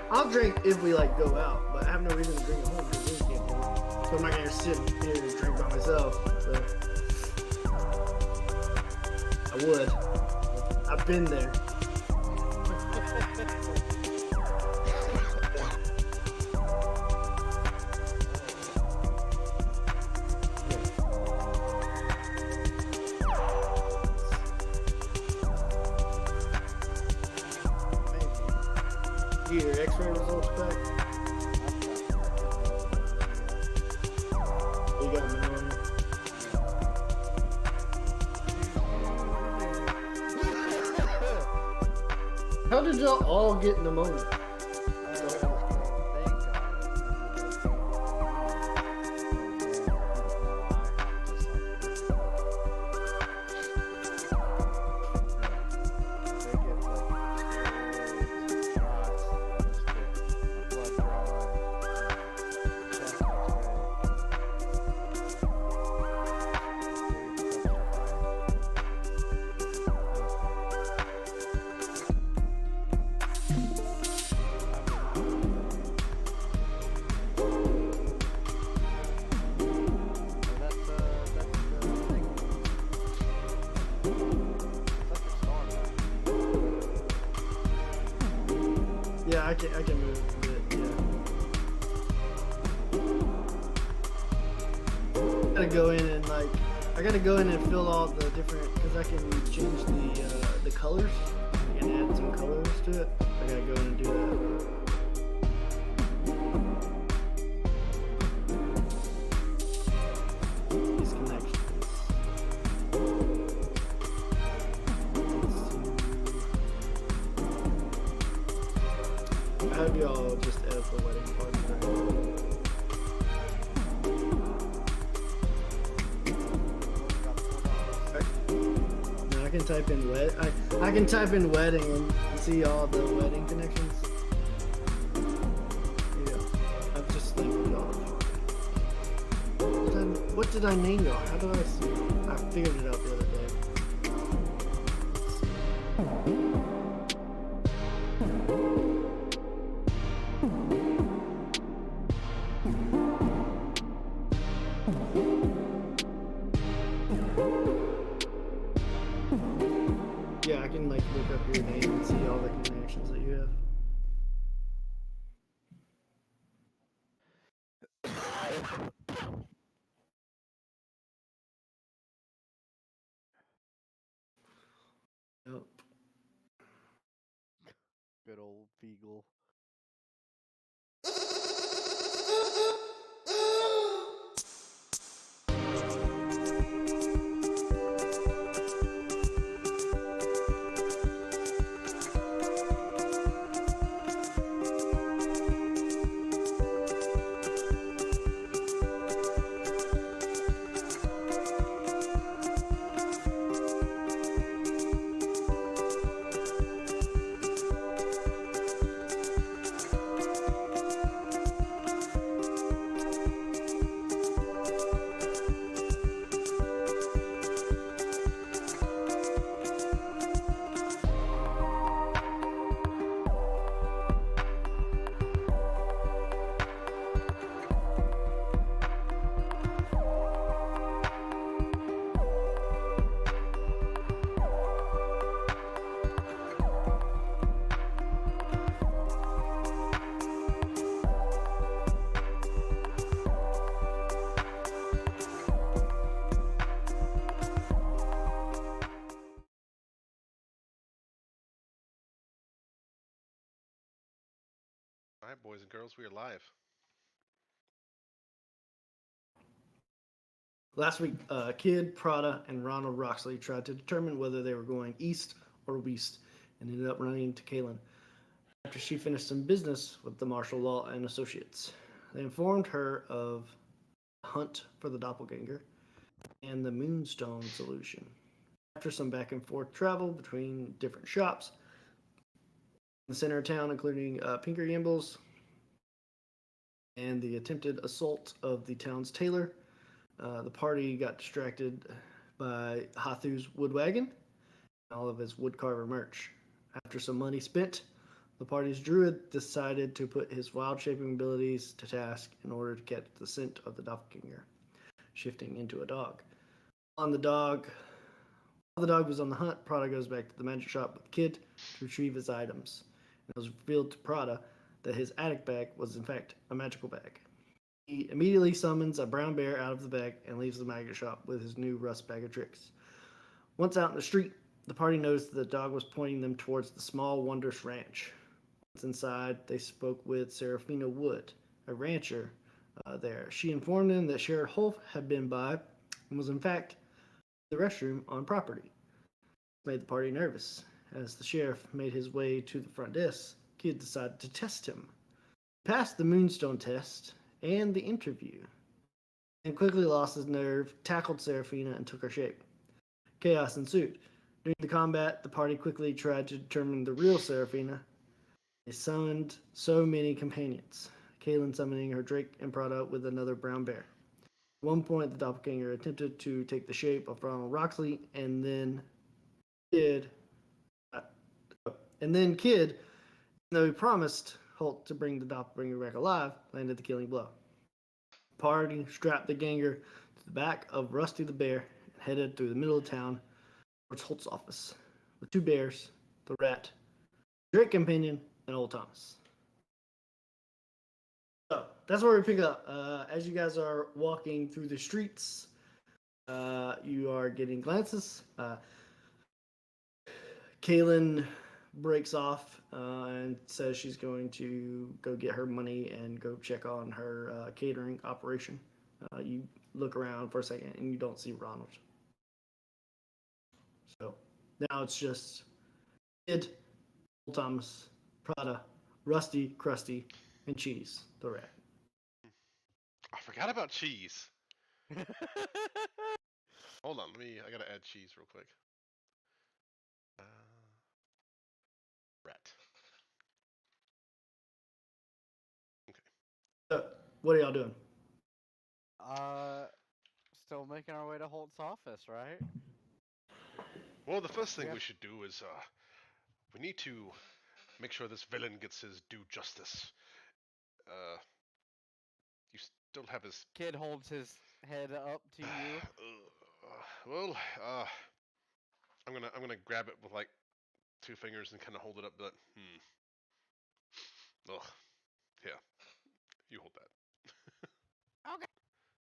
I'll drink if we like go out, but I have no reason to drink at home because we can't do it. So I'm not gonna sit here and drink by myself. So I would. I've been there. Get your X-ray results back. You got pneumonia. How did y'all all get pneumonia? Yeah, I can move a bit, yeah. Gotta go in and I gotta go in and fill all the different, because I can change the colors. I can add some colors to it. I gotta go in and do that. These connections. I hope y'all just edit the wedding party thing. No, I can type in I can type in wedding and see all the wedding connections. Yeah, I've just labeled y'all. What did I name y'all? How do I see? I figured it out the other day. Yeah, I can like look up your name and see all the connections that you have. Yep. Good old Beagle. All right, boys and girls, we are live. Last week, Kid, Prata, and Ronald Roxley tried to determine whether they were going east or west and ended up running into Kaylin after she finished some business with the Martial Law and Associates. They informed her of the hunt for the doppelganger and the Moonstone solution. After some back and forth travel between different shops in the center of town, including Pinker Yimbles and the attempted assault of the town's tailor, the party got distracted by Hathu's wood wagon and all of his woodcarver merch. After some money spent, The party's druid decided to put his wild shaping abilities to task in order to get the scent of the doppelganger, shifting into a dog. On the dog, while the dog was on the hunt, Prada goes back to the magic shop with the kid to retrieve his items. And it was revealed to Prada that his attic bag was in fact a magical bag. He immediately summons a brown bear out of the bag and leaves the magic shop with his new rust bag of tricks. Once out in the street, the party noticed that the dog was pointing them towards the small Wondrous Ranch. Once inside, they spoke with Serafina Wood, a rancher there. She informed them that Sheriff Holt had been by and was in fact in the restroom on property. This made the party nervous. As the sheriff made his way to the front desk, Kid decided to test him. He passed the Moonstone test and the interview, and quickly lost his nerve, tackled Serafina, and took her shape. Chaos ensued. During the combat, the party quickly tried to determine the real Serafina. They summoned so many companions, Kaylin summoning her Drake and Prada with another brown bear. At one point, the doppelganger attempted to take the shape of Ronald Roxley, and then Kid, uh, Kid, even though he promised Holt to bring the doppelganger back alive, landed the killing blow. The party strapped the ganger to the back of Rusty the bear and headed through the middle of town towards Holt's office with two bears, the rat, Drake companion, and old Thomas. So that's where we pick up. As you guys are walking through the streets, you are getting glances. Kaylin breaks off and says she's going to go get her money and go check on her catering operation. You look around for a second and you don't see Ronald. So now it's just Kid, Old Thomas, Prada, Rusty, Krusty, and Cheese, the rat. I forgot about cheese. Hold on, I gotta add cheese real quick. Rat. Okay. So, what are y'all doing? Still making our way to Holt's office, right? Well, the first thing Yeah. we should do is we need to make sure this villain gets his due justice. You still have his. Kid holds his head up to you. Well, I'm gonna grab it with like two fingers and kind of hold it up. But ugh, yeah, you hold that. Okay.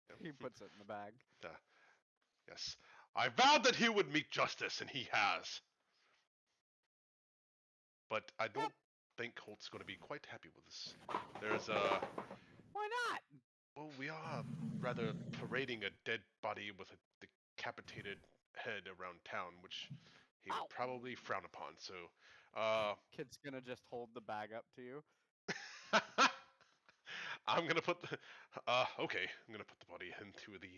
Yeah. He puts it in the bag. Yes, I vowed that he would meet justice, and he has. But I don't think Holt's going to be quite happy with this. There's Why not? well, we are rather parading a dead body with a decapitated head around town, which he would probably frown upon. So, Kid's gonna just hold the bag up to you. I'm gonna put the okay. I'm gonna put the body into the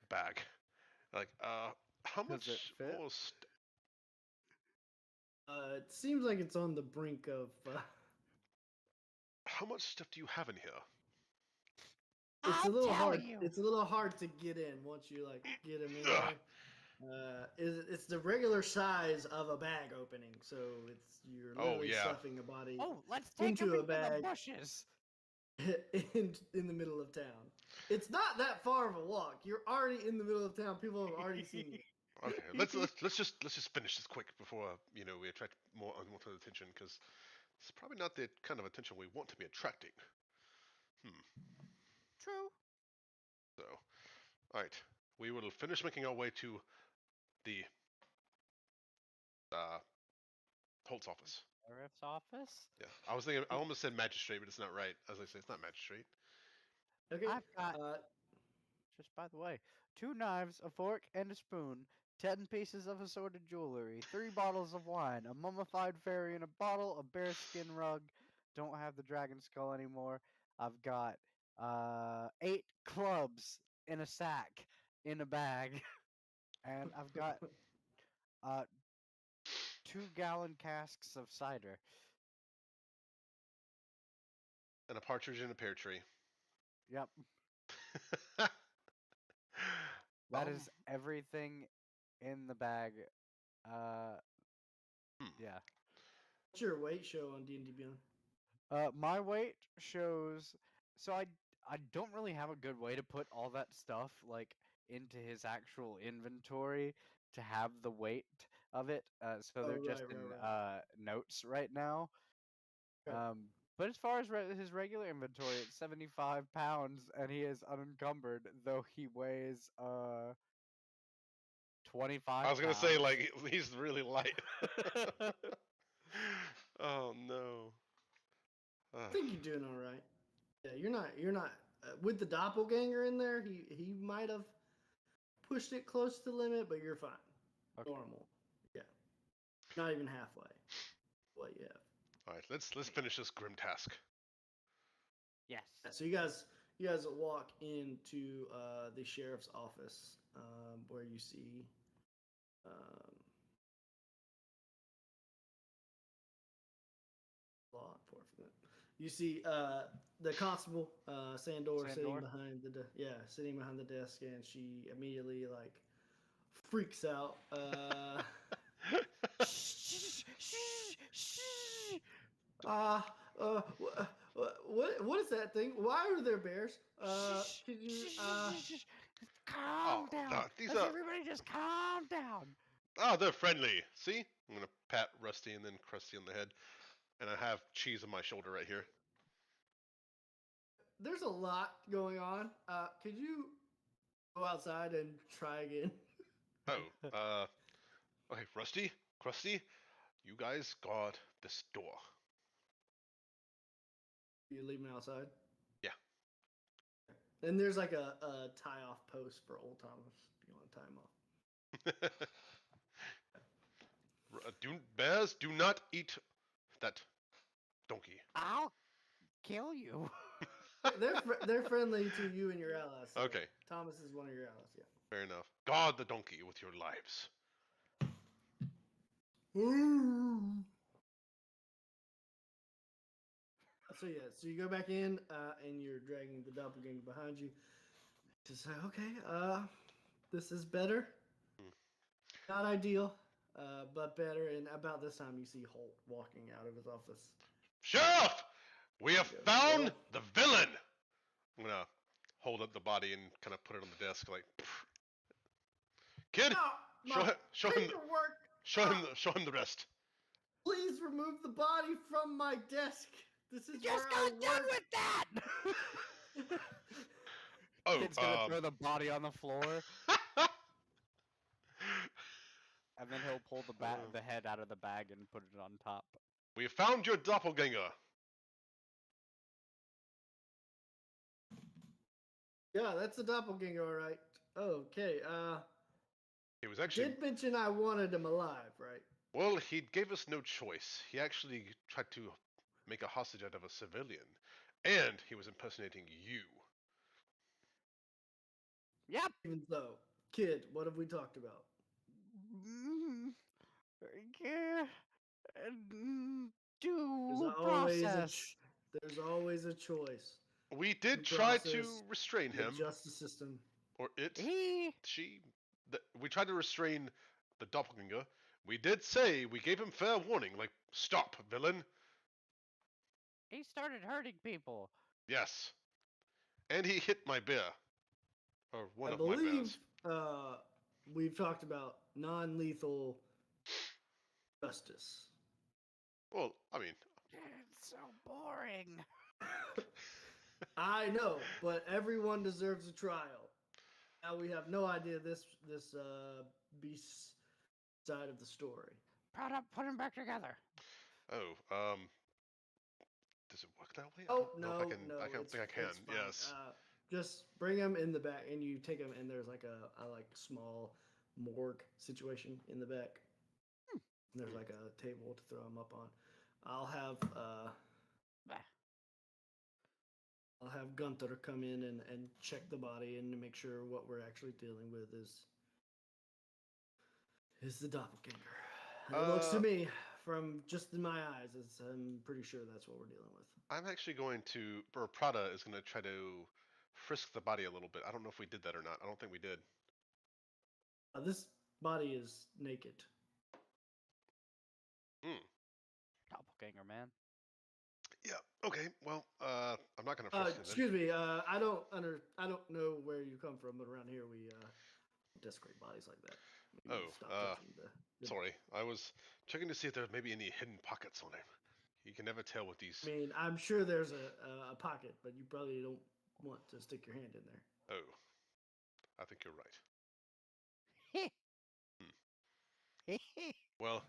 bag. Like, how Does it much fit? more? It seems like it's on the brink of. How much stuff do you have in here? It's a I'll little tell hard. you. It's a little hard to get in once you like get him in Ugh. there. It's the regular size of a bag opening, so you're Oh, literally yeah. stuffing a body Oh, let's take into him a into the bag bushes. in the middle of town. It's not that far of a walk. You're already in the middle of town. People have already seen you. Okay, let's just finish this quick before we attract more unwanted attention, because it's probably not the kind of attention we want to be attracting. True. So, all right, we will finish making our way to the uh, Holt's office. Sheriff's office. Yeah, I was thinking. I almost said magistrate, but it's not right. As I say, it's not magistrate. Okay. I've got, Uh, just by the way, 2 knives, a fork, and a spoon, 10 pieces of assorted jewelry, 3 bottles of wine, a mummified fairy in a bottle, a bearskin rug. Don't have the dragon skull anymore. I've got 8 clubs in a sack in a bag, and I've got uh 2-gallon casks of cider. And a partridge in a pear tree. Yep, that is everything in the bag. Uh, Hmm. yeah. What's your weight show on D&D Beyond? My weight shows. So I don't really have a good way to put all that stuff like into his actual inventory to have the weight of it. So Oh, they're just right, in right. notes right now. Okay. But as far as his regular inventory, it's 75 pounds, and he is unencumbered, though he weighs 25 I was gonna say pounds. like he's really light. Oh no. I Ugh. think you're doing all right. Yeah, you're not with the doppelganger in there. He might have pushed it close to the limit, but you're fine. Okay. Normal. Yeah, not even halfway. What you have. All right, let's finish this grim task. Yes. So you guys walk into the sheriff's office, where you see um, law enforcement. You see the constable Sandor sitting Sandor? behind sitting behind the desk, and she immediately like freaks out. Shh, shh, shh. What is that thing? Why are there bears? Shh, Could you shh, shh, shh, shh. Oh, Calm down. these Let's are everybody just calm down. they're friendly. See, I'm gonna pat Rusty and then Krusty on the head, and I have cheese on my shoulder right here. There's a lot going on. Could you go outside and try again? Oh, okay, Rusty, Krusty, you guys guard this door. You leave me outside. Yeah. And there's like a tie off post for old Thomas if you want to tie him off. Bears do not eat that donkey. I'll kill you. They're friendly to you and your allies. So Okay, Thomas is one of your allies. Yeah. fair enough. Guard the donkey with your lives. So you go back in, and you're dragging the doppelganger behind you. To say, okay, this is better. Hmm. Not ideal, but better. And about this time, you see Holt walking out of his office. Sheriff, we have He goes, found "Well, the villain. I'm gonna hold up the body and kind of put it on the desk, like, kid, no, my show him, paperwork. show him the rest. Please remove the body from my desk. This is Just where I got done work." with that. Oh, Kid's gonna throw the body on the floor, and then he'll pull the head out of the bag and put it on top. we found your doppelganger. Yeah, that's a doppelganger, all right. Okay. He was actually Did mention I wanted him alive, right? well. He gave us no choice. He actually tried to make a hostage out of a civilian, and he was impersonating you. Yep. Even so, kid, what have we talked about? Yeah. There's Due always process. there's always a choice. We Due did try process, to restrain the him, justice system. or it, He she. We tried to restrain the doppelganger. We did say we gave him fair warning, like, stop, villain. started hurting people. Yes, and he hit my bear, or one I of my believe bears. we've talked about non-lethal justice. Well, I mean, It's so boring. I know, but everyone deserves a trial. Now we have no idea this beast side of the story. Prata, put him back together. oh, does it work that way? I Oh don't know if I no, can. no, I don't think I can. it's fine. Yes. Just bring him in the back, and you take him, and there's like a like small morgue situation in the back. And there's like a table to throw him up on. I'll have Bah. I'll have Gunther come in and check the body and to make sure what we're actually dealing with is the doppelganger. And it looks to me, from just in my eyes, I'm pretty sure that's what we're dealing with. I'm actually going to, or Prada is going to try to frisk the body a little bit. I don't know if we did that or not. I don't think we did. This body is naked. Hmm. doppelganger, man. Yeah. Okay. Well, I'm not gonna frisk you then. Excuse me. I don't know where you come from, but around here we desecrate bodies like that. Maybe Oh, stop touching the. sorry. I was checking to see if there may be any hidden pockets on him. You can never tell with these. I mean, I'm sure there's a pocket, but you probably don't want to stick your hand in there. Oh, I think you're right. Well,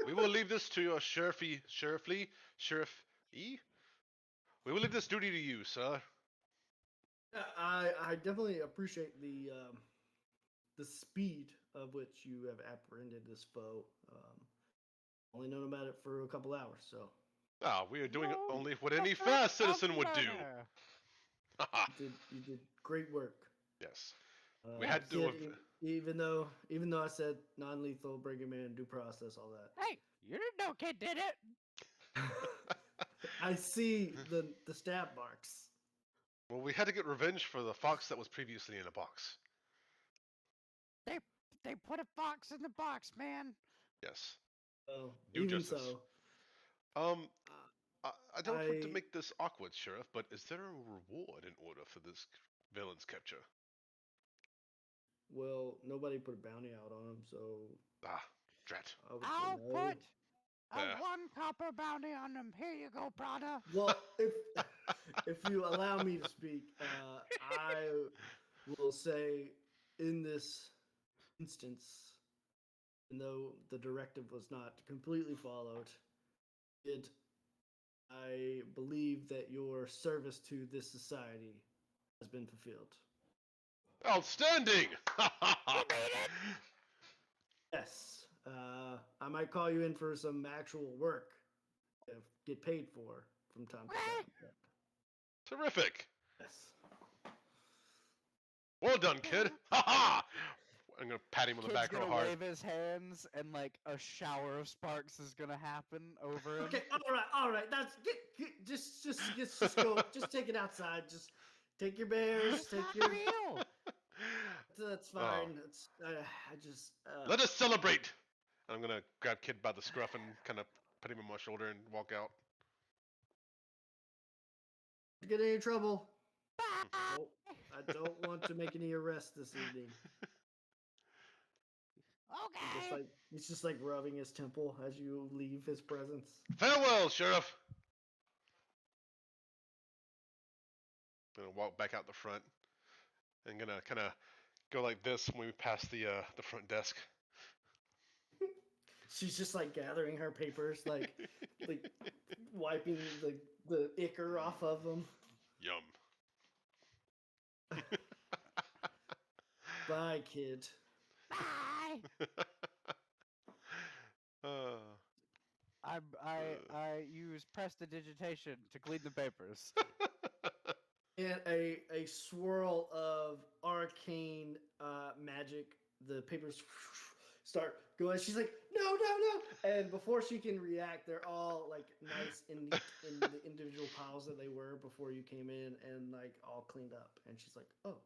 we will leave this to your sheriff E. We will leave this duty to you, sir. I definitely appreciate the speed of which you have apprehended this foe. Only known about it for a couple hours, so Ah, we are doing No, only what any fair citizen would do. murder. you did great work. Yes. We had to Kid, even though I said non-lethal, bring him in, due process, all that. Hey, you didn't know Kid did it. I see the stab marks. Well, we had to get revenge for the fox that was previously in a box. They put a fox in the box, man. Yes. So Do even justice. so, Um, uh, I don't want to I- make this awkward, Sheriff, but is there a reward in order for this villain's capture? well, nobody put a bounty out on him, so Ah, drat. I would say I'll no. put a There. 1 copper bounty on him. Here you go, Prada. Well, if you allow me to speak, I will say in this instance, even though the directive was not completely followed, I believe that your service to this society has been fulfilled. Outstanding! Yes, I might call you in for some actual work, to get paid for from time to time. but Terrific. Yes. Well done, kid. Ha ha! I'm gonna pat him on the Kid's back real gonna hard. wave his hands, and like a shower of sparks is gonna happen over him. Okay, all right. That's just go. Just take it outside. Just take your bears. It's Take not your. real. That's fine. It's I just. Let us celebrate. And I'm gonna grab Kid by the scruff and kind of put him on my shoulder and walk out. Get in any trouble. I don't want to make any arrests this evening. Okay. He's just like rubbing his temple as you leave his presence. Farewell, Sheriff. Gonna walk back out the front and gonna kind of go like this when we pass the front desk. She's just like gathering her papers, like wiping the ichor off of them. Yum. Bye, kid. Bye. uh, I use prestidigitation to clean the papers. And a swirl of arcane magic. The papers start going. She's like, no. And before she can react, they're all like nice and neat in the individual piles that they were before you came in, and like all cleaned up. And she's like, oh.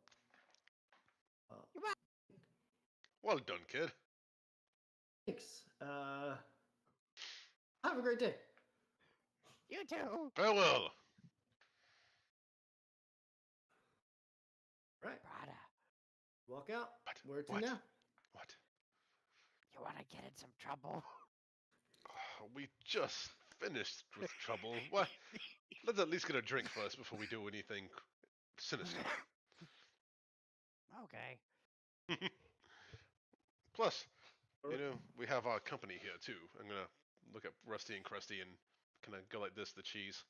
well done, kid. Thanks. Have a great day. You too. Farewell. Right. Prada, Walk out. What? Where to What? now? What? you want to get in some trouble? Oh, we just finished with trouble. What? Let's at least get a drink first before we do anything sinister. Okay. Plus, you know, we have our company here too. I'm gonna look at Rusty and Krusty and kind of go like this, the cheese.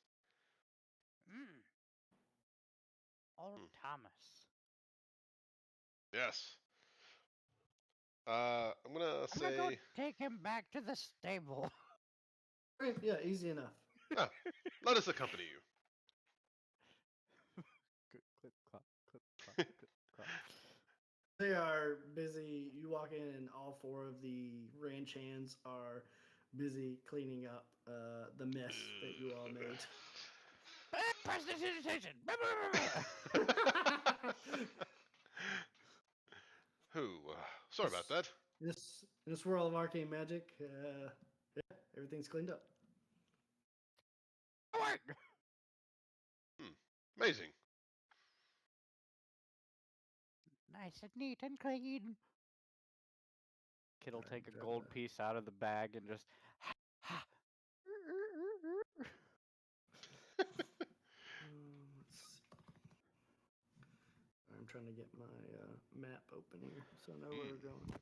Old Hmm. Thomas. Yes. I'm gonna I'm say, gonna go take him back to the stable. Okay, yeah, easy enough. let us accompany you. Clip, clip, clop, clip, clop, clip, clop. They are busy. You walk in, and all four of the ranch hands are busy cleaning up the mess that you all made. Prestidigitation. Sorry about that. In this world of arcane magic, yeah, everything's cleaned up. Work! Amazing. Nice and neat and clean. Kid'll Alright, take a grab gold that. piece out of the bag and just ha. Let's see. I'm trying to get my map open here so I know where we're going.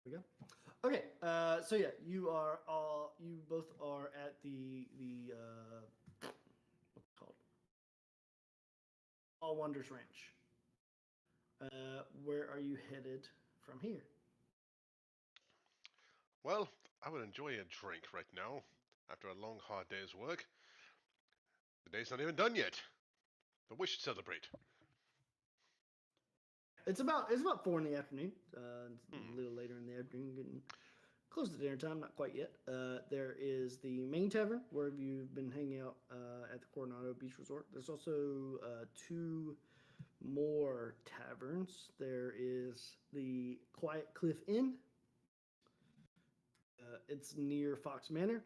There we go. Okay, so yeah, you both are at the what's it called? All Wonders Ranch. Where are you headed from here? Well, I would enjoy a drink right now after a long, hard day's work. The day's not even done yet, but we should celebrate. It's about 4 in the afternoon. It's a Hmm. little later in the afternoon, getting close to dinner time, not quite yet. There is the main tavern where you've been hanging out at the Coronado Beach Resort. There's also 2 more taverns. There is the Quiet Cliff Inn. It's near Fox Manor,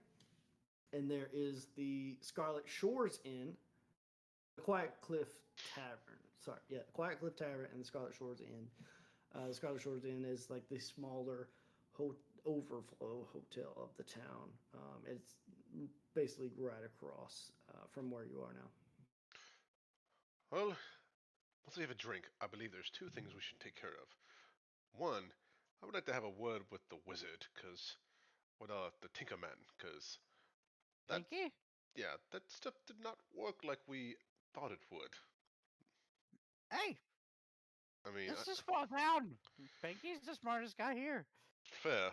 and there is the Scarlet Shores Inn, the Quiet Cliff Tavern. Sorry, yeah, Quiet Cliff Tavern and the Scarlet Shores Inn. The Scarlet Shores Inn is like the smaller overflow hotel of the town. It's basically right across from where you are now. Well, once we have a drink, I believe there's 2 things we should take care of. One, I would like to have a word with the wizard, the Tinker Man, because that, Pinky? yeah, that stuff did not work like we thought it would. Hey, I mean, this is a small town. Pinky's the smartest guy here. fair.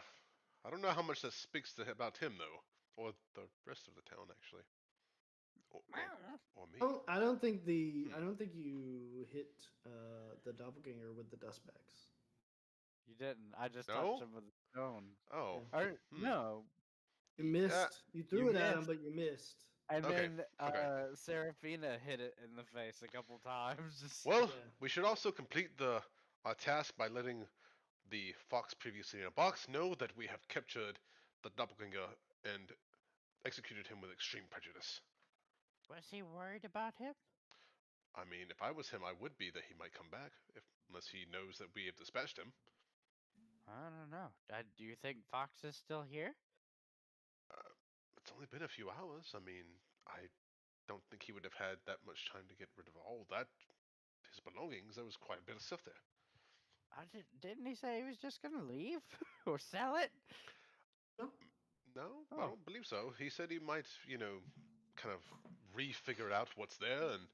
I don't know how much that speaks about him though, or the rest of the town actually, or me. Oh, I don't think Hmm. I don't think you hit the doppelganger with the dust bags. You didn't. I just touched No? him with a stone. Oh. Yeah. Or Hmm. no, You Yeah. missed. You you threw it at him, missed. but you missed. And Okay. then Okay. Serafina hit it in the face a couple times. Just Well, Yeah. we should also complete the our task by letting the fox previously in a box know that we have captured the doppelganger and executed him with extreme prejudice. was he worried about him? I mean, if I was him, I would be that he might come back, unless he knows that we have dispatched him. I don't know. Do you think Fox is still here? Uh, it's only been a few hours. I mean, I don't think he would have had that much time to get rid of all that his belongings. There was quite a bit of stuff there. Didn't he say he was just gonna leave or sell it? No? No, I Oh, don't believe so. He said he might, kind of refigure out what's there and,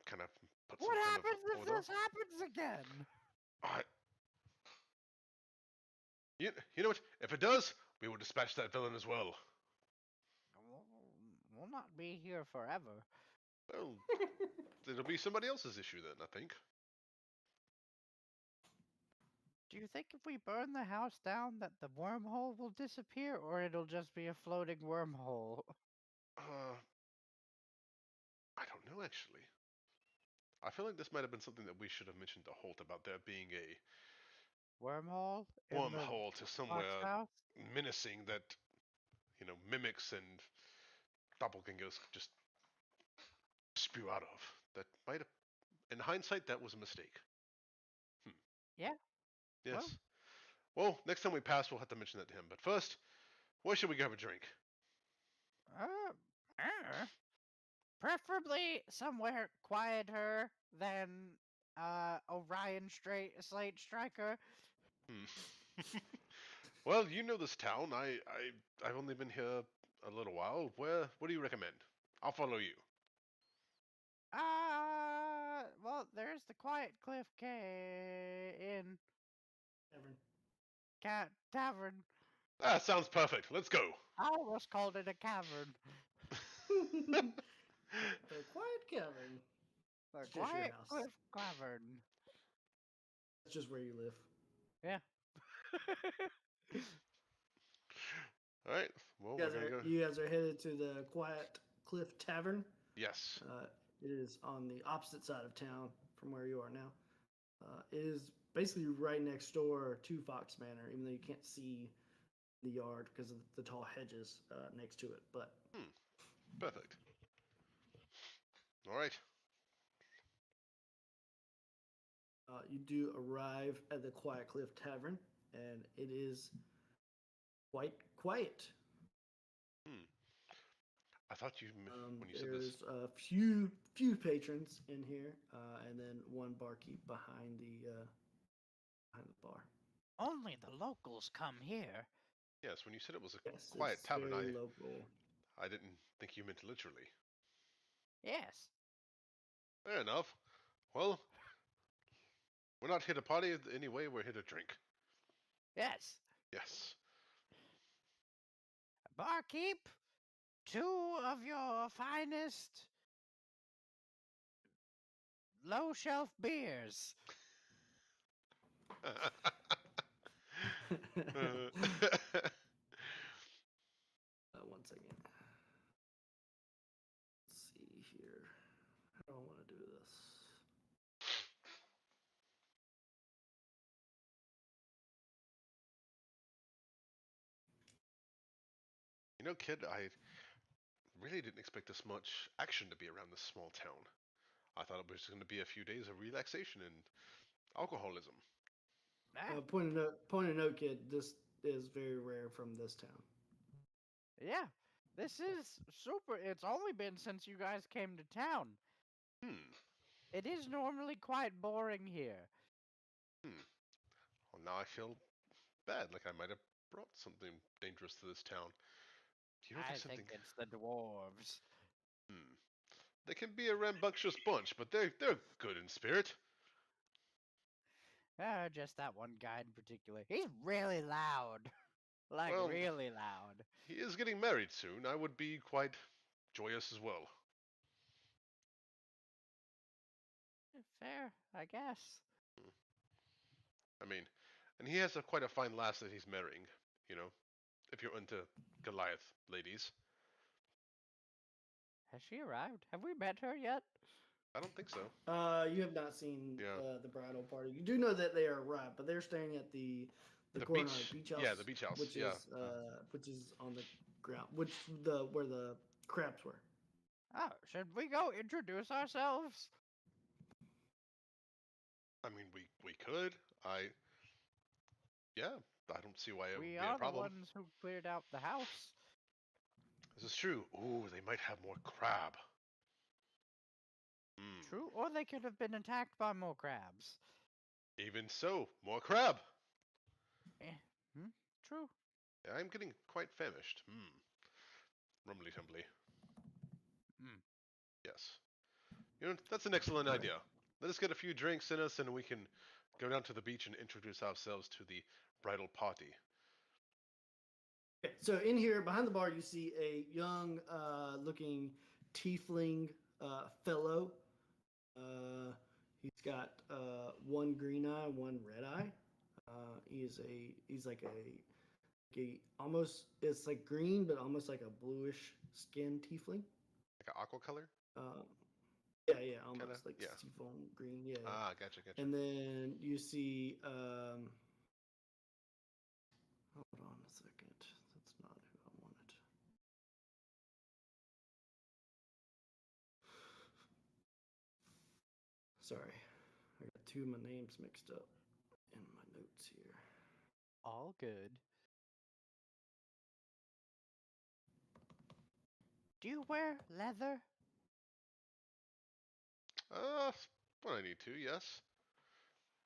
kind of put some what kind of happens if order. this happens again? I, you know what? If it does, we will dispatch that villain as well. We'll not be here forever. Well, it'll be somebody else's issue then, I think. Do you think if we burn the house down that the wormhole will disappear or it'll just be a floating wormhole? Uh, I don't know actually. I feel like this might have been something that we should have mentioned to Holt about there being a Wormhole in the wormhole to Fox somewhere house? menacing that, mimics and doppelgangers just spew out of. That might have, in hindsight, that was a mistake. Hmm. Yeah, well, Yes. Well, next time we pass, we'll have to mention that to him. But first, where should we go have a drink? uh, uh, preferably somewhere quieter than Orion Slate Striker. Hmm. Well, you know this town. I've only been here a little while. What do you recommend? I'll follow you. Well, there's the Quiet Cliff Inn Tavern. Tavern. Ah, sounds perfect. Let's go. I almost called it a cavern. the Quiet Cavern. The It's just your Quiet house. Cliff Cavern. That's just where you live. Yeah. All right. Well, we're gonna go. You guys are headed to the Quiet Cliff Tavern. Yes. It is on the opposite side of town from where you are now. It is basically right next door to Fox Manor, even though you can't see the yard because of the tall hedges next to it. But Hmm. Perfect. All right. you do arrive at the Quiet Cliff Tavern, and it is quite quiet. Hmm. I thought when you said this. There's a few patrons in here, and then one barkeep behind the bar. Only the locals come here. Yes, when you said it was a Yes, quiet it's tavern, very I local. I didn't think you meant literally. Yes. Fair enough. Well, we're not here to party anyway. We're here to drink. Yes. Yes. Barkeep, two of your finest low shelf beers. One second. Let's see here. How do I want to do this? Kid, I really didn't expect this much action to be around this small town. I thought it was going to be a few days of relaxation and alcoholism. Ah, Point of note, kid. This is very rare from this town. yeah. This is super. It's only been since you guys came to town. Hmm. It is normally quite boring here. Hmm. Well, now I feel bad, like I might have brought something dangerous to this town. I There's think something. it's the dwarves. Hmm. They can be a rambunctious bunch, but they're good in spirit. Just that one guy in particular. He's really loud. Like, Well, really loud. he is getting married soon. I would be quite joyous as well. Fair, I guess. Hmm. I mean, and he has quite a fine lass that he's marrying. You know, if you're into Goliath ladies. Has she arrived? Have we met her yet? I don't think so. You have not seen Yeah. the bridal party. You do know that they are arrived, but they're staying at the The Coronado beach. Beach House, Yeah, the beach house. Yeah. which is on the ground, where the crabs were. Oh, should we go introduce ourselves? I mean, we could. Yeah. I don't see why it We would be a are the problem. ones who cleared out the house. This is true. Ooh, they might have more crab. Hmm. True, or they could have been attacked by more crabs. Even so, more crab. Eh, hmm, true. I'm getting quite famished. Hmm. Rumbly tumbly. Mm. Yes. That's an excellent Okay. idea. Let us get a few drinks in us and we can go down to the beach and introduce ourselves to the bridal party. Okay, so in here behind the bar, you see a young looking tiefling fellow. Uh, he's got one green eye, one red eye. He's like a almost it's like green, but almost like a bluish skin tiefling. Like an aqua color? Um, yeah, Kinda? almost like Yeah. seafoam green. Yeah, yeah. Ah, gotcha. And then you see. Hold on a second. That's not who I wanted. Sorry, I got two of my names mixed up in my notes here. All good. Do you wear leather? Uh, when I need to, yes.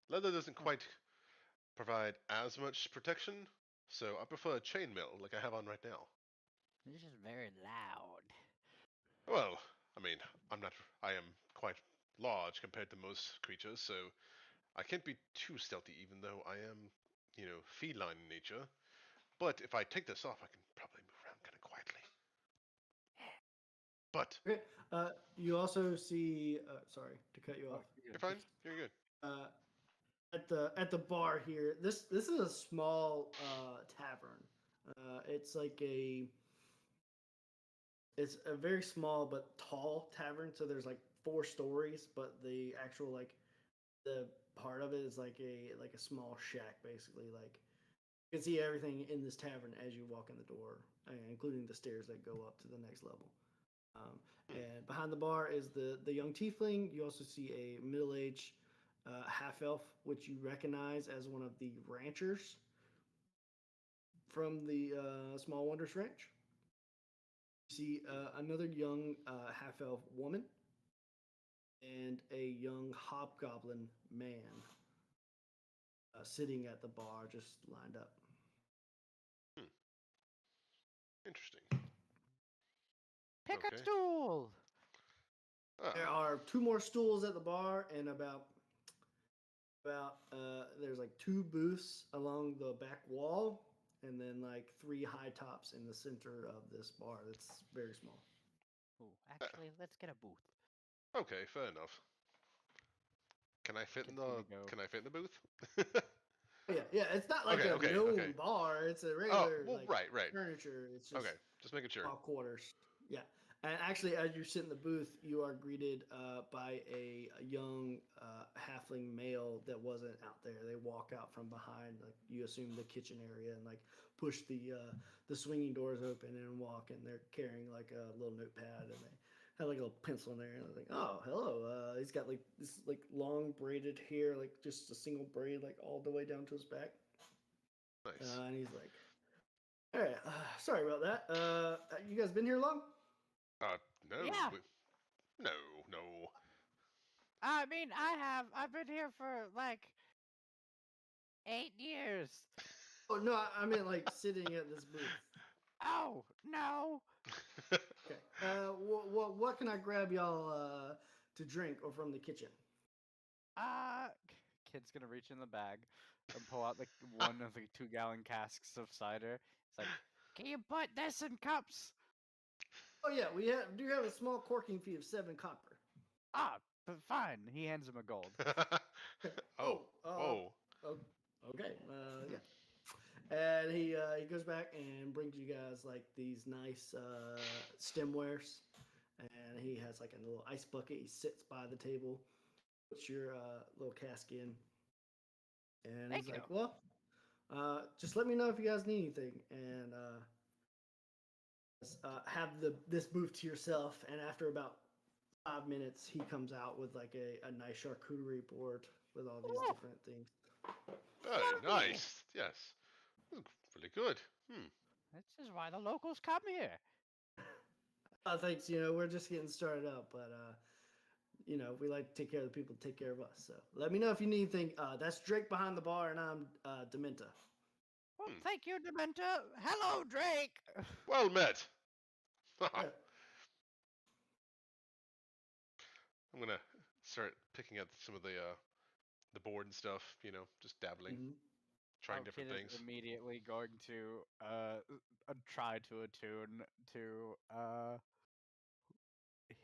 Leather doesn't Huh, quite provide as much protection, so I prefer a chainmail like I have on right now. this is very loud. Well, I mean, I'm not. I am quite large compared to most creatures, so I can't be too stealthy, even though I am, feline in nature. But if I take this off, I can probably move around kind of quietly. But Okay. You also see. Sorry to cut you Oh, off. you're you're fine. You're good. Uh, at the bar here. This is a small tavern. It's like a it's a very small but tall tavern. So there's like 4 stories, but the actual like the part of it is like a small shack basically. Like You can see everything in this tavern as you walk in the door, including the stairs that go up to the next level. And behind the bar is the young tiefling. You also see a middle-aged half elf, which you recognize as one of the ranchers from the Small Wonders Ranch. You see another young half elf woman and a young hobgoblin man sitting at the bar, just lined up. Interesting. Pick Okay. a stool. There Ah, are two more stools at the bar, and there's like two booths along the back wall, and then like three high tops in the center of this bar. That's very small. Ooh, actually, let's get a booth. okay, fair enough. Can I fit in Kid's gonna the go. Can I fit in the booth? Yeah. It's not like Okay, a okay, known okay. bar. It's a Oh, regular well, like right. furniture. It's Okay, just just making sure. small quarters. Yeah. And actually, as you sit in the booth, you are greeted by a young halfling male that wasn't out there. They walk out from behind, like you assume the kitchen area, and like push the swinging doors open and walk. And they're carrying like a little notepad, and they have like a little pencil in there. And they're like, "Oh, hello." He's got like this like long braided hair, like just a single braid, like all the way down to his back. Nice. And he's like, "All right, sorry about that. You guys been here long?" No, Yeah. no. I mean, I've been here for like 8 years. Oh no, I mean like sitting at this booth. Oh no. Okay. What can I grab y'all to drink or from the kitchen? Kid's gonna reach in the bag and pull out like one of the 2-gallon casks of cider. It's like, can you put this in cups? Oh yeah, do have a small corking fee of 7 copper. Ah, but fine. He hands him a gold. oh, whoa. Oh, okay. Yeah. And he goes back and brings you guys like these nice stemwares, and he has like a little ice bucket. He sits by the table, puts your little cask in, and Thank he's you. like, "Well, just let me know if you guys need anything." And have this booth to yourself. And after about 5 minutes, he comes out with like a nice charcuterie board with all these Oh, different things. Hey, lovely. nice. Yes. Really good. This is why the locals come here. Thanks. We're just getting started up, but we like to take care of the people, take care of us. So let me know if you need anything. That's Drake behind the bar, and I'm Dementa. Well, thank you, Dementa. Hello, Drake. Well met. Yeah. I'm gonna start picking at some of the board and stuff. Just dabbling, Mm-hmm. trying Kid different is things. immediately going to try to attune to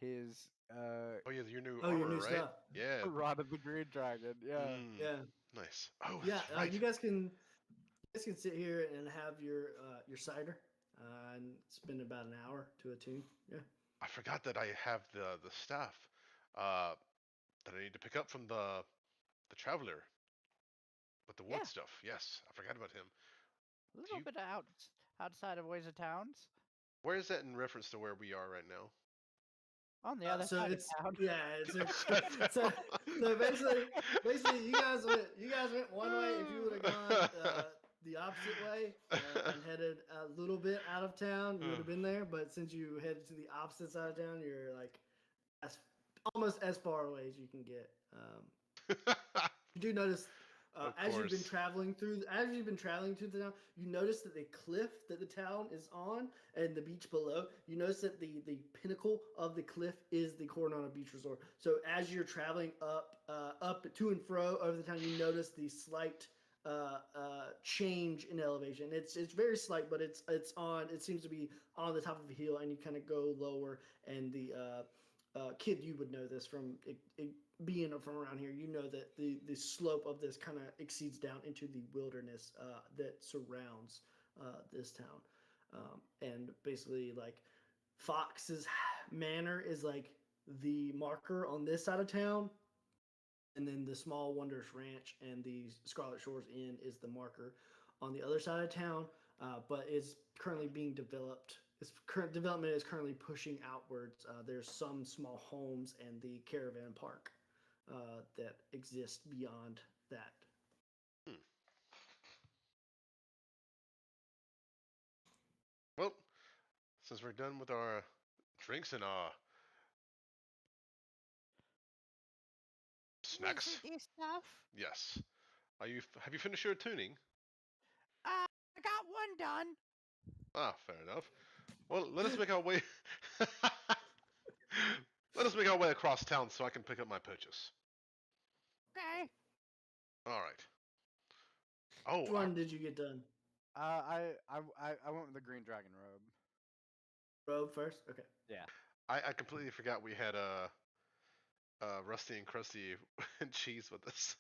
his Oh yeah, your new Oh, your armor, new right? stuff. Yeah. Rod of the Green Dragon. Yeah. Mm, Yeah. nice. Oh, Yeah. that's right. You guys can sit here and have your cider and spend about an hour to attune. Yeah. I forgot that I have the staff uh, that I need to pick up from the traveler with the wood Yeah. stuff. Yes, I forgot about him. A Do little you? bit outside of Ways of Towns. Where is that in reference to where we are right now? On the other So side of it's town. yeah. So basically, you guys went one way. If you would have gone the opposite way and headed a little bit out of town, you would have been there. But since you headed to the opposite side of town, you're like as almost as far away as you can get. You do notice Of as you've been course. traveling through the town, you notice that the cliff that the town is on and the beach below, you notice that the pinnacle of the cliff is the Coronado Beach Resort. So as you're traveling up to and fro over the town, you notice the slight change in elevation. It's very slight, but it seems to be on the top of a hill, and you kind of go lower, and the Kid, you would know this from being from around here. You know that the slope of this kind of exceeds down into the wilderness that surrounds this town, and basically like Fox's Manor is like the marker on this side of town, and then the Small Wonders Ranch and the Scarlet Shores Inn is the marker on the other side of town, but is currently being developed. Its current development is currently pushing outwards. There's some small homes and the caravan park that exist beyond that. Hmm. Well, since we're done with our drinks and our snacks, Wizardy stuff. yes. Have you finished your tuning? I got one done. Ah, fair enough. Well, let us make our way. Let us make our way across town so I can pick up my purchase. Okay. All right. Oh, Which one did you get done? I went with the green dragon robe. Robe first? Okay. Yeah. I completely forgot we had Rusty and Krusty and Cheese with us.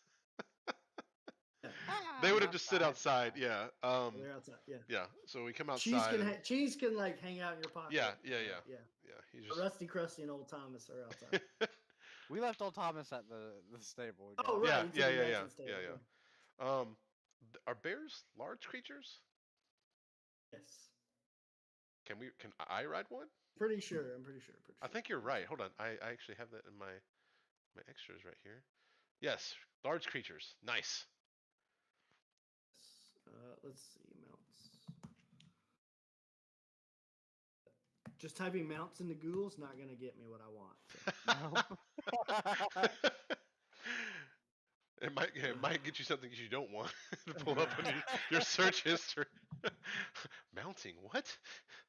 Yeah. They would have I'm just stood fine, outside. fine. Yeah. They're outside. Yeah. Yeah. So we come Cheese outside. can And, cheese can like hang out in your pocket. yeah. Yeah. Yeah. He's But just. Rusty, Krusty, and Old Thomas are outside. We left old Thomas at the stable. Oh, Again. right. Yeah. You took Yeah. him Yeah. back to Yeah. the stable. Yeah. Yeah. Are bears large creatures? Yes. Can I ride one? Pretty sure. I'm pretty sure. Pretty I sure. think you're right. Hold on. I actually have that in my extras right here. Yes, large creatures. Nice. Let's see. Mounts. Just typing mounts into Google's not going to get me what I want. So. Nope. It might get you something you don't want to pull up on your search history. Mounting what?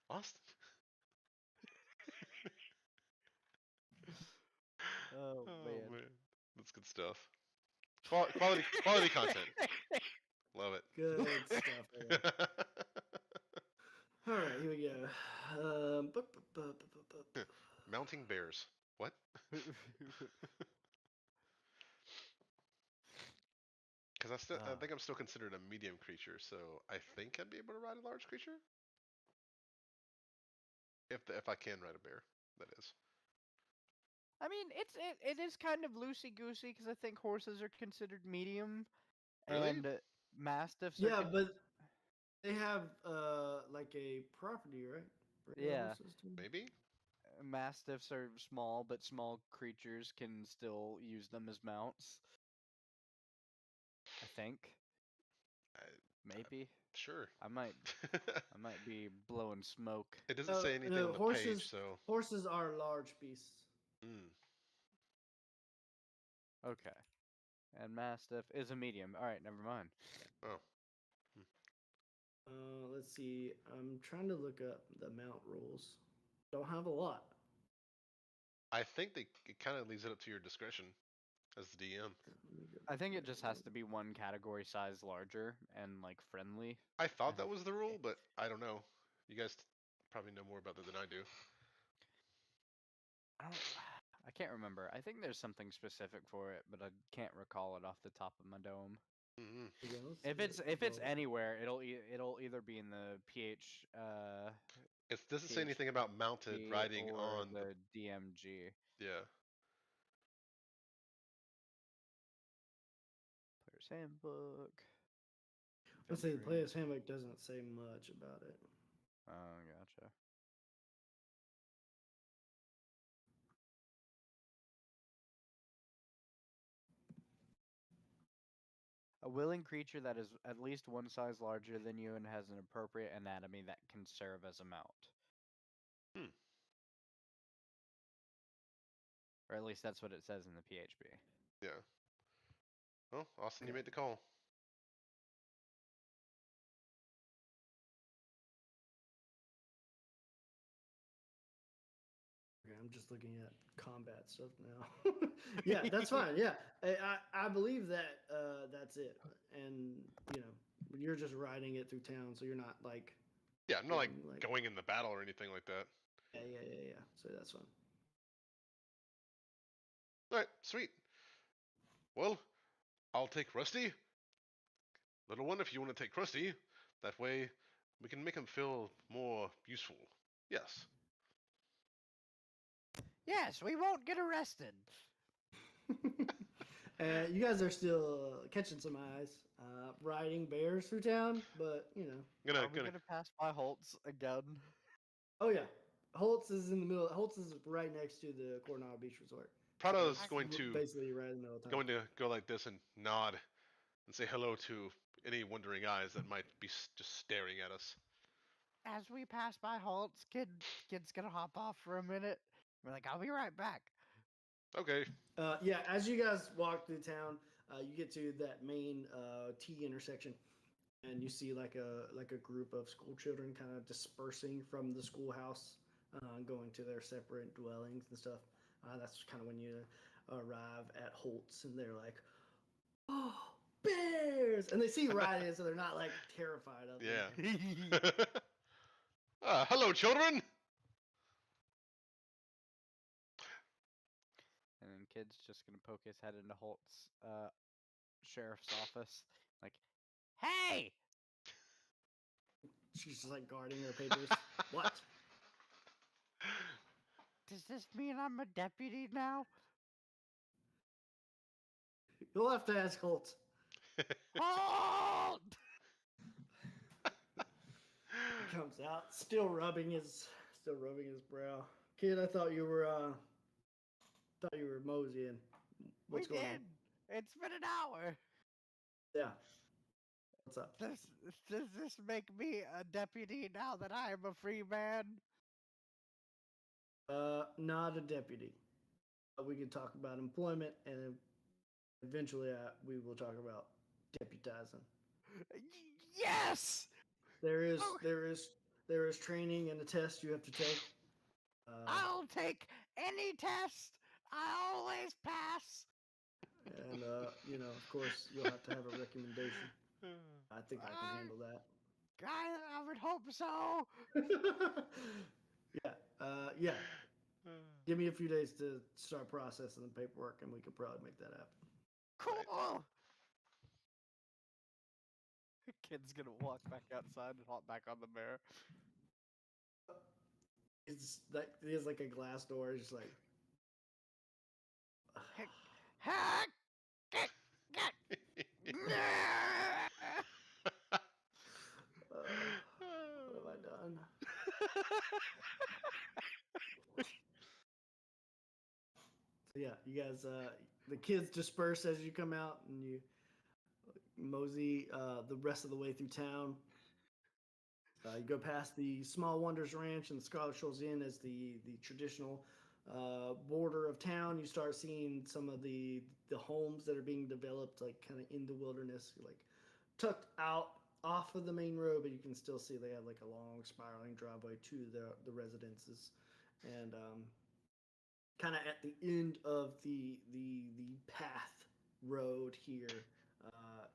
Austin. Oh, man. That's good stuff. Quality content. Love it. Good stuff. There. All right, here we go. Mounting bears. What? Because I think I'm still considered a medium creature, so I think I'd be able to ride a large creature. If I can ride a bear, that is. I mean, it is kind of loosey goosey because I think horses are considered medium, Really? and mastiffs Yeah, are. but they have like a property, right? Yeah. Horses too? Maybe. Mastiffs are small, but small creatures can still use them as mounts. I think. I, Maybe. sure. I might be blowing smoke. It doesn't say anything on the page, so. Horses are large beasts. Mm. Okay. And mastiff is a medium. All right, never mind. Oh. Let's see. I'm trying to look up the mount rules. Don't have a lot. I think it kind of leaves it up to your discretion as the DM. I think it just has to be one category size larger and like friendly. I thought that was the rule, but I don't know. You guys probably know more about that than I do. I can't remember. I think there's something specific for it, but I can't recall it off the top of my dome. Mm-hmm. If it's anywhere, it'll either be in the PH. It doesn't say anything about mounted riding or on the DMG. Yeah. Player's handbook. Let's say the player's handbook doesn't say much about it. Oh, gotcha. A willing creature that is at least one size larger than you and has an appropriate anatomy that can serve as a mount. Hmm. Or at least that's what it says in the PHB. Yeah. Well, Austin, you made the call. Okay, I'm just looking at combat stuff now. Yeah, that's fine. Yeah, I believe that that's it. And you know, you're just riding it through town, so you're not like. Yeah, I'm not like going in the battle or anything like that. Yeah. So that's fine. All right, sweet. Well, I'll take Rusty. Little one, if you want to take Krusty, that way we can make him feel more useful. Yes. Yes, we won't get arrested. And you guys are still catching some eyes, riding bears through town, but you know. Are we Gonna gonna pass by Holtz again? Oh yeah, Holtz is in the middle. Holtz is right next to the Coronado Beach Resort. So Prada's it's going to basically right in the middle of town. go like this and nod and say hello to any wondering eyes that might be just staring at us. As we pass by Holtz, kid's gonna hop off for a minute. We're like, I'll be right back. Okay. Yeah, as you guys walk through town, you get to that main T intersection, and you see like a group of school children kind of dispersing from the schoolhouse, going to their separate dwellings and stuff. That's kind of when you arrive at Holtz, and they're like, "Oh, bears!" And they see Ryan, so they're not like terrified of him. Yeah. Hello, children. And then kid's just gonna poke his head into Holt's sheriff's office, like, "Hey, She's just like guarding her papers. What? does this mean I'm a deputy now?" You'll have to ask Holtz. Holt! He comes out, still rubbing his brow. Kid, I thought you were moseying. What's We going did. on? It's been an hour. Yeah. What's up? Does this make me a deputy now that I am a free man? Not a deputy. We can talk about employment, and eventually, we will talk about deputizing. Yes. There is Oh. there is training and a test you have to take. I'll take any test. I always pass. And of course, you'll have to have a recommendation. I think I can handle that. I would hope so. Yeah. Give me a few days to start processing the paperwork, and we could probably make that happen. Cool. Kid's gonna walk back outside and hop back on the bear. It's like he has like a glass door, just like. Heck. What have I done? So yeah, you guys, the kids disperse as you come out, and you mosey the rest of the way through town. You go past the Small Wonders Ranch and the Scarlet Shoals Inn as the traditional border of town. You start seeing some of the homes that are being developed, like kind of in the wilderness, like tucked out off of the main road, but you can still see they have like a long spiraling driveway to the residences, and kind of at the end of the path road here uh,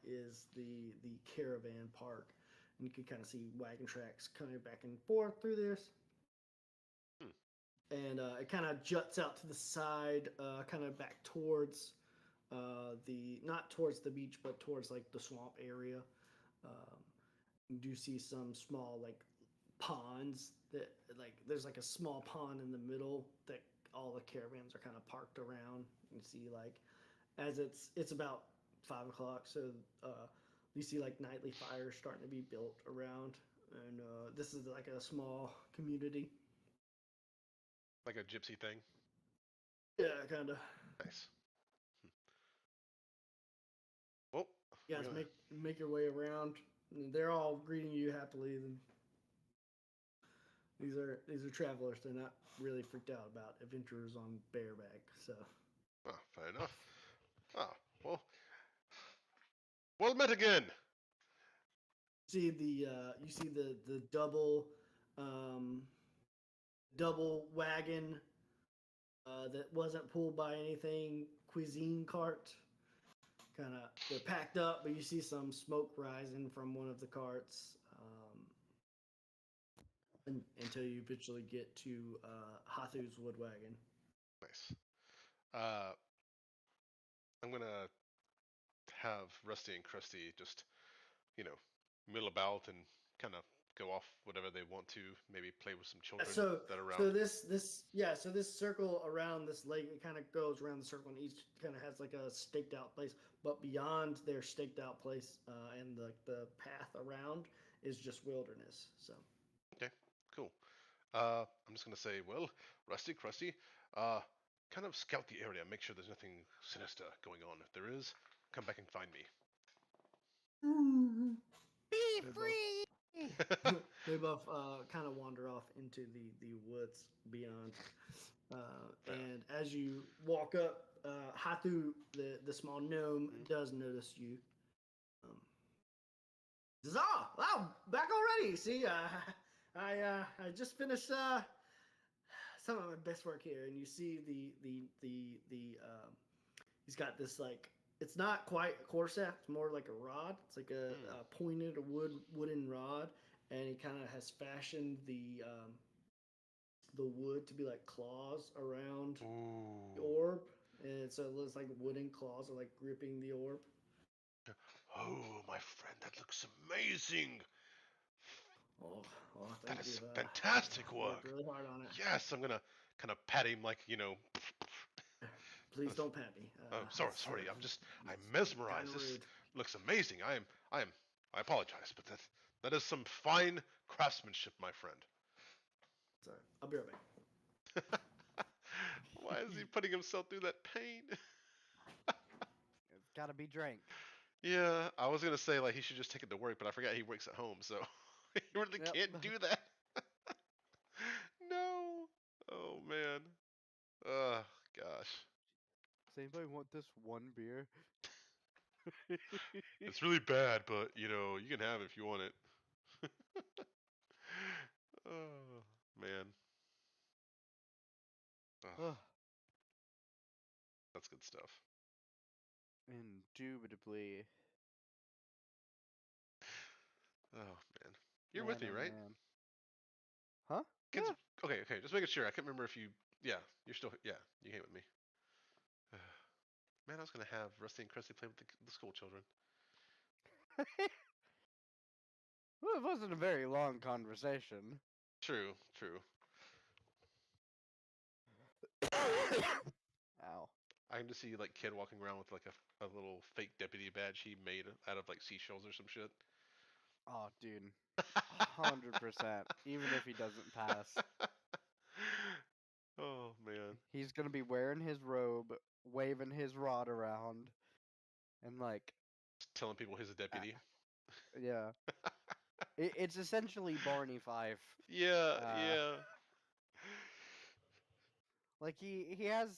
is the caravan park, and you can kind of see wagon tracks coming back and forth through this. And it kind of juts out to the side, kind of back towards not towards the beach, but towards like the swamp area. You do see some small like ponds that like there's like a small pond in the middle that all the caravans are kind of parked around. You see like as it's about 5 o'clock, so you see like nightly fires starting to be built around, and this is like a small community. Like a gypsy thing. Yeah, kind of. Nice. Well, You guys make your way around. And they're all greeting you happily. And these are travelers. They're not really freaked out about adventurers on bareback. So. Oh, fair enough. Ah, well met again. You see the um, double wagon that wasn't pulled by anything. Cuisine cart. Kind of they're packed up, but you see some smoke rising from one of the carts. Until you eventually get to Hathu's wood wagon. Nice. I'm gonna have Rusty and Krusty just, mill about and kind of go off whatever they want to. Maybe play with some children that are So around. this circle around this lake, it kind of goes around the circle, and each kind of has like a staked out place. But beyond their staked out place and the path around is just wilderness. So Okay, cool. I'm just gonna say, well, Rusty, Krusty, kind of scout the area, make sure there's nothing sinister going on. If there is, come back and find me. Be they both free! they both kind of wander off into the woods beyond. Yeah. And as you walk up, Hatu, the small gnome, Mhm. does notice you. Um, says, "Oh, back already. See, I just finished some of my best work here." And you see he's got this like it's not quite a quarterstaff. It's more like a rod. It's like a pointed wooden rod, and he kind of has fashioned the wood to be like claws around the Ooh. orb, and so it looks like wooden claws are like gripping the orb. Oh, my friend, that looks amazing. Oh, That thank is you. fantastic Worked work. really hard on it. Yes, I'm gonna kind of pat him like, Please don't pat me. oh, sorry, That's sorry. I'm kind mesmerized. of This rude. looks amazing. I apologize, but that is some fine craftsmanship, my friend. Sorry, I'll be right back. Why is he putting himself through that pain? It's gotta be drank. Yeah, I was gonna say like he should just take it to work, but I forgot he works at home, so he really Yep. can't do that. No. Oh man. Oh gosh. Does anybody want this one beer? It's really bad, but you can have it if you want it. Oh man. Oh, Ugh, that's good stuff. indubitably. Oh man. You're with Man, me, oh right? man. Huh? Kids. Yeah. Okay, okay. Just making sure. I can't remember if you. Yeah, you're still. Yeah, you came with me. Man, I was gonna have Rusty and Krusty play with the school children. Well, it wasn't a very long conversation. True, true. Ow. I can just see like kid walking around with like a little fake deputy badge he made out of like seashells or some shit. Oh, dude. 100%. Even if he doesn't pass, Oh man. he's gonna be wearing his robe, waving his rod around, and like, Just telling people he's a uh, deputy. yeah. It's essentially Barney Fife. Yeah, Uh, yeah. like he has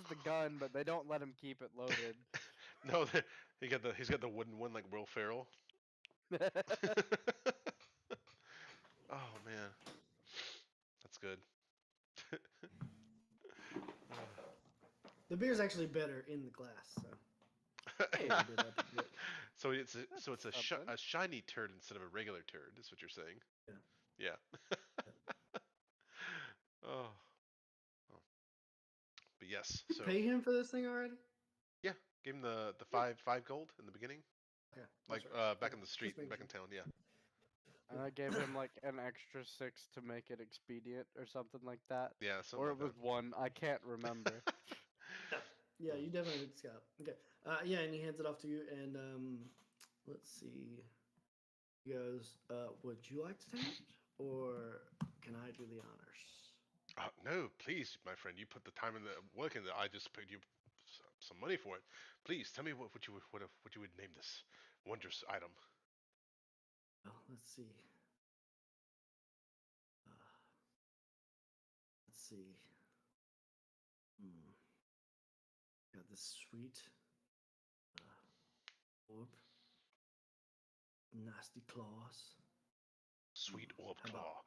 the gun, but they don't let him keep it loaded. No, he's got the wooden one like Will Ferrell. Oh man, that's good. The beer's actually better in the glass, so Hey, opened it up a bit. So it's a, that's so it's something. a shiny turd instead of a regular turd. Is what you're saying? Yeah. Yeah. Oh, oh. But yes. You So pay him for this thing already? yeah, gave him the Yeah. five gold in the beginning, Okay, like that's right. back Okay, in the just street, making back sure. in town. Yeah. And I gave him like an extra 6 to make it expedient or something like that. Yeah, something Or like it was that. 1, I can't remember. Yeah, yeah, Hmm. you definitely did scout. Okay, yeah, and he hands it off to you, and let's see. He goes, "Would you like to take it, or can I do the honors?" No, please, my friend. You put the time and the work in. I just paid you some money for it. Please tell me what you what you would name this wondrous item. Well, let's see. Uh, let's see. Hmm. Got this sweet orb, nasty claws. Sweet Hmm. orb claw.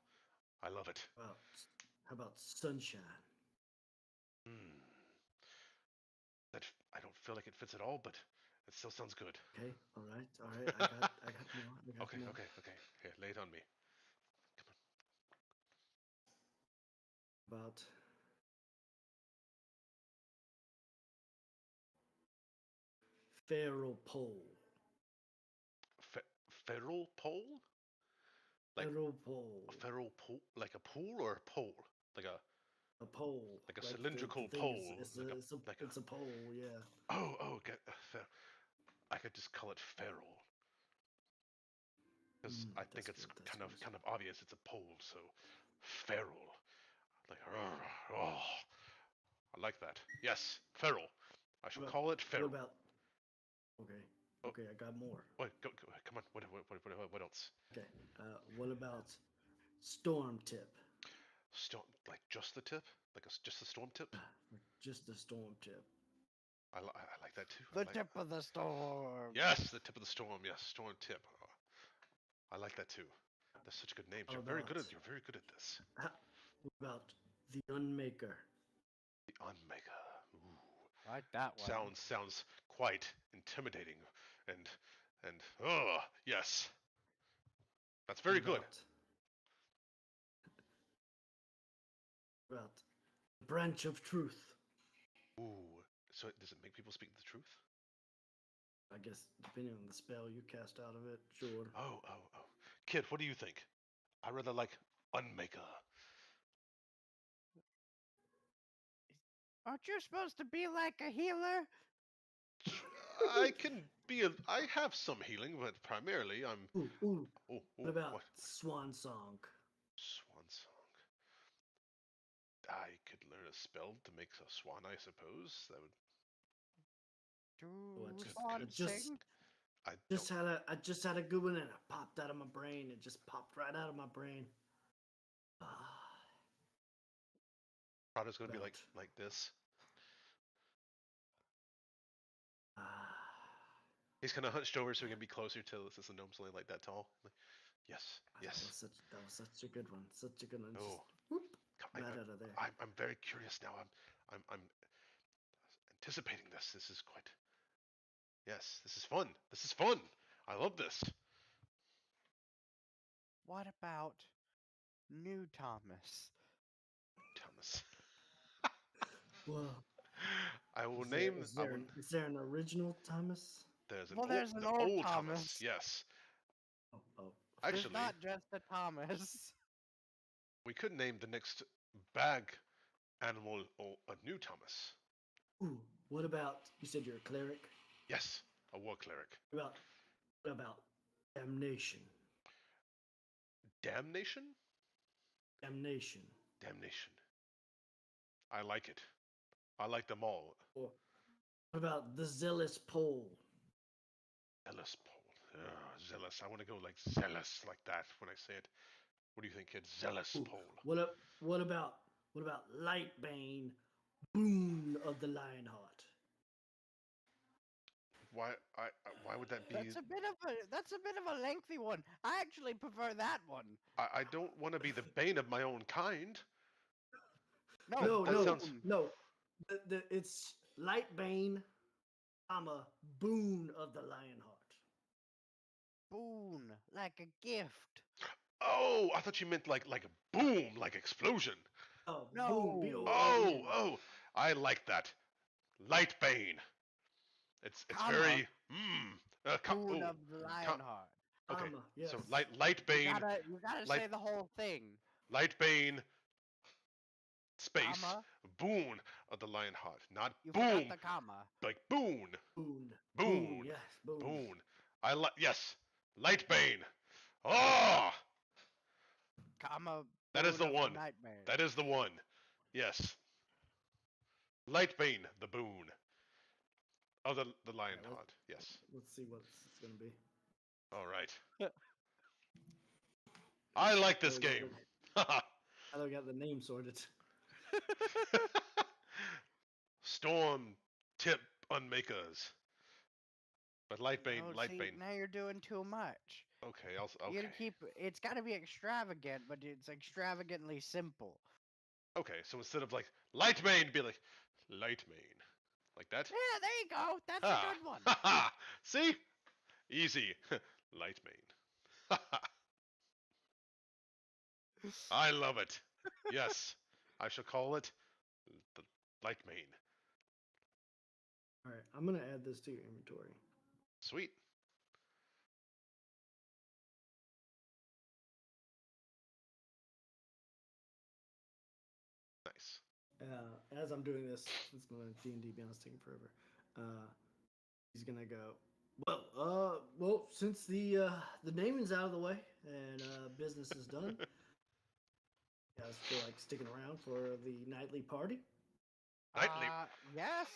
I love it. How about how about sunshine? Hmm. I don't feel like it fits at all, but it still sounds good. Okay, all right. I got more. I got Okay, more. okay, okay. Here, lay it on me. Come on. About feral pole. Feral pole? Like Feral pole. a feral pole, like a pool or a pole, like a Pole. like a The cylindrical thing is, pole, like a it's a pole. Yeah. okay. I could just call it feral because I think it's That's good. kind of obvious. It's a pole, so feral. Like oh, I like that. Yes, feral. I shall call it What feral. about? Okay. Oh, Okay, I got more. wait, go, come on. What else? Okay. What about storm tip? Storm, like just the tip, like just the storm tip. Just the storm tip. I like that too. The tip of the storm. Yes, the tip of the storm. Yes, storm tip. Oh, I like that too. That's such good names. How You're very good about? at. You're very good at this. What about the unmaker? The Unmaker. Ooh, I like that one. sounds quite intimidating, and oh yes, that's What very good. about the branch of truth? Ooh, so does it make people speak the truth? I guess depending on the spell you cast out of it, sure. Oh. Kid, what do you think? I rather like Unmaker. Aren't you supposed to be like a healer? I can be a. I have some healing, but primarily I'm. Ooh. Oh, What about what? swan song? Swan song. I could learn a spell to make a swan, I suppose. That would. Oh, Do I swan sing? I don't. I just had a good one and it popped out of my brain. It just popped right out of my brain. Ah, Prada's gonna be about like this. ah, He's kind of hunched over so he can be closer to since the gnome's only like that tall. Like, yes, yes. that was such a good one. Such a good one. Just Oh, whoop, I, right out of there. I'm very curious now. I'm anticipating this. This is quite. Yes, this is fun. This is fun. I love this. What about New Thomas? Thomas. Well, I will name. is there an original Thomas? There's Well, there's an the old old Thomas. Yes, Oh. There's actually, not just a Thomas. we could name the next bag animal a new Thomas. Ooh, what about you said you're a cleric? Yes, a war cleric. What about damnation? Damnation. Damnation. Damnation. I like it. I like them all. Or what about the zealous pole? Zealous pole. Zealous. I want to go like zealous like that when I say it. What do you think, kid? Zealous Ooh, pole. what about Lightbane, boon of the Lionheart? Why would that be? That's a bit of a lengthy one. I actually prefer that one. I don't want to be the bane of my own kind. No, That sounds. No. It's Lightbane, boon of the Lionheart. boon, like a gift. Oh, I thought you meant like a boom, like explosion. Oh, boon, No, B-O-O-N. I like that. Lightbane. It's comma, very boon of the Lionheart. okay. So Yes. Lightbane, You gotta light say the whole thing. Lightbane space Comma, boon of the Lionheart, not you forgot boom the comma. like boon, Boon, boon, yes, boon. boon. I like yes, Lightbane. Oh, Comma, that is boon the of the one. nightmare. That is the one. Yes, Lightbane, the boon. Oh, the Lionheart. Yes. Let's see what it's gonna be. All right. I like this Now we game. got the name sorted. Storm tip unmakers. But Oh, see, Lightbane. now you're doing too much. Okay, You gotta okay. keep. It's gotta be extravagant, but it's extravagantly simple. Okay, so instead of like Lightbane, be like Lightbane. Like that? Yeah, there you go. That's a Ha! good one. Ha ha! See? Easy. Lightbane. Ha ha! I love it. Yes. I shall call it the Lightbane. All right, I'm gonna add this to your inventory. Sweet. As I'm doing this, it's gonna D&D be honest taking forever. Uh, he's gonna go. Well, since the naming's out of the way and business is done, you guys feel like sticking around for the nightly party? Nightly. Yes.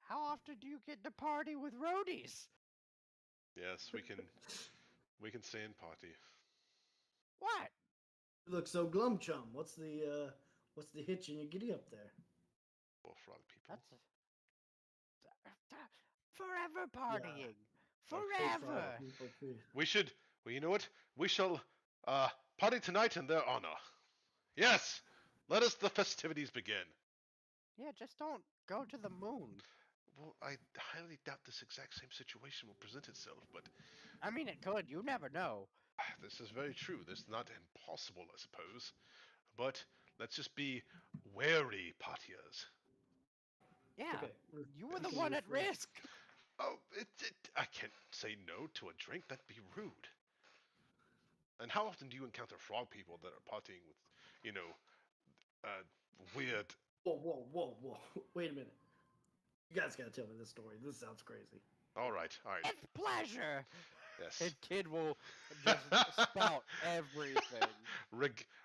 How often do you get to party with roadies? Yes, we can stay in party. What? You look so glum chum. What's the hitch in your giddy up there? Well, frog people. Forever partying. Hey, frog Forever. people too. We should. Well, you know what? We shall party tonight in their honor. Yes. Let us the festivities begin. Yeah, just don't go to the moon. Well, I highly doubt this exact same situation will present itself, but I mean, it could. You never know. this is very true. This is not impossible, I suppose. But let's just be wary partiers. Yeah, Okay, you were we the can one at refresh. risk. Oh, I can't say no to a drink. That'd be rude. And how often do you encounter frog people that are partying with, you know, uh, weird? Whoa! Wait a minute. You guys gotta tell me this story. This sounds crazy. All right. With pleasure. Yes. And Kid will just spout everything.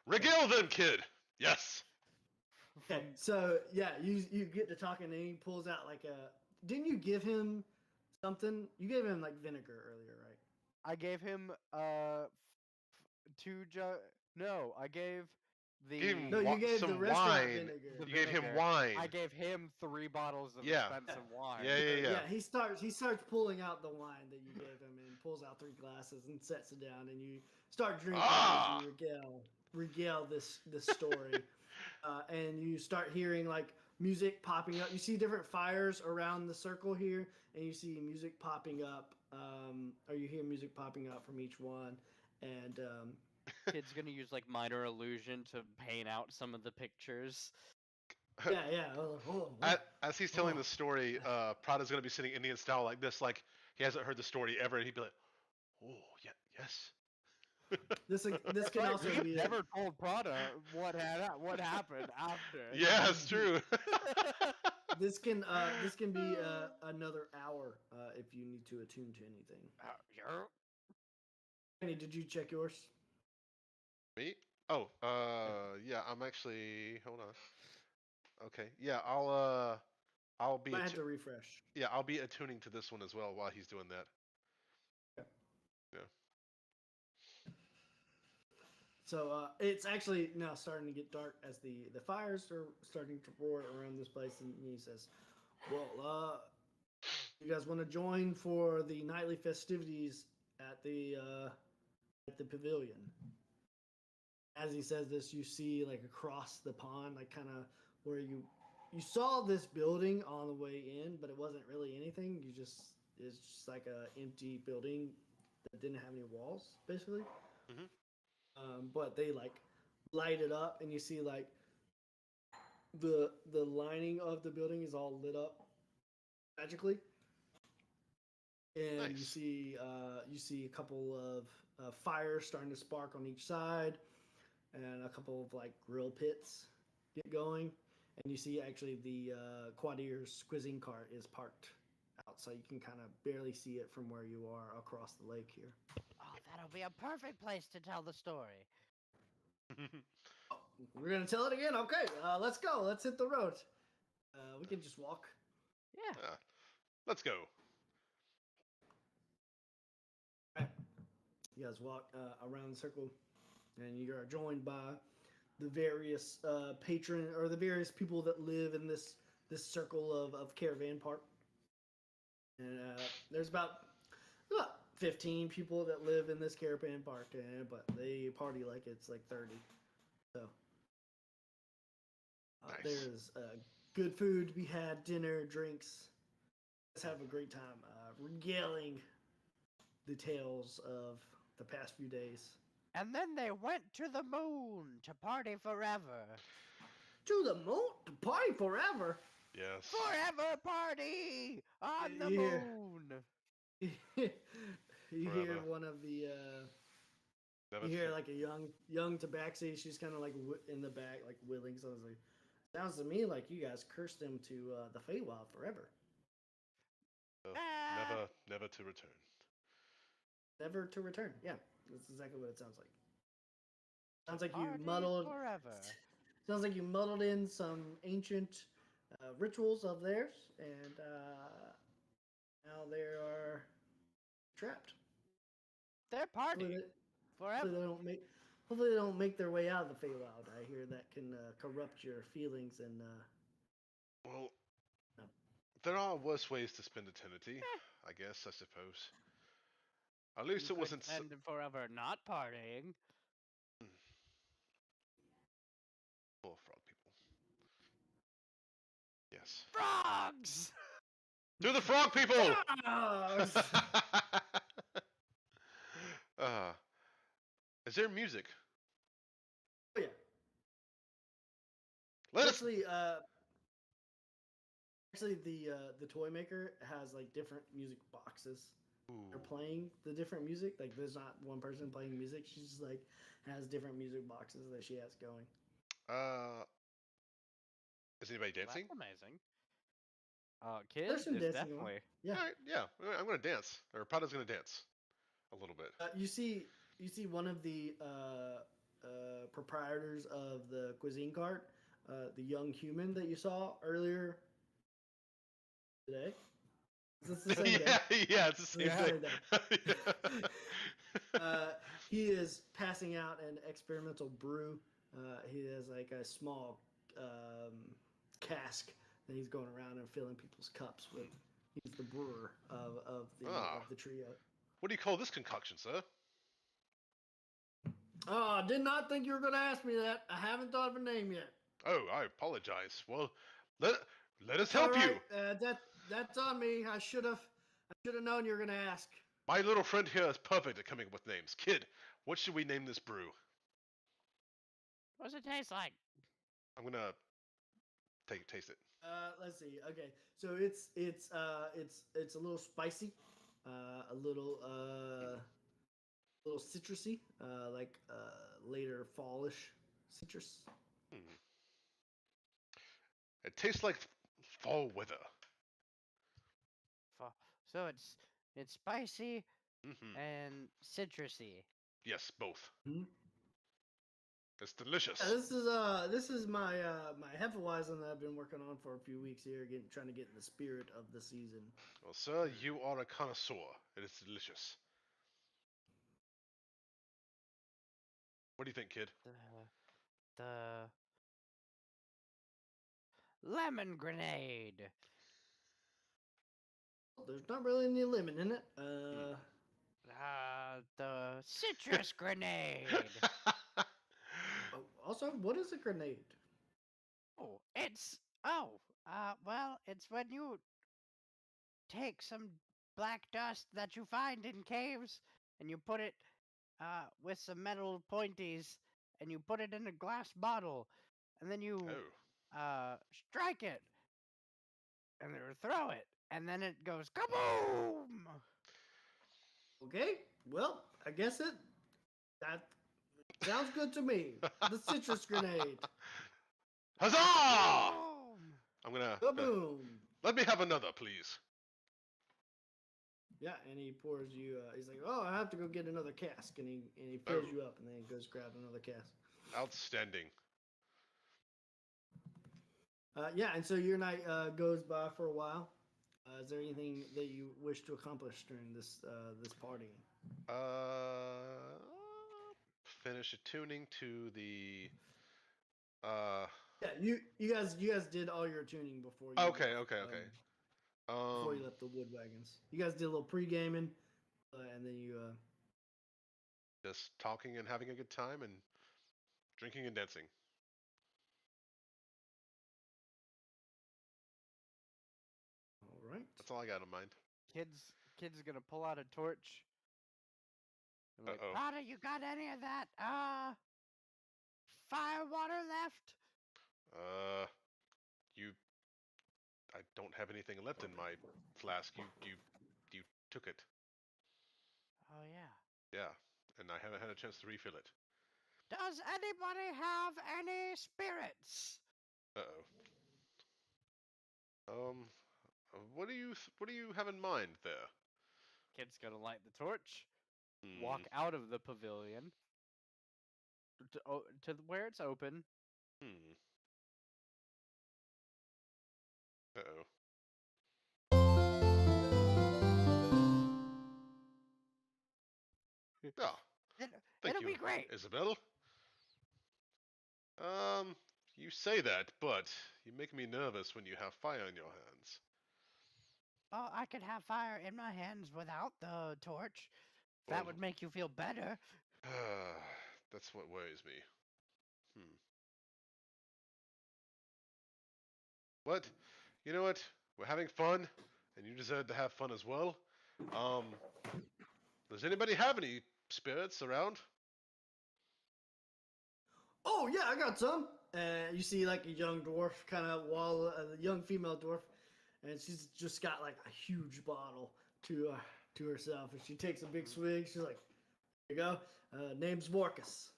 Regale them, kid. Yes. Okay, so yeah, you get to talking, and he pulls out like a. Didn't you give him something? You gave him like vinegar earlier, right? I gave him two No, I gave the Gave him No, you gave the some restaurant wine. vinegar. the You gave him vinegar. wine. I gave him 3 bottles of Yeah. expensive wine. Yeah. He starts pulling out the wine that you gave him and pulls out 3 glasses and sets it down, and you start drinking Ah! as you regale this story, and you start hearing like music popping up. You see different fires around the circle here, and you see music popping up, or you hear music popping up from each one, and Kid's gonna use like minor illusion to paint out some of the pictures. yeah. As he's telling the story, Prada's gonna be sitting Indian style like this, like he hasn't heard the story ever, and he'd be like, "Oh, yeah, yes." This can Right, also we've be never told Prada what happened after. Yeah, it's true. this can be another hour if you need to attune to anything. Annie, did you check yours? Me? Oh, yeah. I'm actually. Hold on. Okay, yeah. I'll be. I had to refresh. Yeah, I'll be attuning to this one as well while he's doing that. Okay. Yeah. So it's actually now starting to get dark as the fires are starting to roar around this place, and he says, "Well, you guys want to join for the nightly festivities at the pavilion?" As he says this, you see like across the pond, like kind of where you saw this building on the way in, but it wasn't really anything. It's just like a empty building that didn't have any walls, basically. Mhm. But they like light it up, and you see like the lining of the building is all lit up magically, and Nice. you see a couple of fires starting to spark on each side, and a couple of like grill pits get going, and you see actually the Quadier's cuisine cart is parked out, so you can kind of barely see it from where you are across the lake here. Oh, that'll be a perfect place to tell the story. We're gonna tell it again. Okay, let's go. Let's hit the road. We can just walk. Yeah. Let's go. You guys walk around the circle, and you are joined by the various patron or the various people that live in this circle of caravan park. And there's about 15 people that live in this caravan park, but they party like it's like 30. So Nice. there's good food to be had, dinner, drinks. Let's have a great time regaling the tales of the past few days. And then they went to the moon to party forever. To the moon to party forever. Yes. Forever party on the Yeah. moon. You hear Forever. one of the Never You hear th- like a young tabaxi. She's kind of like in the back, like willing. So I was like, sounds to me like you guys cursed him to the Feywild forever, Ah! never to return. never to return. Yeah, that's exactly what it sounds like. Sounds like you Party muddled. forever. Sounds like you muddled in some ancient rituals of theirs, and now they are trapped. They're Hopefully, partying hopefully they forever. don't make. Hopefully they don't make their way out of the Feywild. I hear that can corrupt your feelings and. Well, No. there are worse ways to spend eternity, Eh, I guess, I suppose. At least you it could wasn't so... spend forever not partying. Poor frog people. Yes. Frogs! To the frog people! Frogs! uh, is there music? Oh, yeah. Let us... Actually, the toy maker has like different music boxes. Ooh. They're playing the different music. Like there's not one person playing music. She's just like has different music boxes that she has going. Uh, is anybody Well, dancing? that's amazing. There's Kids some is dancing on. definitely. Yeah. Alright, yeah. I'm gonna dance. Or Prada's gonna dance. A little bit. You see one of the proprietors of the cuisine cart, the young human that you saw earlier today. Is this the same day? Yeah, it's the same Yeah. day. He is passing out an experimental brew. He has like a small cask that he's going around and filling people's cups with. He's the brewer of the trio. What do you call this concoction, sir? Oh, I did not think you were going to ask me that. I haven't thought of a name yet. Oh, I apologize. Well, let us All help right, you. that's on me. I should have known you were going to ask. My little friend here is perfect at coming up with names. Kid, what should we name this brew? What does it taste like? I'm gonna taste it. Let's see. Okay, so it's a little spicy, a little citrusy, like later fallish citrus. Hmm. It tastes like fall weather. So it's spicy Hmm. and citrusy. Yes, both. Mm-hmm. It's delicious. Yeah, this is my my Hefeweizen that I've been working on for a few weeks here, trying to get in the spirit of the season. Well, sir, you are a connoisseur. It is delicious. What do you think, kid? The lemon grenade. There's not really any lemon in it. The citrus grenade. Also, what is a grenade? Well, it's when you take some black dust that you find in caves and you put it with some metal pointies and you put it in a glass bottle and then you Oh. strike it and then throw it and then it goes kaboom. Okay, well, I guess that sounds good to me. The citrus grenade. Huzzah! Kaboom! I'm gonna... Kaboom! Let me have another, please. Yeah, and he pours you. He's like, "Oh, I have to go get another cask," and he fills you up, and then he goes grab another cask. Outstanding. Yeah, and so your night goes by for a while. Is there anything that you wish to accomplish during this party? Uh, finish attuning to the... Uh, Yeah, you guys did all your tuning before you okay, left, okay. before you left the wood wagons. You guys did a little pre gaming, and then you Just talking and having a good time and drinking and dancing. all right. That's all I got in mind. Kid's gonna pull out a torch. I'm like, Uh-oh. Prada, you got any of that fire water left? Uh, you... I don't have anything left in my flask. You took it. Oh yeah. Yeah. and I haven't had a chance to refill it. Does anybody have any spirits? Uh-oh. What do you have in mind there? Kid's gonna light the torch, Hmm. walk out of the pavilion to where it's open. Hmm. Uh-oh. Ah, thank It'll you, be great. Isabel. You say that, but you make me nervous when you have fire in your hands. Oh, I could have fire in my hands without the torch. That Well, would make you feel better. that's what worries me. What? You know what? We're having fun, and you deserve to have fun as well. Um, does anybody have any spirits around? Oh yeah, I got some. And you see like a young dwarf, kind of wall, a young female dwarf, and she's just got like a huge bottle to herself, and she takes a big swig. She's like, "Here you go. Name's Morcus."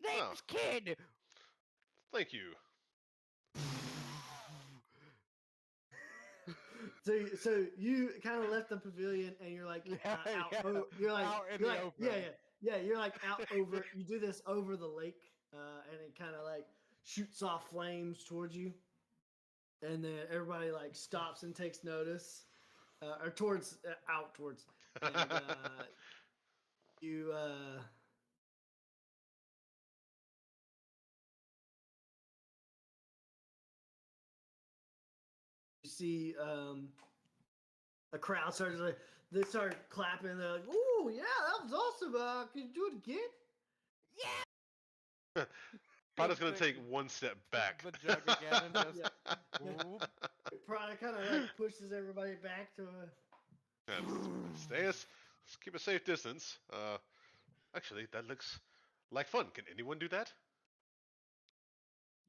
Oh, Name's Kid. thank you. So you kind of left the pavilion and you're like out. Yeah, You're like out in you're the like open. yeah. You're like out over. You do this over the lake, and it kind of like shoots off flames towards you, and then everybody like stops and takes notice, or towards out towards, and you you see a crowd starts like they start clapping. They're like, "Ooh, yeah, that was awesome! Can you do it again?" Yeah. Prada's gonna take one step back. The jug again and just Yeah. whoop. Prada kind of like pushes everybody back to Let's keep a safe distance. Actually, that looks like fun. Can anyone do that?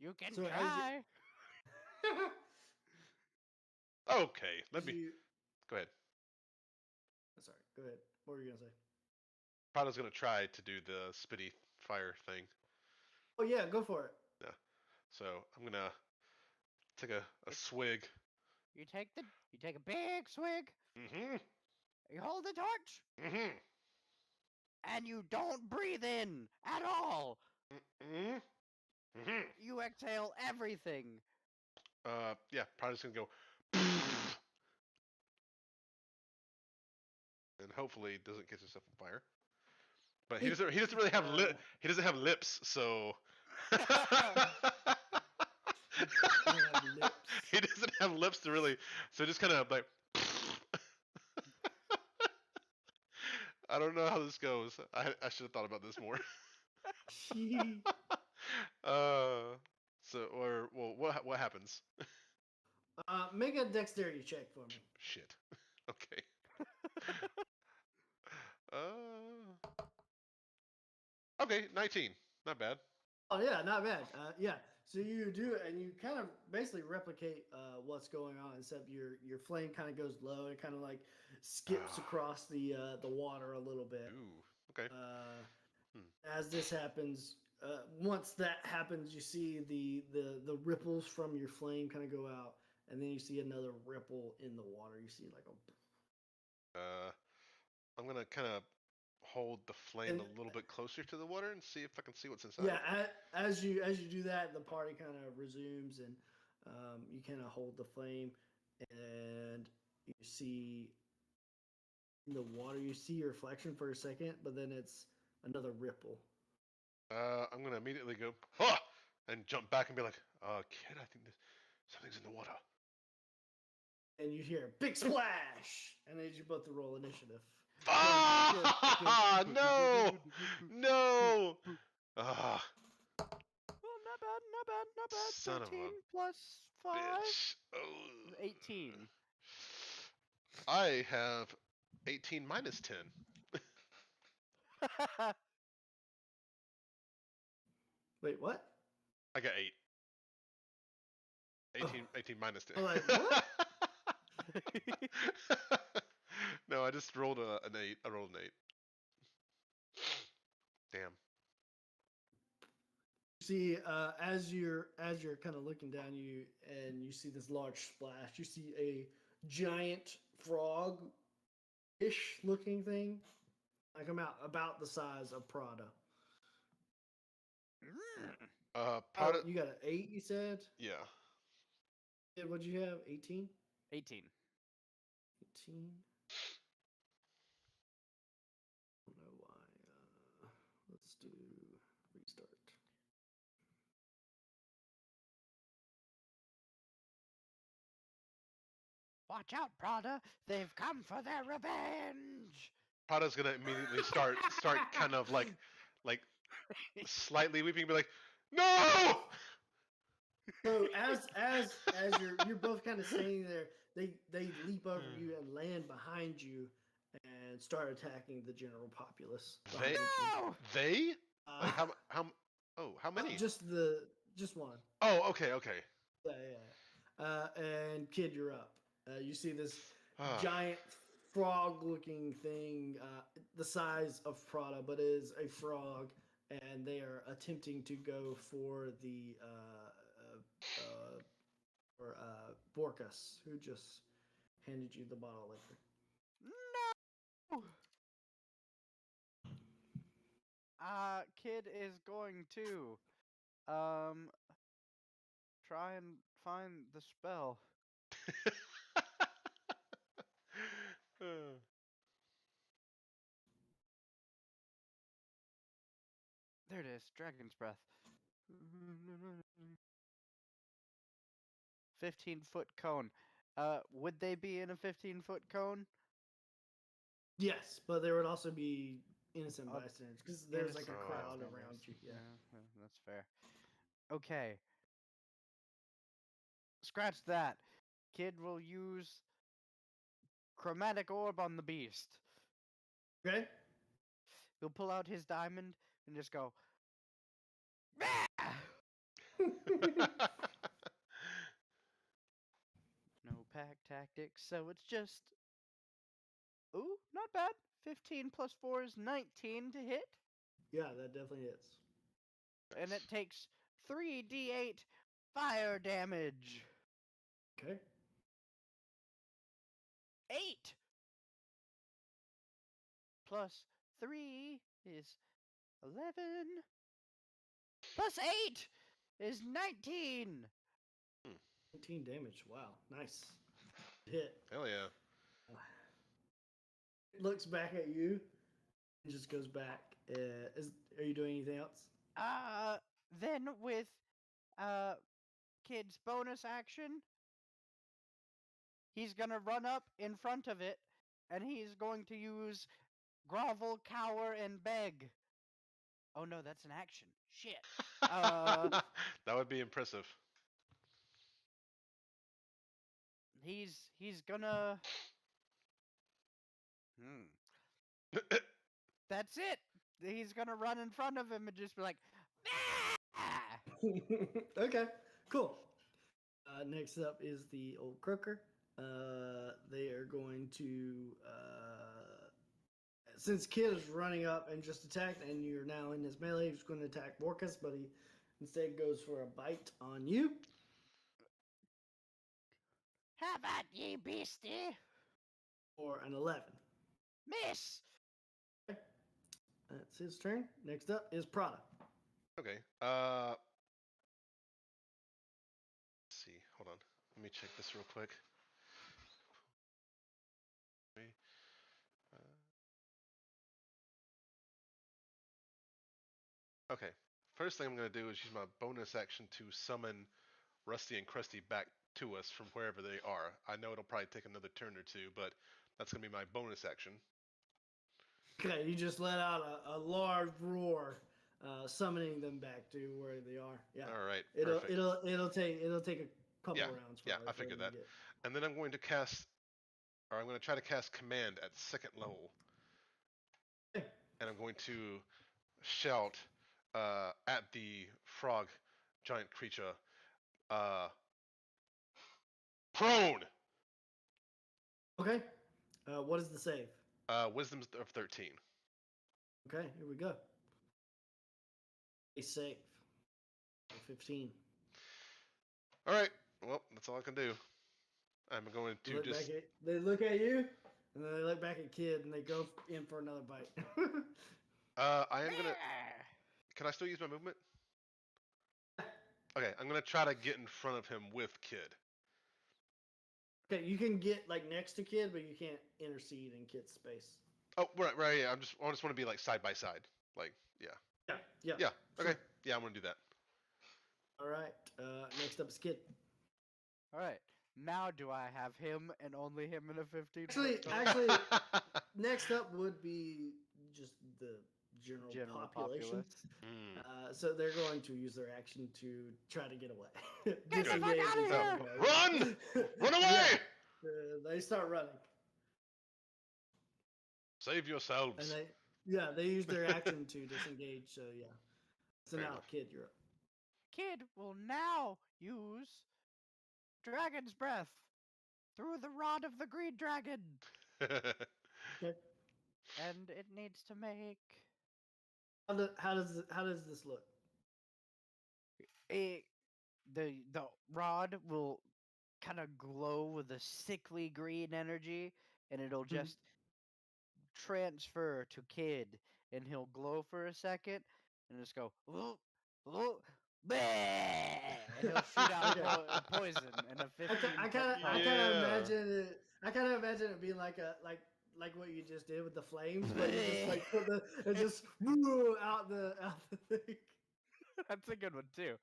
You can So try. Okay, let as me. you. Go ahead. Sorry, go ahead. What were you gonna say? Prada's gonna try to do the spitty fire thing. Oh yeah, go for it. Yeah. So I'm gonna take a swig. You take a big swig. Mm-hmm. You hold the torch, Mm-hmm. and you don't breathe in at all. Mm-hmm. Mm-hmm. You exhale everything. Yeah, Prada's gonna go and hopefully it doesn't catch himself on fire. But he doesn't really have he doesn't have lips, so he doesn't have lips to really, so just kind of like I don't know how this goes. I should have thought about this more. What happens? Make a dexterity check for me. Shit. Okay. Okay, 19. Not bad. Oh yeah, not bad. Yeah, so you do it, and you kind of basically replicate what's going on, except your flame kind of goes low and kind of like skips across the water a little bit. Ooh. Okay. As this happens, once that happens, you see the ripples from your flame kind of go out, and then you see another ripple in the water. You see like a. I'm gonna kind of hold the flame a And little bit closer to the water and see if I can see what's inside. yeah, as you do that, the party kind of resumes, and you kind of hold the flame, and you see in the water. You see your reflection for a second, but then it's another ripple. I'm gonna immediately go, huh! And jump back and be like, kid, I think something's in the water. And you hear a big splash, and then you both roll initiative. Ah! No! No! Ah! Well, not bad, not bad, not bad. Son of a 13 plus 5. Bitch. Oh. 18. I have 18 minus 10. Wait, what? I got 8. 18 minus 10. I'm like, what? No, I just rolled an 8. I rolled an 8. Damn. See, as you're kind of looking down, you see this large splash. You see a giant frog-ish looking thing, like about the size of Prada. Prada. You got an 8, you said? Yeah. Yeah, what'd you have? 18? 18. 18? I don't know why. Let's do restart. Watch out, Prada! They've come for their revenge! Prada's gonna immediately start kind of like slightly weeping, and be like, no. So as you're both kind of standing there, they leap over you and land behind you and start attacking the general populace. They No! they Uh, how many? just one. Oh, okay. And Kid, you're up. You see this Ah. giant frog-looking thing, the size of Prada, but is a frog, and they are attempting to go for the Borkus, who just handed you the bottle of liquor. No! Kid is going to try and find the spell. There it is, Dragon's Breath. 15-foot cone. Would they be in a 15-foot cone? Yes, but there would also be innocent Uh, bystanders because there's like a Innocent crowd bystanders. around you. Yeah. That's fair. Okay. Scratch that. Kid will use chromatic orb on the beast. Okay. He'll pull out his diamond and just go. "Bah!" No pack tactics, so it's just. Ooh, not bad. 15 plus 4 is 19 to hit. Yeah, that definitely is. And it takes 3d8 fire damage. Okay. 8 plus 3 is 11. Plus 8 is 19. 19 damage. Wow, nice hit. Hell yeah. It looks back at you and just goes back. Are you doing anything else? Then with Kid's bonus action, he's gonna run up in front of it, and he's going to use grovel, cower, and beg. Oh no, that's an action. Shit. That would be impressive. He's gonna. That's it. He's gonna run in front of him and just be like, "Ah!" Okay, cool. Next up is the old croaker. They are going to, since Kid is running up and just attacked, and you're now in his melee, he's going to attack Borkus, but he instead goes for a bite on you. How about ye, beastie? For an 11. Miss. That's his turn. Next up is Prada. Okay. Let's see. Hold on. Let me check this real quick. Okay. First thing I'm going to do is use my bonus action to summon Rusty and Krusty back to us from wherever they are. I know it'll probably take another turn or two, but that's going to be my bonus action. Okay, you just let out a large roar, summoning them back to where they are. Yeah. All right. It'll Perfect. it'll take a couple rounds. Yeah, Probably I for them figured to that. get. And then I'm going to cast, or I'm going to try to cast command at second level. Okay. And I'm going to shout at the frog giant creature, prone. Okay. What is the save? Wisdom of 13. Okay, here we go. A save. 15. All right. Well, that's all I can do. I'm going to just. They look at you, and then they look back at Kid, and they go in for another bite. I am gonna. Can I still use my movement? Okay, I'm gonna try to get in front of him with Kid. Okay, you can get like next to Kid, but you can't intercede in Kid's space. Oh, right. Yeah. I just want to be like side by side. Like, yeah. Yeah. Yeah. Sure. Okay. Yeah, I'm gonna do that. All right. Next up is Kid. All right. Now do I have him and only him in a 15? Actually, next up would be just the general population. populace. So they're going to use their action to try to get away. Get the fuck Disengage outta and here! stuff. Run! Run away! Yeah. They start running, Save yourselves. and they use their action to disengage. So yeah. So Fair now, enough. Kid, you're up. Kid will now use Dragon's Breath through the rod of the Green Dragon. Okay. And it needs to make How does this look? the rod will kind of glow with a sickly green energy, and it'll just transfer to Kid, and he'll glow for a second, and just go, "Ooh, ooh, bleh," and he'll shoot out poison and a 15. I kind of imagine it being like what you just did with the flames, but you just like put it just out the thing. That's a good one too.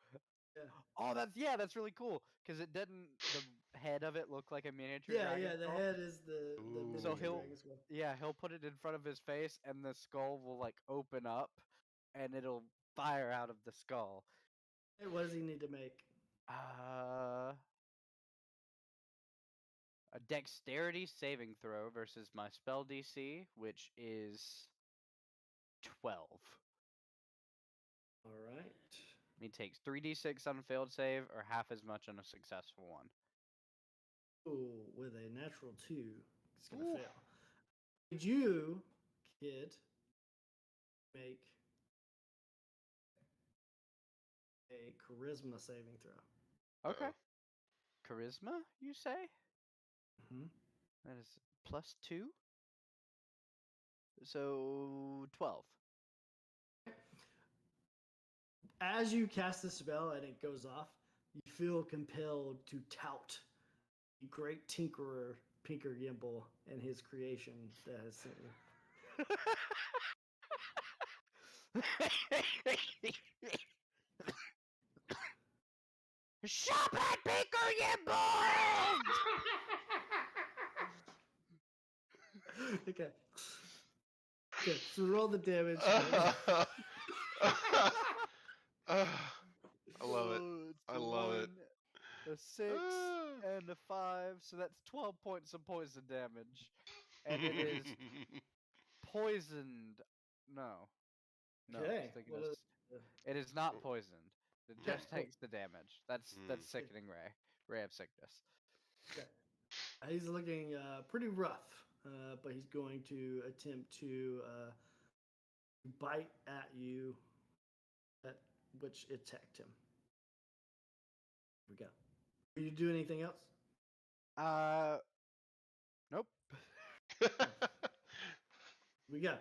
Yeah. Oh, that's really cool because it doesn't the head of it look like a miniature Yeah, dragon yeah. The skull? head is the Ooh. miniature So he'll dragon skull. he'll put it in front of his face, and the skull will like open up, and it'll fire out of the skull. Hey, what does he need to make? A dexterity saving throw versus my spell DC, which is 12. All right. He takes 3d6 on a failed save, or half as much on a successful one. Ooh, with a natural 2, it's gonna Ooh. fail. Did you, Kid, make a charisma saving throw? Okay. Uh-oh. Charisma, you say? Mm-hmm. That is +2. So 12. As you cast the spell and it goes off, you feel compelled to tout the great tinkerer Pinker Gimble and his creation that has sent you. Shop at Baker, you bold! Okay. Okay, so roll the damage. I love it. It's I a love it. 1, a 6, and a 5. So that's 12 points of poison damage. And it is poisoned. No. No. I was Okay. thinking What is it is not poisoned. It Okay, just cool. takes the damage. That's sickening ray. Ray of sickness. Okay. He's looking pretty rough, but he's going to attempt to bite at you, which attacked him. Here we go. Do you do anything else? Nope. We go.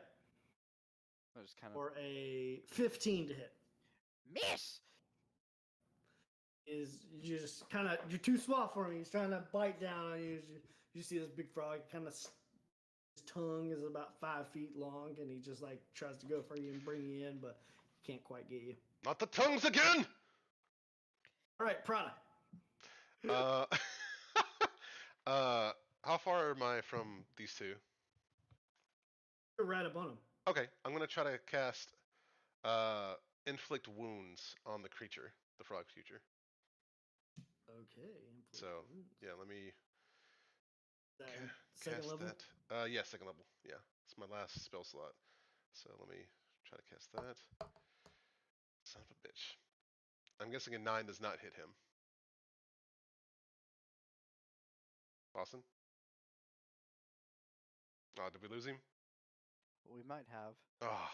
I was kind of For a 15 to hit. miss. Is you just kind of you're too small for him. He's trying to bite down on you. You see this big frog kind of. His tongue is about 5 feet long, and he just like tries to go for you and bring you in, but he can't quite get you. Not the tongues again! All right, Prada. How far am I from these two? You're right up on him. Okay, I'm gonna try to cast inflict wounds on the creature, the frog creature. Okay. So yeah, let me Second cast level. that. Yeah, second level. Yeah, it's my last spell slot. So let me try to cast that. Son of a bitch. I'm guessing a 9 does not hit him. Austin? Oh, did we lose him? We might have. Oh,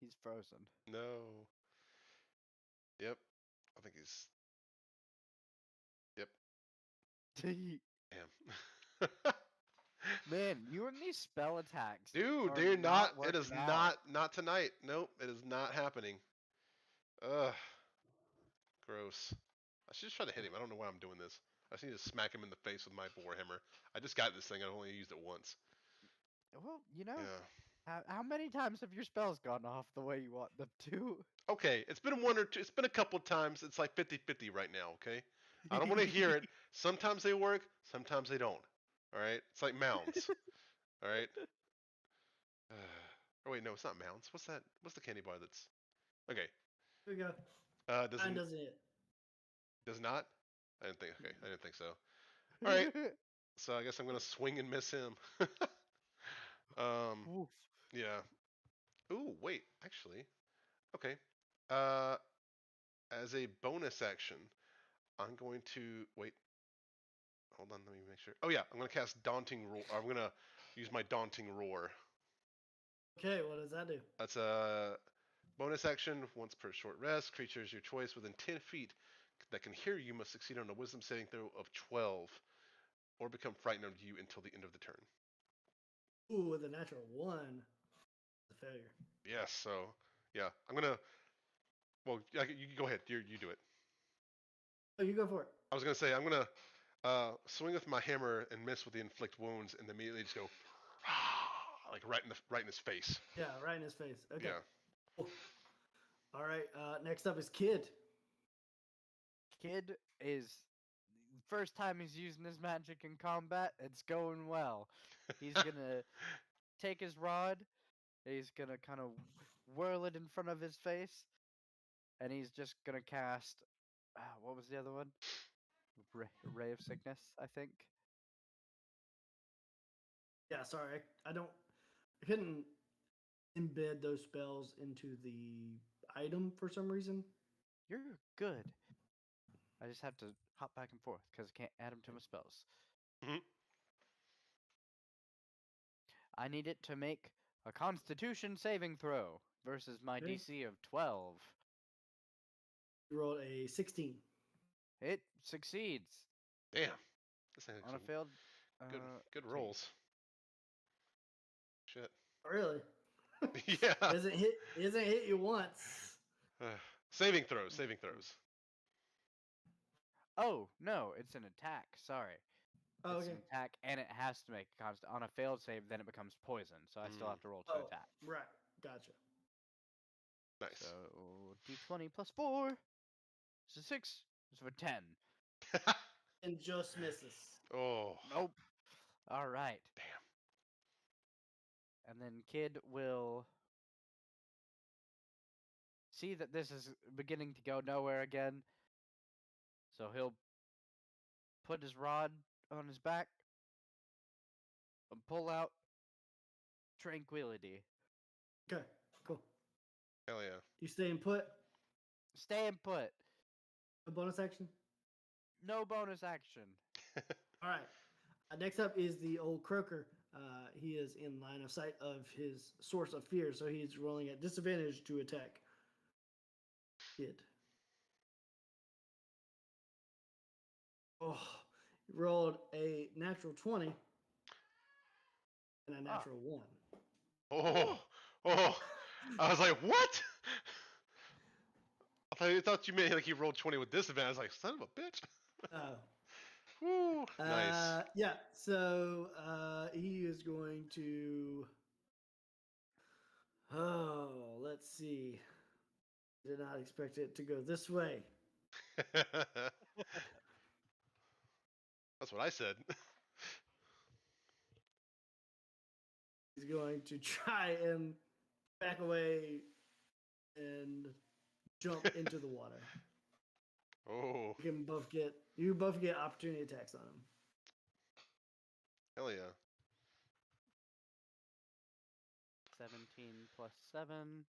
He's frozen. no. Yep. I think he's. Yep. Damn. Man, you and these spell attacks Dude, are they're not. not It is working out. not tonight. Nope. It is not happening. Ugh. Gross. I should just try to hit him. I don't know why I'm doing this. I just need to smack him in the face with my warhammer. I just got this thing. I only used it once. Well, Yeah. how many times have your spells gone off the way you want them to? Okay, it's been one or two. It's been a couple of times. It's like 50-50 right now. Okay. I don't want to hear it. Sometimes they work. Sometimes they don't. All right. It's like mounds. All right. Oh wait, no, it's not mounds. What's that? What's the candy bar that's? Okay. Here we go. Does Mine it doesn't hit. does not? I didn't think. Okay, I didn't think so. All right. So I guess I'm gonna swing and miss him. um. Oof. Yeah. Ooh, wait. Actually. Okay. Uh, as a bonus action, I'm going to wait. Hold on. Let me make sure. Oh yeah, I'm gonna cast Daunting Roar. I'm gonna use my Daunting Roar. Okay, what does that do? That's a bonus action. Once per short rest, creatures your choice within 10 feet that can hear you must succeed on a Wisdom saving throw of 12, or become frightened of you until the end of the turn. Ooh, with a natural 1. It's a failure. Yes. So yeah, I'm gonna. Well, you go ahead. You do it. Oh, you go for it. I was gonna say I'm gonna swing with my hammer and miss with the inflict wounds, and immediately just go like right in his face. Yeah, right in his face. Okay. Yeah. Cool. All right. Next up is Kid. Kid is first time he's using his magic in combat. It's going well. He's gonna take his rod. He's gonna kind of whirl it in front of his face, and he's just gonna cast. What was the other one? Ray of Sickness, I think. Yeah, sorry. I couldn't embed those spells into the item for some reason. You're good. I just have to hop back and forth because I can't add them to my spells. Mhm. I need it to make a Constitution saving throw versus my Okay. DC of 12. You rolled a 16. It succeeds Damn. This thing on a some failed. good take- rolls. Shit. Really? Yeah. Isn't hit you once. Saving throws. Saving throws. Oh no, it's an attack. Sorry, Oh, it's okay. an attack, and it has to make a constant on a failed save. Then it becomes poison, so I still have to roll to Oh, attack. right. Gotcha. Nice. So D20 plus 4. It's a 6. So a 10. And just misses. Oh. Nope. All right. Damn. And then Kid will see that this is beginning to go nowhere again. So he'll put his rod on his back and pull out Tranquility. Okay, cool. Hell yeah. You stay in put. Stay put. A bonus action. No bonus action. All right. Next up is the old croaker. He is in line of sight of his source of fear, so he's rolling at disadvantage to attack. Kid. Oh, he rolled a natural 20 and a natural 1. Oh. Oh. I was like, what? I thought you meant like he rolled 20 with disadvantage. I was like, son of a bitch. Oh. Woo. Nice. Yeah, so he is going to. Oh, let's see. Did not expect it to go this way. That's what I said. He's going to try and back away and jump into the water. Oh. You both get opportunity attacks on him. Hell yeah. 17 plus 7.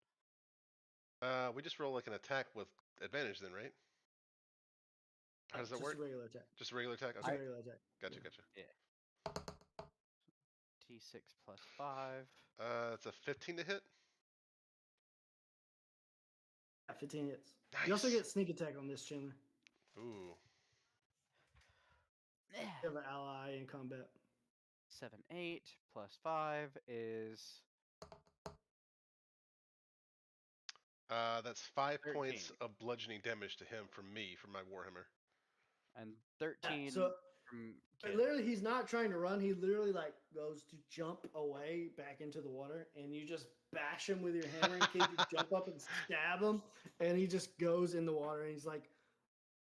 We just roll like an attack with advantage then, right? How does that Just work? a regular attack. Just a regular attack? Just Okay. a regular attack. Gotcha, Yeah. gotcha. T6 plus 5. It's a 15 to hit. Yeah, 15 hits. Nice. You also get sneak attack on this, Chandler. Ooh. You have an ally in combat. 7, 8 plus 5 is That's 5 points 13. of bludgeoning damage to him from me, from my Warhammer. And 13 So from but Kid. literally, he's not trying to run. He literally like goes to jump away back into the water, and you just bash him with your hammer. And Kid, you jump up and stab him, and he just goes in the water, and he's like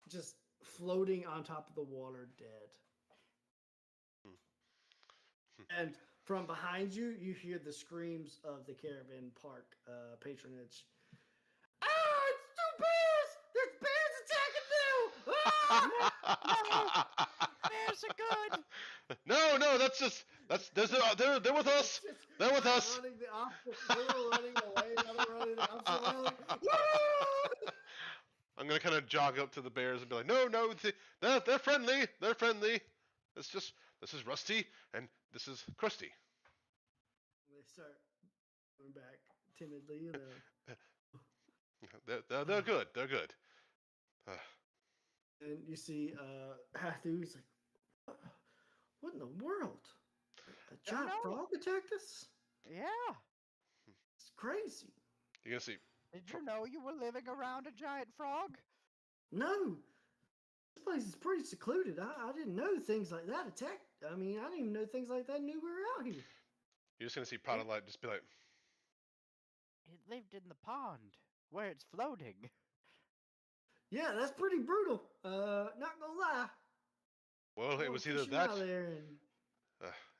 just floating on top of the water, dead. And from behind you, you hear the screams of the caravan park patronage. Ah, it's two bears! There's bears attacking them! Ah! Bears are good! No, they're with us. It's just They're with us. running the opposite. We're running away. Now they're running the opposite way. Like, "Woo!" I'm gonna kind of jog up to the bears and be like, no, they're friendly. They're friendly. This is Rusty and this is Krusty. They start coming back timidly. They're like, They're good. They're good. and you see Hathu. He's like, what in the world? A giant know. frog attacked us? Yeah. It's crazy. You're gonna see. Did you know you were living around a giant frog? No, this place is pretty secluded. I didn't know things like that attacked. I mean, I didn't even know things like that knew we were out here. You're just gonna see Prata Light just be like, It lived in the pond where it's floating. Yeah, that's pretty brutal. Not gonna lie. well, it Go was either fishing out that. there and...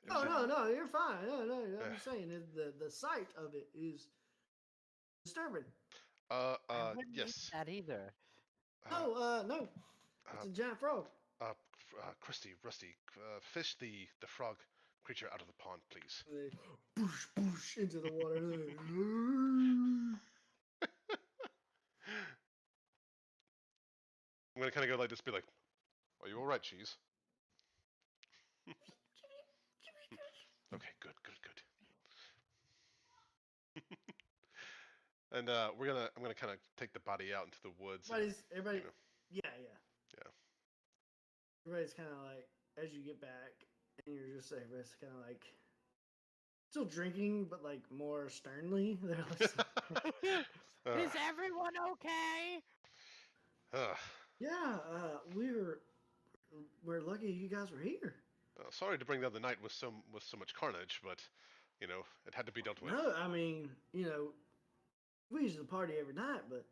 It was No, you're fine. No, I'm saying the sight of it is disturbing. I wouldn't eat yes. that either. No, it's a giant frog. Krusty, Rusty, fish the frog creature out of the pond, please. And they boosh, boosh into the water. I'm gonna kind of go like this, be like, "Are you all right, cheese?" Okay, good. And I'm gonna kind of take the body out into the woods. Everybody, you know. yeah. Yeah. Everybody's kind of like, as you get back, and you're just everybody's kind of like still drinking, but like more sternly. They're like, Is everyone okay? yeah, we're lucky you guys were here. Sorry to bring down the night with so much carnage, but it had to be dealt with. No, I mean, we usually party every night, but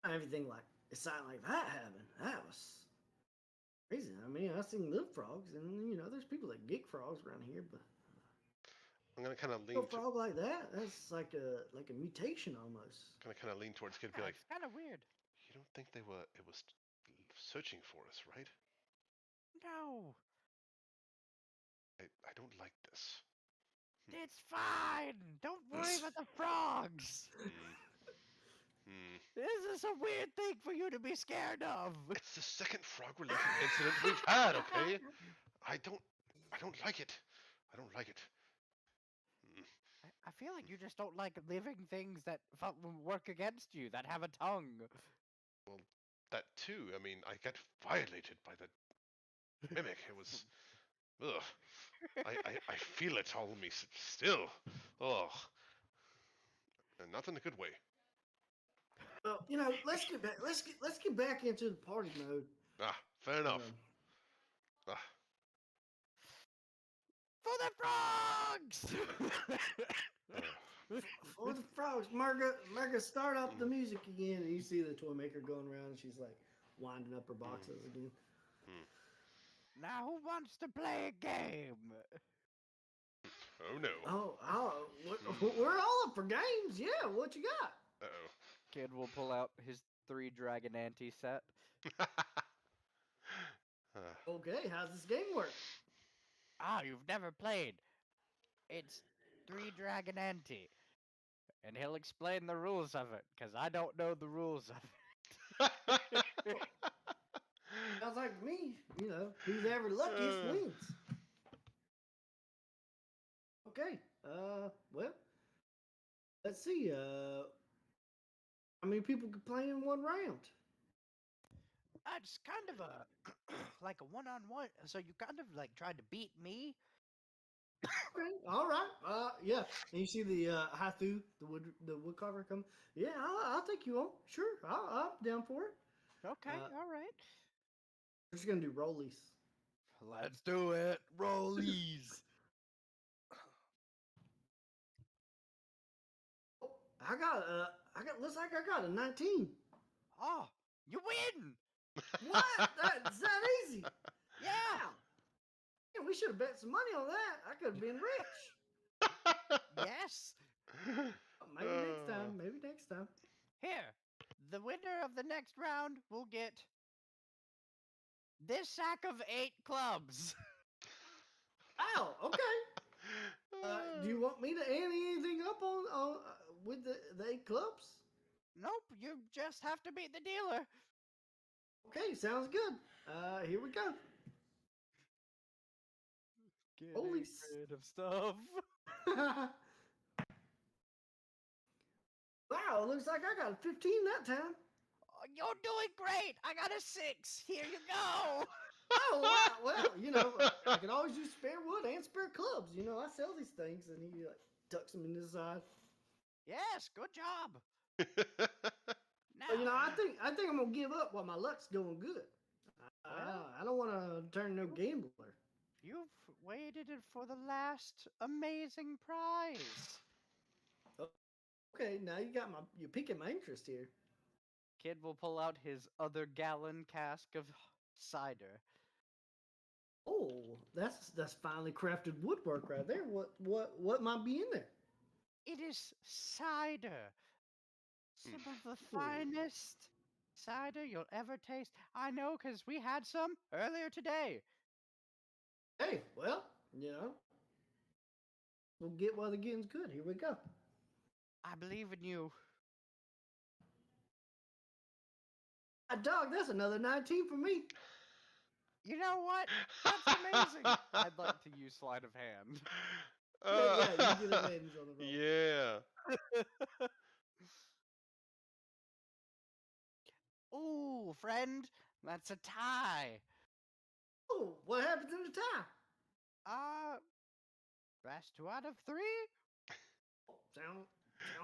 not everything like exciting like that happened. That was crazy. I mean, I've seen little frogs, and there's people that get frogs around here, but I'm gonna kind of a lean. frog like that—that's like a mutation almost. Kind of lean towards Kid, be like, It's kind of weird. "You don't think it was searching for us, right? No, I don't like this." it's fine. Don't worry about the frogs. This is a weird thing for you to be scared of. It's the second frog-related incident we've had. Okay, I don't like it. I don't like it. I feel like you just don't like living things that work against you, that have a tongue. Well, that too. I mean, I got violated by the mimic. It was, ugh. I feel it all in me still. Ugh. And not in a good way. Well, let's get back. Let's get back into the party mode. Fair enough. For the frogs! For the frogs, Marga, start up the music again. And you see the toy maker going around, and she's like winding up her boxes again. Now who wants to play a game? Oh no. We're all up for games. Yeah, what you got? Uh-oh. Kid will pull out his 3 Dragon Ante set. Okay, how's this game work? Ah, you've never played. It's 3 Dragon Ante. And he'll explain the rules of it, because I don't know the rules of it. Sounds like me. Who's ever luckiest wins. Okay. Well, let's see. How many people could play in one round? It's kind of a like a one-on-one. So you kind of like tried to beat me. Okay, all right. Yeah. And you see the Hathu, the woodcarver come. Yeah, I'll take you on. Sure, I'm down for it. Okay, Uh, all right. we're just gonna do rollies. Let's do it. Rollies. Oh, looks like I got a 19. Oh, you win. What? That's that easy. Yeah. Wow. Yeah, we should have bet some money on that. I could have been rich. Yes. Maybe next time. Maybe next time. Here, the winner of the next round will get this sack of 8 clubs. Wow. Okay. Do you want me to ante anything up on with the 8 clubs? Nope, you just have to beat the dealer. Okay, sounds good. Here we go. Holy. Getting rid of stuff. Wow, it looks like I got a 15 that time. Oh, you're doing great. I got a 6. Here you go. Oh wow, well, I can always use spare wood and spare clubs. I sell these things, and he like tucks them in his side. Yes, good job. Now, But I think I'm gonna give up while my luck's going good. well, I don't want to turn no gambler. you've waited for the last amazing prize. Okay, now you're piquing my interest here. Kid will pull out his other gallon cask of cider. Oh, that's finely crafted woodwork right there. What might be in there? It is cider. Some of the finest cider you'll ever taste. I know, because we had some earlier today. Hey, well, we'll get while the getting's good. Here we go. I believe in you. Dog, that's another 19 for me. You know what? That's amazing. I'd like to use sleight of hand. Yeah, you get advantage on the roll. Yeah. Ooh, friend, that's a tie. Oh, what happens in the tie? Best 2 out of 3? Sounds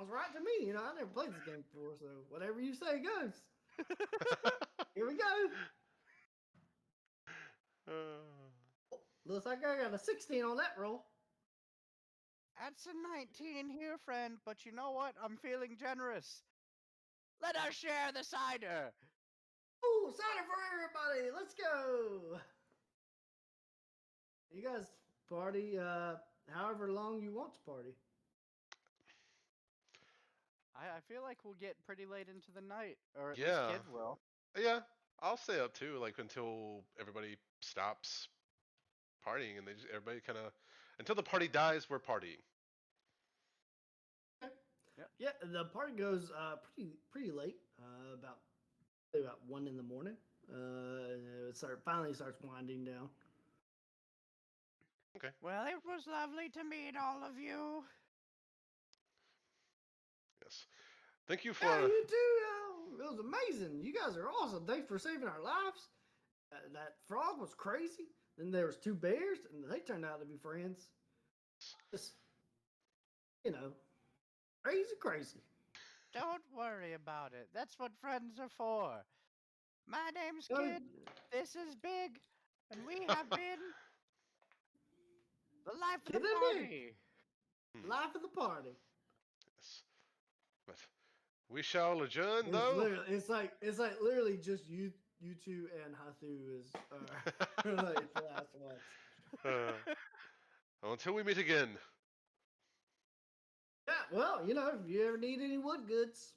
right to me. I never played this game before, so whatever you say goes. Here we go. Looks like I got a 16 on that roll. That's a 19 here, friend, but you know what? I'm feeling generous. Let us share the cider. Oh, cider for everybody. Let's go. You guys party however long you want to party. I feel like we'll get pretty late into the night, or at Yeah. least Kid will. Yeah, I'll stay up too, like until everybody stops partying, and everybody kind of until the party dies, we're partying. Yeah, the party goes pretty late, about 1 in the morning. Finally starts winding down. Okay. Well, it was lovely to meet all of you. Yes. Thank you for. Yeah, you too. It was amazing. You guys are awesome. Thanks for saving our lives. That frog was crazy. Then there was 2 bears, and they turned out to be friends. Just, crazy. Don't worry about it. That's what friends are for. My name's Oh, Kid. This is Big, and we have been the life of the Kid and party. Life of the party. Yes. But we shall adjourn, though. It's like literally just you two and Hathu is like the last ones. Until we meet again. Yeah, well, if you ever need any wood goods,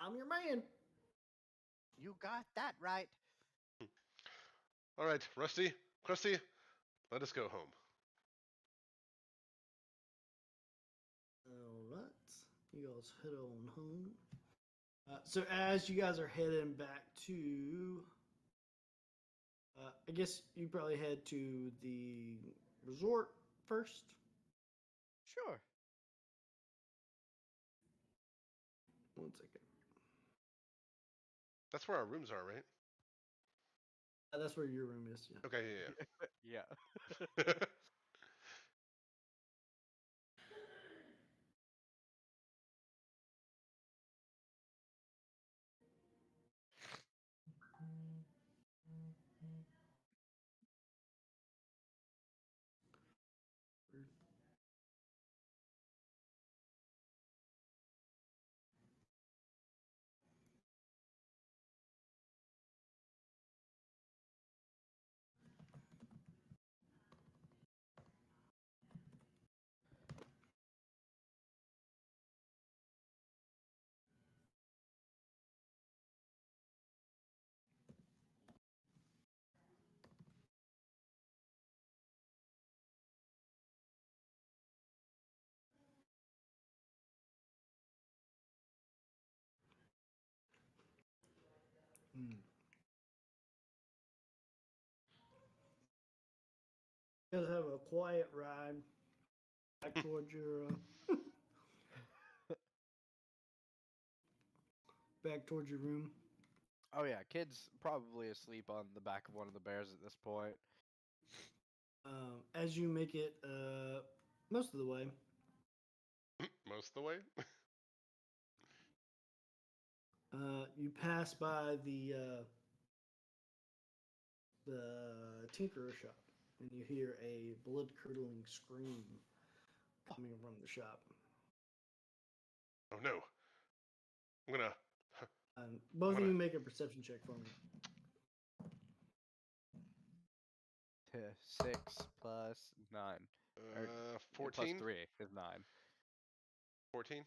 I'm your man. You got that right. All right, Rusty, Krusty, let us go home. All right, you guys head on home. So as you guys are heading back to, I guess you probably head to the resort first. Sure. 1 second. That's where our rooms are, right? That's where your room is. Yeah. Okay, Yeah. yeah. Hmm. You guys have a quiet ride back towards your back towards your room. Oh yeah, kid's probably asleep on the back of one of the bears at this point. As you make it most of the way, Most of the way. you pass by the tinkerer shop, and you hear a blood-curdling scream coming from the shop. Oh no. I'm gonna. Both of gonna- you make a perception check for me. 6 plus 9. Or 14. plus 3 is 9. 14.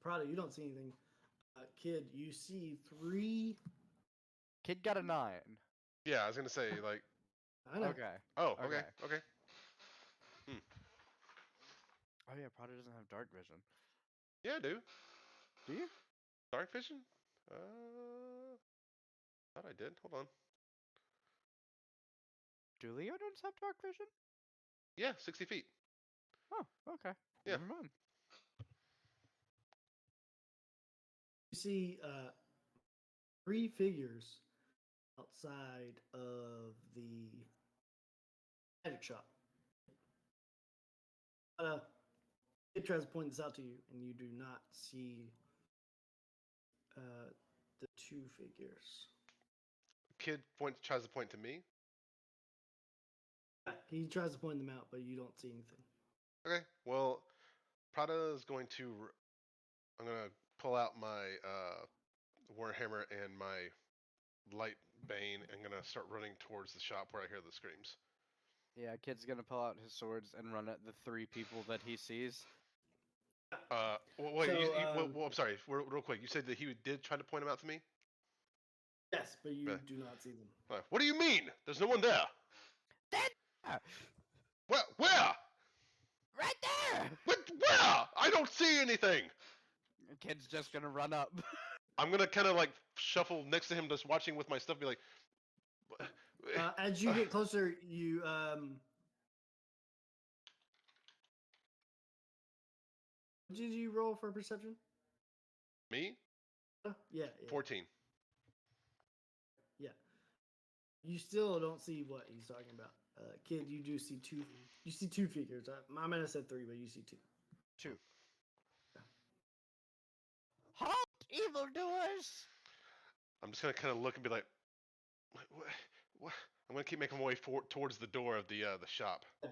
Prada, you don't see anything. Kid, you see 3. Kid got a 9. Yeah, I was gonna say like. I know. Okay. Oh, okay, Okay. okay. Oh yeah, Prada doesn't have dark vision. Yeah, I do. Do you? Dark vision? Thought I did. Hold on. Do Leonins have dark vision? Yeah, 60 feet. Oh, okay. Yeah. Never mind. You see 3 figures outside of the magic shop. It tries to point this out to you, and you do not see the 2 figures. Kid tries to point to me. He tries to point them out, but you don't see anything. Okay. Well, Prada is going to. I'm gonna pull out my warhammer and my light bane, and gonna start running towards the shop where I hear the screams. Yeah, kid's gonna pull out his swords and run at the 3 people that he sees. Wait. So, I'm sorry. Real quick. You said that he did try to point them out to me. Yes, but you Yeah. do not see them. What do you mean? There's no one there. There! Where? Right there! Where? I don't see anything. Kid's just gonna run up. I'm gonna kind of like shuffle next to him, just watching with my stuff. Be like, As you get closer, you did you roll for perception? me? Yeah. 14. Yeah. You still don't see what he's talking about. Kid, you do see 2. You see 2 figures. I might have said 3, but you see 2. 2. Halt, evildoers! I'm just gonna kind of look and be like, what? I'm gonna keep making my way towards the door of the shop. Yeah.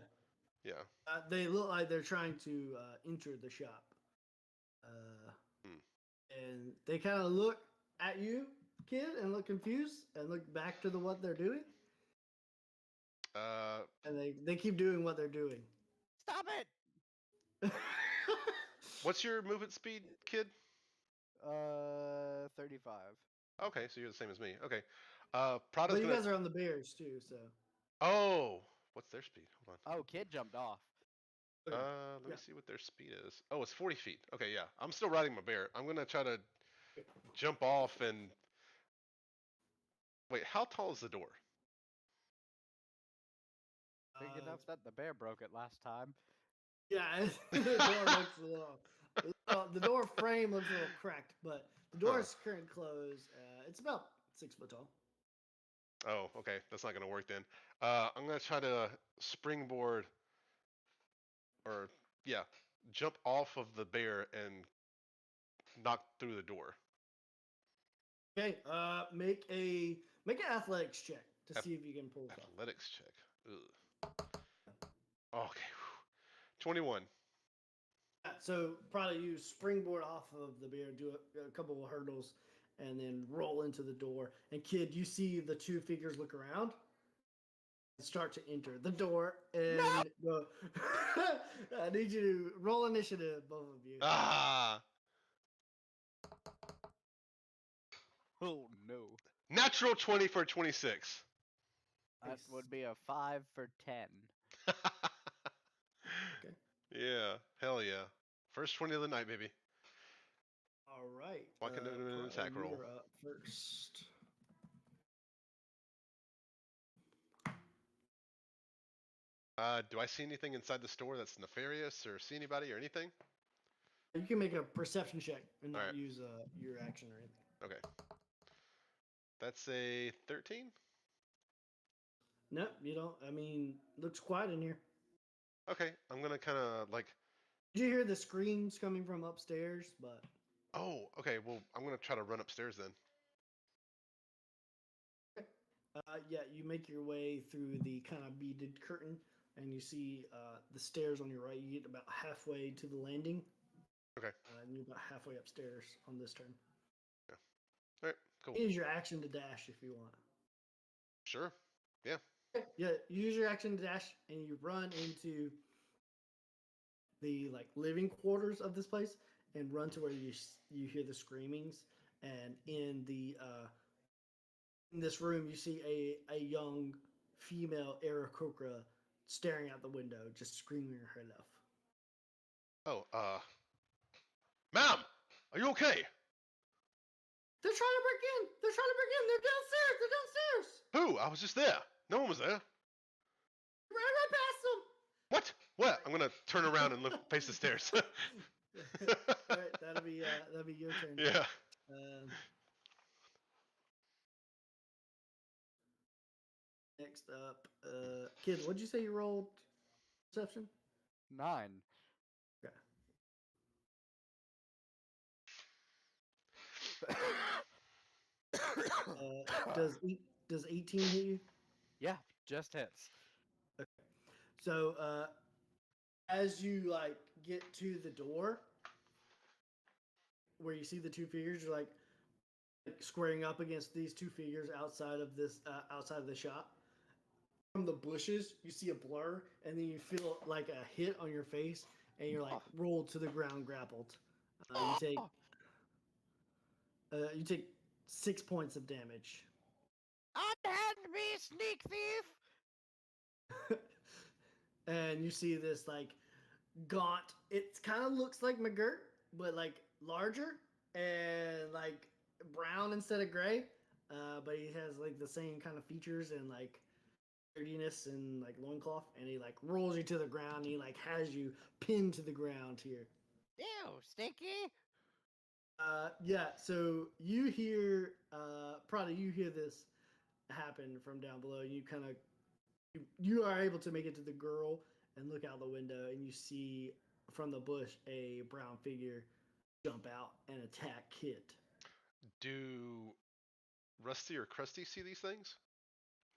Yeah. They look like they're trying to enter the shop. And they kind of look at you, kid, and look confused, and look back to what they're doing. And they keep doing what they're doing. Stop it! What's your movement speed, kid? 35. Okay, so you're the same as me. Okay. But Prada's you gonna. guys are on the bears too, so. Oh, what's their speed? Hold on. Oh, kid jumped off. Okay. Let me see what their speed is. Oh, it's 40 feet. Okay, yeah. I'm still riding my bear. I'm gonna try to jump off and. Wait, how tall is the door? Big enough that the bear broke it last time. Yeah, the door looks a little. The door frame looks a little cracked, but The door is currently closed. It's about 6 foot tall. Oh, okay. That's not gonna work then. I'm gonna try to springboard, or yeah, jump off of the bear and knock through the door. Okay. Make an athletics check to Ath- see if you can pull this off. Athletics check. Ugh. Okay. 21. So probably you springboard off of the bear, do a couple of hurdles, and then roll into the door. And Kid, you see the two figures look around and start to enter the door. And go. I need you to roll initiative, both of you. Ah! Oh no. Natural 20 for 26. That Nice. would be a 5 for 10. Okay. Yeah, hell yeah. First 20 of the night, baby. All right. Why can't I do an Prada, attack roll? you're up first. Do I see anything inside the store that's nefarious, or see anybody or anything? You can make a perception check and not Alright. use your action or anything. Okay. That's a 13? Nope, you don't. I mean, looks quiet in here. Okay, I'm gonna kind of like, Did you hear the screams coming from upstairs? But oh, okay, well, I'm gonna try to run upstairs then. yeah, you make your way through the kind of beaded curtain, and you see the stairs on your right. You get about halfway to the landing, Okay, and you're about halfway upstairs on this turn. alright, cool. Use your action to dash if you want. Sure, yeah. Yeah, you use your action to dash, and you run into the like living quarters of this place, and run to where you hear the screamings. And in this room, you see a young female Aarakocra staring out the window, just screaming her head off. Oh, ma'am, are you okay? They're trying to break in! They're trying to break in! They're downstairs! They're downstairs! Who? I was just there. No one was there. Right past them! What? What? I'm gonna turn around and face the stairs. All right, that'll be your turn. Yeah. Next up, Kid, what'd you say you rolled? Perception? 9. Okay. Does 18 hit you? Yeah, just hits. So as you like get to the door where you see the two figures, you're like squaring up against these two figures outside of the shop. From the bushes, you see a blur, and then you feel like a hit on your face, and you're like rolled to the ground, grappled. You take 6 points of damage. Unhand me, sneak thief! And you see this like gaunt. It kind of looks like McGirt, but like larger and like brown instead of gray. But he has like the same kind of features and like dirtiness and like loincloth. And he like rolls you to the ground. And he like has you pinned to the ground here. Ew, stinky! Yeah. So you hear, probably you hear this happen from down below. You kind of you are able to make it to the girl and look out the window, and you see from the bush a brown figure jump out and attack Kit. Do Rusty or Krusty see these things,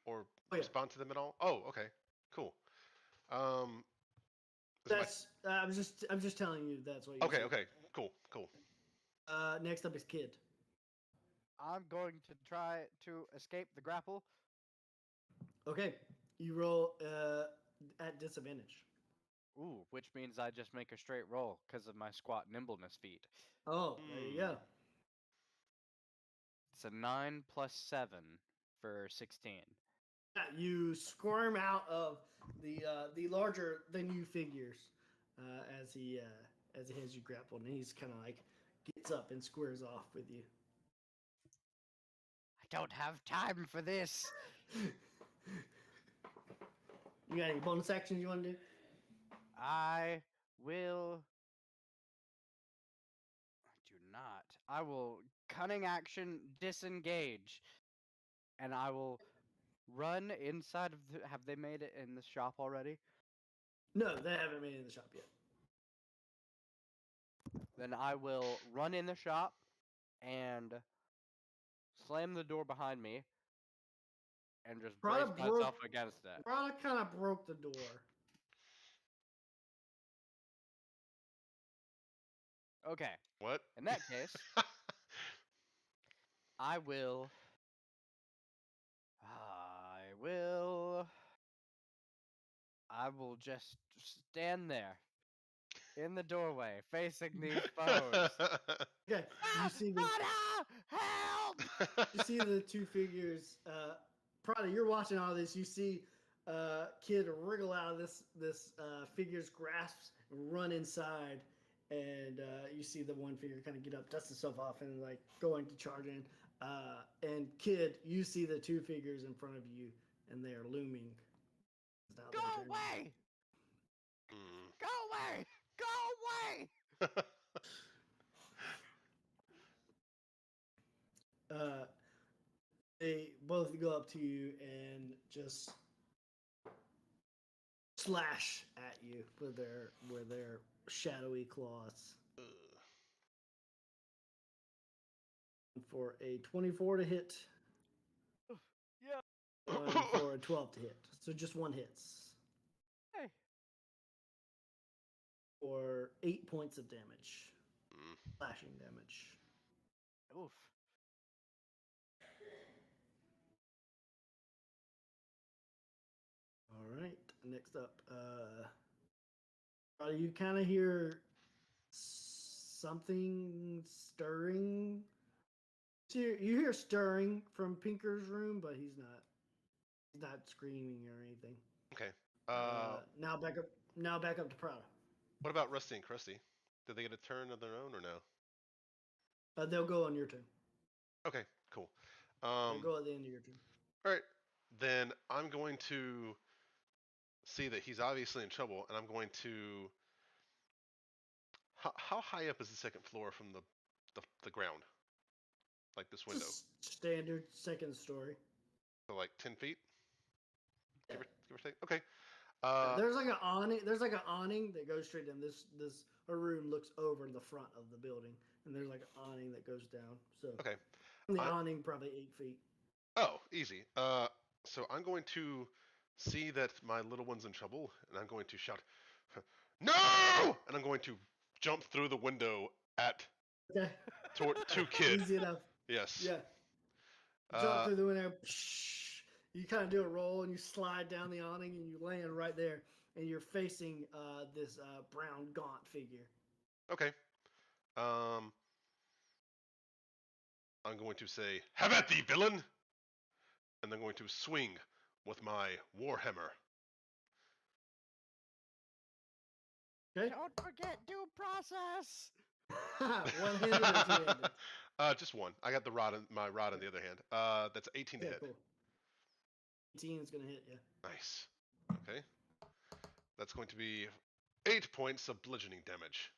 or Oh, yeah. respond to them at all? Oh, okay, cool. Is That's I'm just telling you that's what you okay, see. okay, cool. Next up is Kid. I'm going to try to escape the grapple. Okay, you roll at disadvantage. Ooh, which means I just make a straight roll because of my squat nimbleness feat. Oh, there you go. It's a 9 plus 7 for 16. Yeah, you squirm out of the larger than you figures as he has you grappled, and he's kind of like gets up and squares off with you. I don't have time for this. You got any bonus actions you want to do? I will. I do not. I will cunning action, disengage, and I will run inside of the. Have they made it in the shop already? No, they haven't made it in the shop yet. Then I will run in the shop and slam the door behind me and just brace Prada myself broke. against it. Prada kind of broke the door. Okay. What? In that case, I will. I will just stand there in the doorway facing these foes. Okay, you see the Prada! Help! you see the two figures. Prada, you're watching all this. You see Kid wriggle out of this figure's grasp and run inside, and you see the one figure kind of get up, dust itself off, and like going to charge in. And Kid, you see the two figures in front of you, and they are looming. Now Go they're turning. away! Mm. Go away! Go away! They both go up to you and just slash at you with their shadowy claws. Ugh. For a 24 to hit, Yeah. and for a 12 to hit. So just one hits. Hey. For 8 points of damage. Mm. Slashing damage. Oof. Alright, next up. You kind of hear something stirring. You hear stirring from Pinker's room, but he's not screaming or anything. Okay. Now back up to Prada. What about Rusty and Krusty? Did they get a turn of their own or no? They'll go on your turn. Okay, cool. They'll go at the end of your turn. All right. Then I'm going to see that he's obviously in trouble, and I'm going to. How high up is the second floor from the ground? Like this window? Just standard second story. So like 10 feet? Give or take? Okay. There's like an awning. There's like an awning that goes straight in. This room looks over the front of the building, and there's like an awning that goes down. So Okay. from the awning probably 8 feet. Oh, easy. So I'm going to see that my little one's in trouble, and I'm going to shout, "No!" And I'm going to jump through the window at Okay. to Kid. Easy enough. Yes. Yeah. Jump through the window. You kind of do a roll and you slide down the awning and you land right there, and you're facing this brown gaunt figure. Okay. I'm going to say, "Have at thee, villain!" And I'm going to swing with my warhammer. Okay. Don't forget due process. One-handed or two-handed? Just one. I got my rod in the other hand. That's 18 to Okay, hit. cool. 18 is gonna hit you. Nice. Okay. That's going to be 8 points of bludgeoning damage.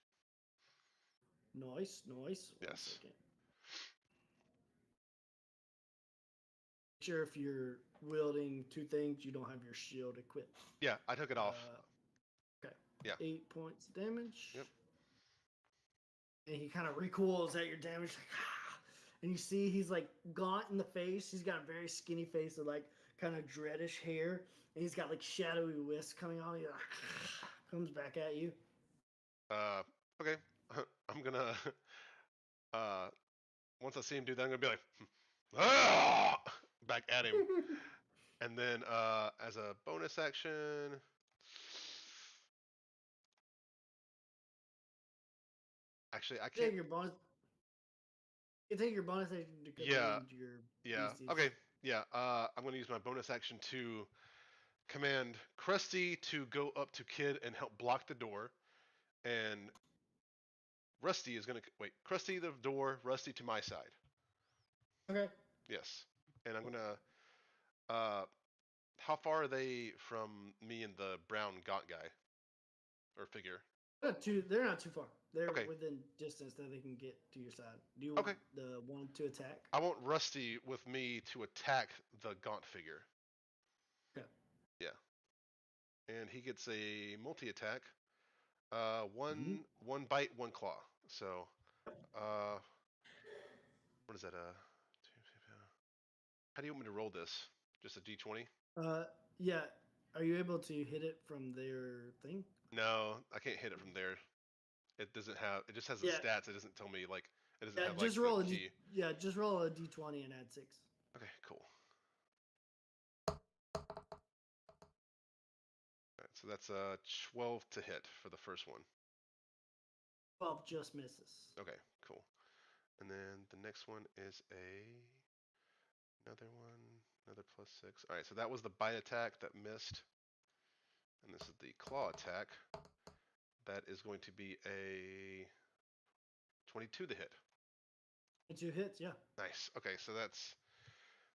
Nice. One Yes. second. Make sure if you're wielding two things, you don't have your shield equipped. Yeah, I took it off. Okay. Yeah. 8 points damage. Yep. And he kind of recoils at your damage, like, and you see he's like gaunt in the face. He's got a very skinny face with like kind of dreadish hair, and he's got like shadowy wisps coming on. He like, comes back at you. Okay. I'm gonna once I see him do that, I'm gonna be like, "Ah!" back at him. And then as a bonus action, actually I Take can't. your bonus. You take your bonus action to command your beasties. Okay. Yeah. I'm gonna use my bonus action to command Krusty to go up to Kid and help block the door, and Rusty is gonna wait. Krusty the door, Rusty to my side. Okay. Yes. And I'm gonna. How far are they from me and the brown gaunt guy or figure? They're not too far. They're Okay. within distance that they can get to your side. Do you Okay. want the one to attack? I want Rusty with me to attack the gaunt figure. Okay. Yeah. And he gets a multi-attack. Mhm. One bite, one claw. So, uh, what is that? How do you want me to roll this? Just a d20? Yeah. Are you able to hit it from their thing? No, I can't hit it from there. It doesn't have. It just has the Yeah. stats. It doesn't tell me like. It doesn't Yeah. have like Just the roll a d. key. Yeah. Just roll a d20 and add 6. Okay, cool. All right, so that's 12 to hit for the first one. 12 just misses. Okay, cool. And then the next one is another one, another +6. All right, so that was the bite attack that missed, and this is the claw attack. That is going to be a 22 to hit. 2 hits. Yeah. Nice. Okay, so that's,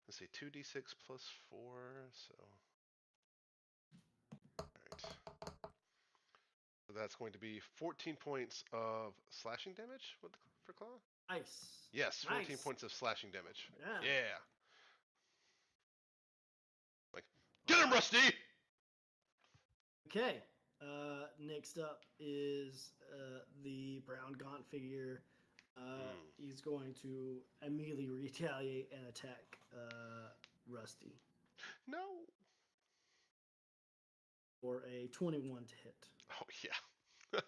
let's see, 2d6 plus 4. So, all right. So that's going to be 14 points of slashing damage for claw. Nice. Yes, 14 Nice. points of slashing damage. Yeah. Yeah. Like, get him, Alright. Rusty! Okay. Next up is the brown gaunt figure. He's going to immediately retaliate and attack Rusty No. for a 21 to hit. Oh, yeah.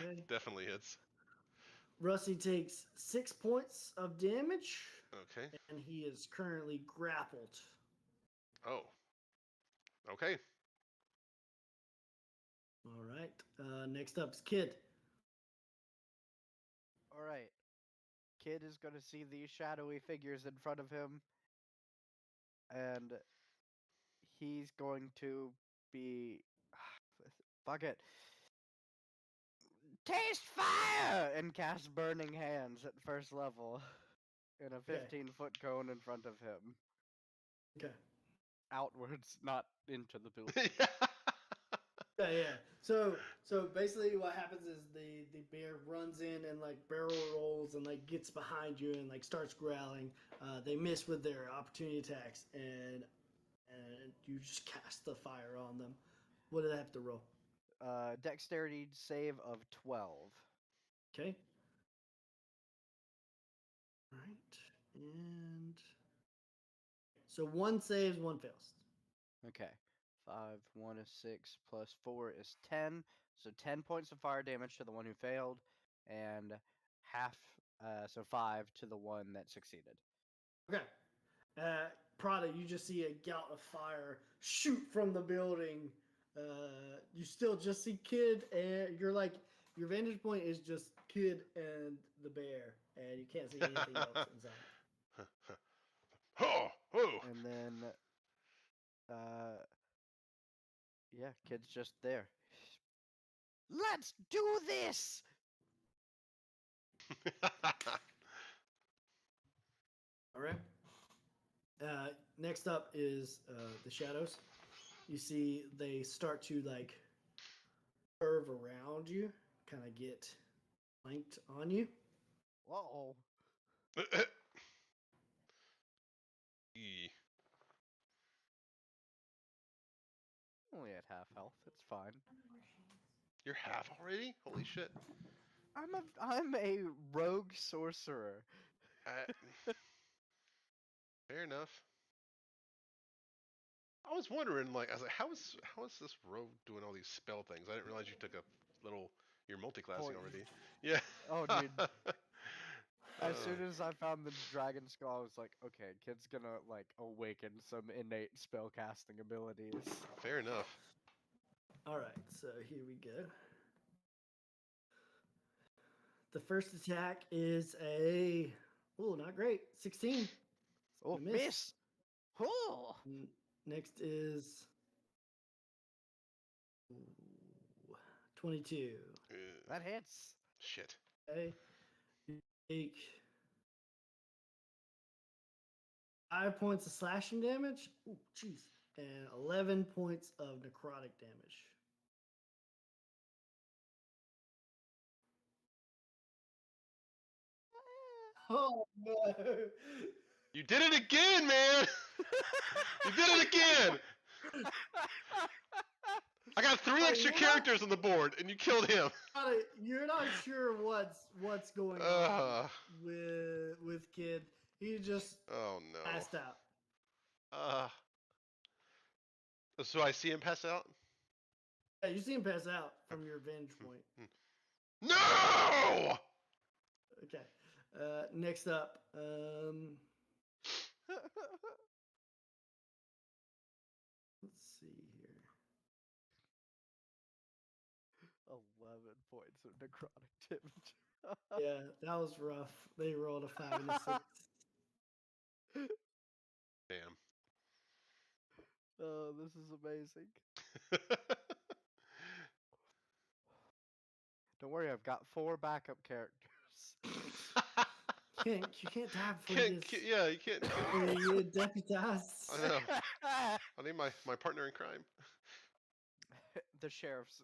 Okay. Definitely hits. Rusty takes 6 points of damage, Okay. and he is currently grappled. Oh. Okay. All right. Next up is Kid. All right. Kid is going to see these shadowy figures in front of him, and he's going to be. Fuck it. Taste fire! And cast Burning Hands at first level in a Okay. 15-foot cone in front of him. Okay. Outwards, not into the building. Yeah. So basically, what happens is the bear runs in and like barrel rolls and like gets behind you and like starts growling. They miss with their opportunity attacks and you just cast the fire on them. What do they have to roll? Dexterity save of 12. Okay. All right. And so one saves, one fails. Okay. 5, 1 is 6, plus 4 is 10. So 10 points of fire damage to the one who failed, and half, so 5 to the one that succeeded. Okay. Prada, you just see a gout of fire shoot from the building. You still just see Kid, and you're like, your vantage point is just Kid and the bear, and you can't see anything else inside. Oh, oh. And then, yeah, Kid's just there. Let's do this! All right. Next up is the shadows. You see they start to like curve around you, kind of get flanked on you. Whoa. E. Only at half health. It's fine. You're half already? Holy shit. I'm a rogue sorcerer. Fair enough. I was wondering, like, I was like, how is this rogue doing all these spell things? I didn't realize you took a little, you're multi-classing already. Yeah. Oh, dude. As Uh, soon as I found the dragon skull, I was like, okay, Kid's gonna like awaken some innate spell casting abilities. Fair enough. All right, so here we go. The first attack is not great, 16. Oh, You miss! Oh! Next is ooh, 22. That hits. Shit. Okay, you take 5 points of slashing damage. Ooh, jeez, and 11 points of necrotic damage. Oh no! You did it again, man! You did it again! I got 3 extra You're not- characters on the board, and you killed him. You're not sure what's going on Uh, with Kid. He just oh no. passed out. So I see him pass out? Yeah, you see him pass out from your vantage point. No! Okay. Next up, let's see here. 11 points of necrotic damage. Yeah, that was rough. They rolled a 5 and a 6. Damn. Oh, this is amazing. Don't worry, I've got 4 backup characters. You can't die before yeah, you can't. you deputize. I know. I need my partner in crime. the sheriff's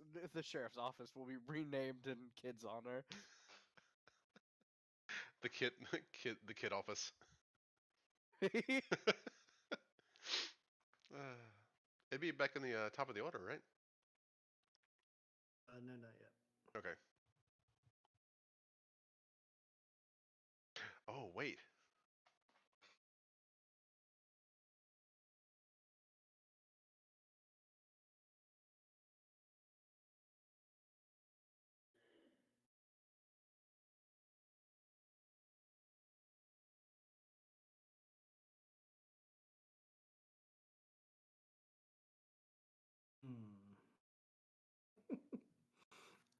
office will be renamed in Kid's honor. The kid office. It'd be back in the top of the order, right? No, not yet. Okay. Oh, wait.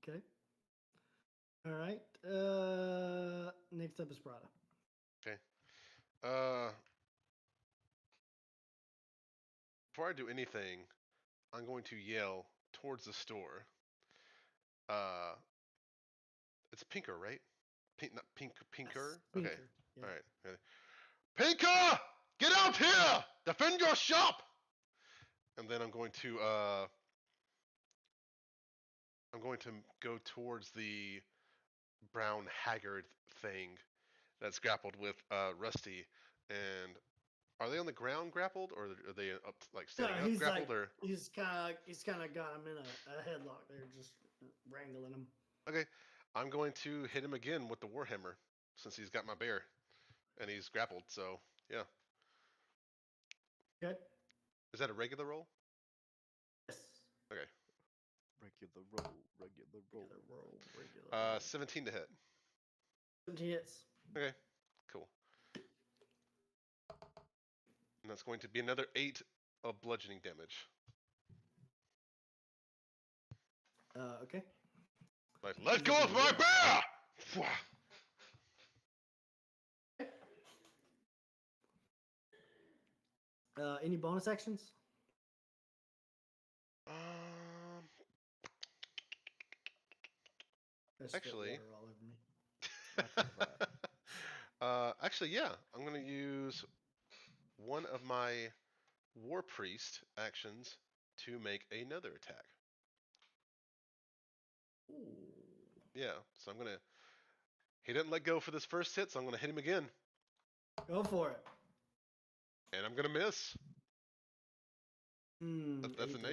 Okay. All right. Next up is Prada. Okay. Before I do anything, I'm going to yell towards the store. It's Pinker, right? Not Pinker? Yes, Okay. Pinker, yeah. All right. Okay. Pinker! Get out here! Defend your shop! And then I'm going to go towards the brown haggard thing that's grappled with Rusty. And are they on the ground grappled, or are they up like standing up he's grappled? like Or he's kind of got him in a headlock. They're just wrangling him. okay, I'm going to hit him again with the warhammer since he's got my bear and he's grappled. So yeah, Okay. is that a regular roll? Yes. Okay. Regular roll. Regular roll. 17 to hit. 17 hits. Okay, cool. And that's going to be another 8 of bludgeoning damage. Okay. Like, let go of my bear! Any bonus actions? Um, I spilled Actually- water all over me. actually, yeah, I'm going to use one of my war priest actions to make another attack. Ooh. Yeah, so I'm going to. He didn't let go for this first hit, so I'm going to hit him again. Go for it. And I'm going to miss. That's an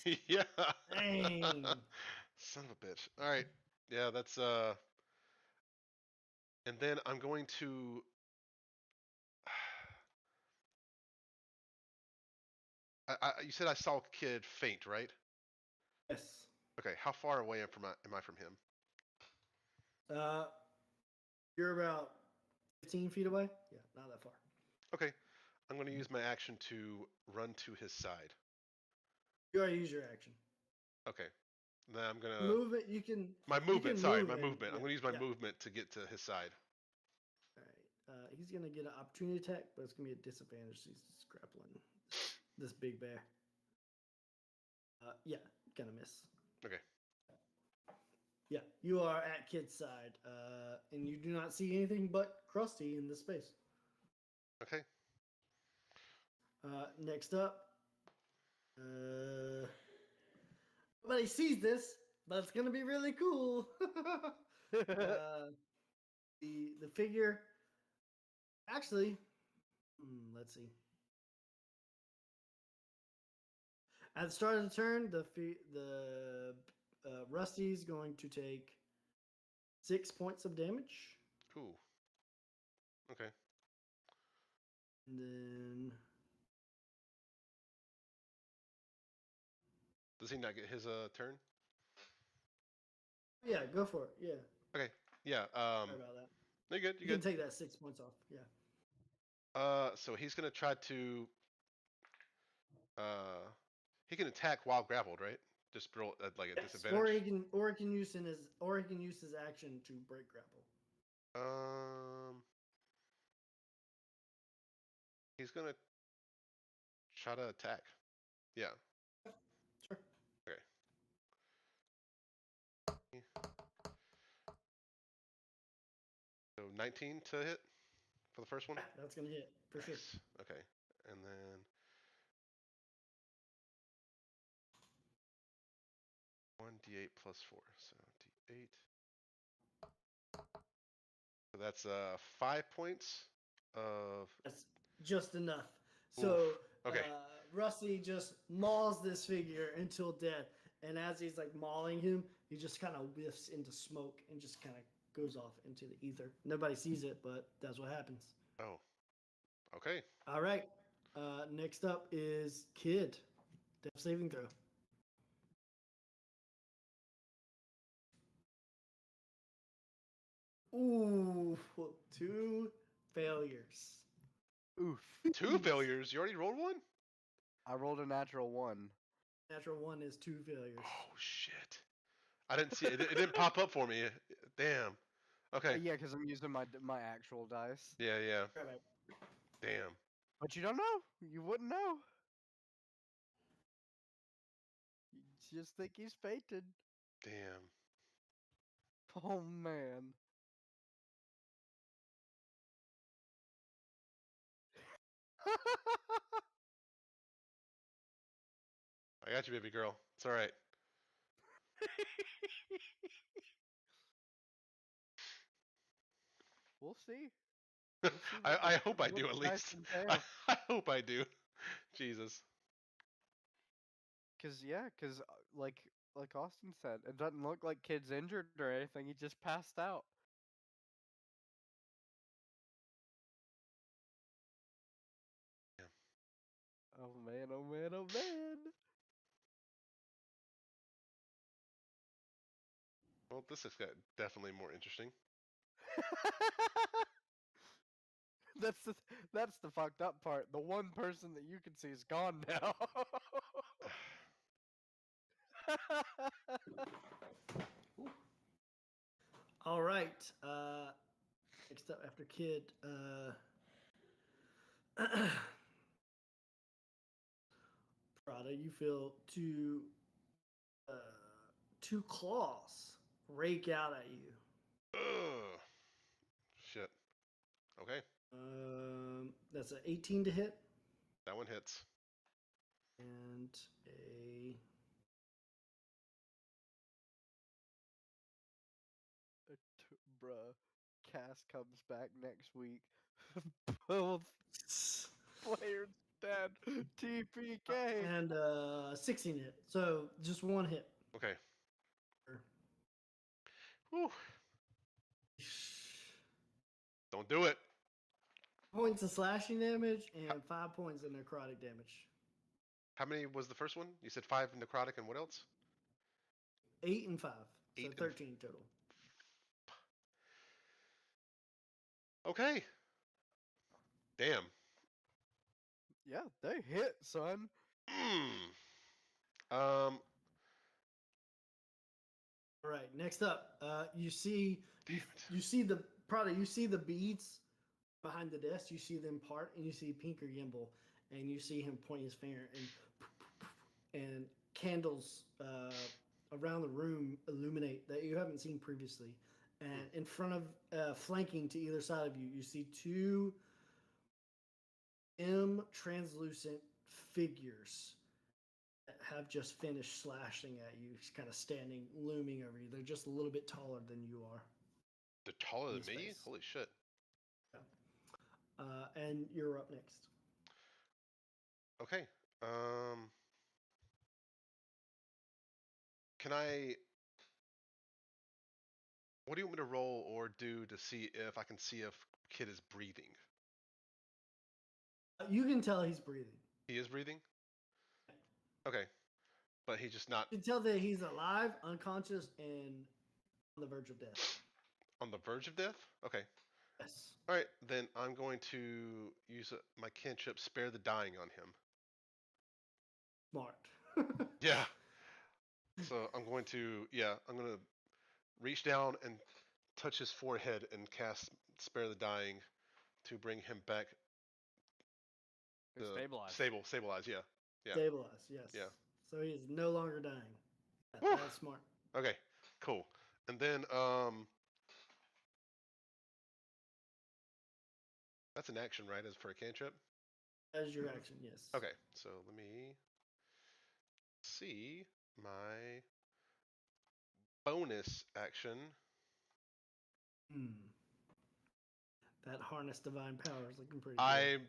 8. Yeah. Dang. Son of a bitch. All right. Yeah, that's and then I'm going to you said I saw Kid faint, right? Yes. Okay, how far away am I from him? You're about 15 feet away. Yeah, not that far. Okay. I'm going to use my action to run to his side. You already used your action. Okay. Then I'm going to Move it. You can. my you movement, can sorry, move my him, movement. I'm yeah, going to use my yeah. movement to get to his side. All right. He's gonna get an opportunity attack, but it's gonna be a disadvantage. He's just grappling this big bear. Yeah, gonna miss. Okay. Yeah, you are at Kid's side, and you do not see anything but Krusty in this space. Okay. Next up, nobody sees this, but it's gonna be really cool. The figure Actually, let's see. At the start of the turn, the Rusty's going to take 6 points of damage, Ooh. Okay. and then Does he not get his turn? yeah, go for it. Yeah, Okay. Yeah. sorry about that. You're good. You You're can good. take that 6 points off. Yeah. So he's gonna try to. Uh, he can attack while grappled, right? Just roll at like a Yes, or he disadvantage. can use his action to break grapple. Um, he's gonna try to attack. Yeah. Sure. Okay. So 19 to hit for the first one. Yeah, that's gonna hit for sure. Nice. Okay. And then 1d8 plus 4. So d8. So that's 5 points of. That's just enough. Oof. So Okay. Rusty just mauls this figure until death, and as he's like mauling him, he just kind of whiffs into smoke and just kind of goes off into the ether. Nobody sees it, but that's what happens. Oh. Okay. All right. Next up is Kid. Death saving throw. Ooh, 2 failures. Oof. 2 failures. You already rolled one. I rolled a natural 1. Natural 1 is 2 failures. Oh shit. I didn't see it. It didn't pop up for me. Damn. Okay. Yeah, because I'm using my actual dice. Yeah. Yeah. Right. Damn. But you don't know. You wouldn't know. You just think he's fainted. Damn. Oh man. I got you, baby girl. It's all right. We'll see. We'll see I hope I what do the at dice least. entail. I hope I do. Jesus. Cause like Austin said, it doesn't look like Kid's injured or anything. He just passed out. Yeah. Oh man, oh man, oh man. Well, this has got definitely more interesting. That's that's the fucked up part. The one person that you can see is gone now. All right. Next up after Kid. Prada, you feel two claws rake out at you. Ugh. Shit. Okay. That's an 18 to hit That one hits. and a Bruh, Cass comes back next week. Both players dead. TPK. and 16 hit. So just one hit. Okay. Whew. Don't do it. Points of slashing damage How, and 5 points of necrotic damage. how many was the first one? You said 5 necrotic and what else? 8 and 5. So 8 and. 13 total. Okay. Damn. Yeah, they hit, son. Mm. Um. All right. Next up, you see Damn it. you see the Prada. You see the beads behind the desk. You see them part, and you see Pinker Gimbal, and you see him point his finger, and candles around the room illuminate that you haven't seen previously. And in front of, flanking to either side of you, you see two translucent figures that have just finished slashing at you, kind of standing, looming over you. They're just a little bit taller than you are. They're taller In than me? space. Holy shit. Yeah. And you're up next. Okay. Can I? What do you want me to roll or do to see if I can see if Kid is breathing? You can tell he's breathing. He is breathing. Okay, but he's just not You can tell that he's alive, unconscious, and on the verge of death. on the verge of death. Okay. Yes. All right, then I'm going to use my cantrip, Spare the Dying, on him. Smart. Yeah. So I'm going to reach down and touch his forehead and cast Spare the Dying to bring him back Stabilized. stabilize. Yeah. Stabilize, yes. Yeah. So he is no longer dying. Whew. That's smart. Okay, cool. And then that's an action, right? As for a cantrip. As your action, yes. Okay, so let me see my bonus action. That harness divine power is looking pretty good.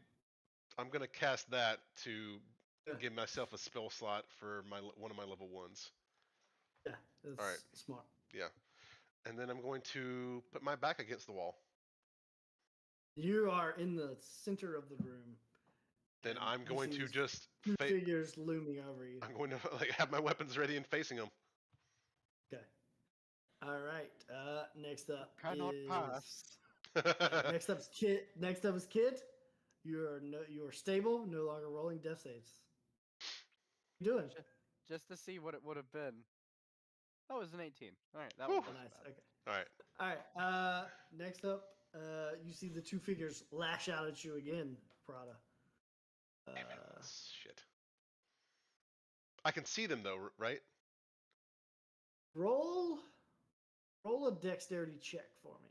I'm gonna cast that to Yeah, give myself a spell slot for one of my level ones. yeah, that's All right. smart. Yeah, and then I'm going to put my back against the wall. You are in the center of the room. Then and I'm you going see to these just two figures looming over you. I'm going to like have my weapons ready and facing them. Okay. All right. Next up Cannot is pass. next up is Kid. Next up is Kid. You are stable, no longer rolling death saves. What are you doing? Just to see what it would have been. That was an 18. All right, that Whew. one Oh, wasn't nice. bad. Okay. All right. All right. Next up, you see the two figures lash out at you again, Prada. Shit. I can see them though, right? Roll a dexterity check for me.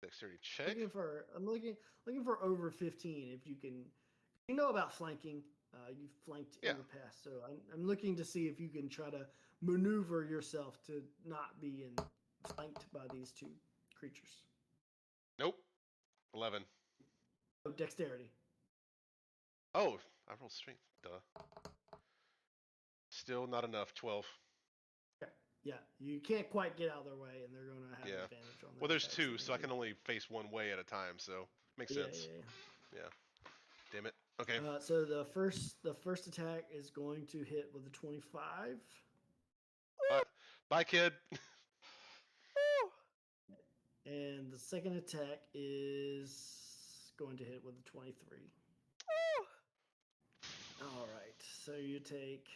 Dexterity check. I'm looking for over 15 if you can. You know about flanking. You've flanked in Yeah. the past, so I'm looking to see if you can try to maneuver yourself to not be flanked by these two creatures. Nope. 11. Oh, dexterity. Oh, I rolled strength. Duh. Still not enough. 12. Okay. Yeah, you can't quite get out of their way, and they're going to have Yeah. advantage on their Well, there's attacks two, so I against can you. only face one way at a time. So makes sense. Yeah. Yeah. Damn it. Okay. So the first attack is going to hit with a 25. Bye, bye, kid. And the second attack is going to hit with a 23. All right. So you take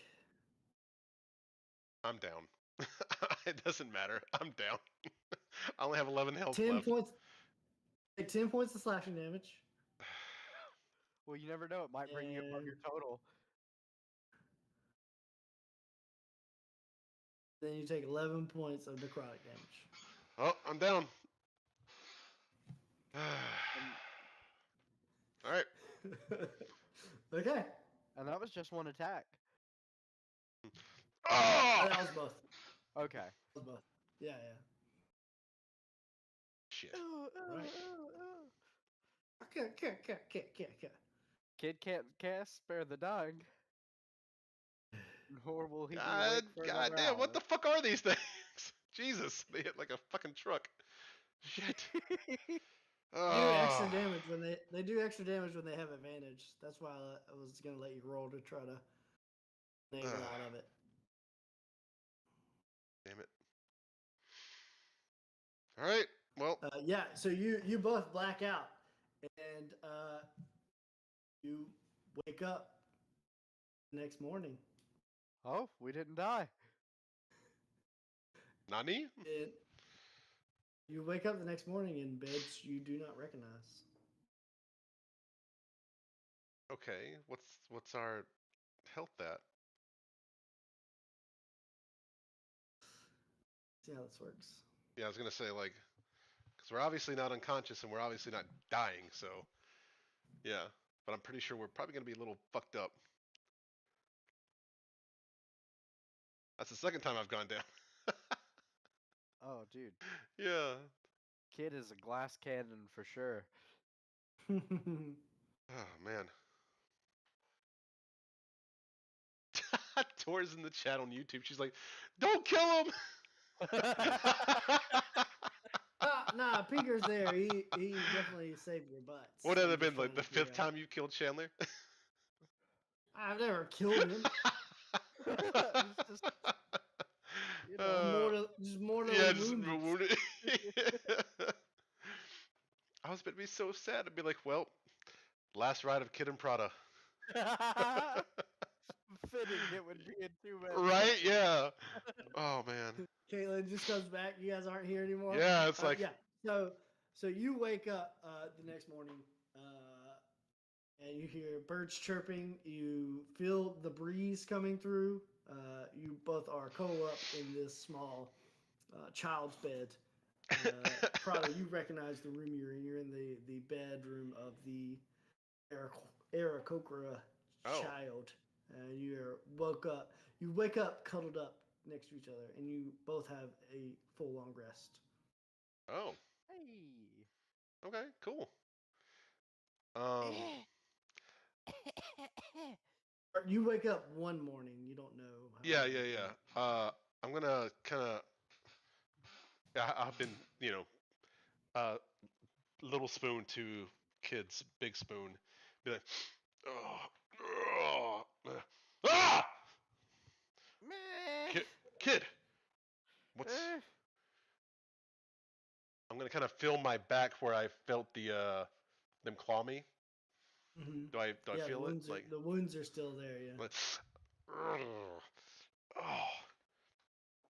I'm down. It doesn't matter. I'm down. I only have 11 health 10 left. points. Take 10 points of slashing damage. Well, you never know. It might bring you above your And total. then you take 11 points of necrotic damage. Oh, I'm down. And, All right. Okay. and that was just one attack. Oh! That was both. Okay. That was both. Yeah. Shit. Right. Okay. Kid can't cast Spare the Dying. Nor will he be God, awake for God another damn, hour. what the fuck are these things? Jesus, they hit like a fucking truck. Shit. Do extra Oh, damage when they do extra damage when they have advantage. That's why I was gonna let you roll to try to enable out of it. damn it. All right. Well, Yeah, so you both black out, and you wake up the next morning. Oh, we didn't die. Nani? And you wake up the next morning in beds you do not recognize. Okay. What's our health at? See how this works. Yeah, I was gonna say like, because we're obviously not unconscious and we're obviously not dying. So yeah, but I'm pretty sure we're probably gonna be a little fucked up. That's the second time I've gone down. Oh, dude. Yeah. Kid is a glass cannon for sure. Oh man. Tor's in the chat on YouTube. She's like, "Don't kill him." Nah, Pinker's there. He definitely saved your butts. Would that I'm have just been like trying the to figure fifth out. time you killed Chandler? I've never killed him. It's just, you know. uh, Just mortally yeah, just wounded. wounded. I was about to be so sad. I'd be like, well, last ride of Kid and Prada. Fitting it would be in 2 minutes. Right? Yeah. Oh man. Caitlin just comes back. You guys aren't here anymore. Yeah, it's like, Yeah. So you wake up the next morning, and you hear birds chirping. You feel the breeze coming through. You both are curled up in this small child's bed. Probably you recognize the room you're in. You're in the bedroom of the Aarakocra oh, child. And you woke up. You wake up cuddled up next to each other, and you both have a full long rest. oh, Hey. okay, cool. Um, Or you wake up one morning. You don't know. yeah, yeah, yeah. I'm gonna kind of. I've been, uh, little spoon to kids, big spoon. Be like, oh, ah, Meh. kid. What's? Eh. I'm gonna kind of feel my back where I felt them claw me. Mm-hmm. Do I Yeah, feel it? the wounds are still there. Yeah. Like, oh,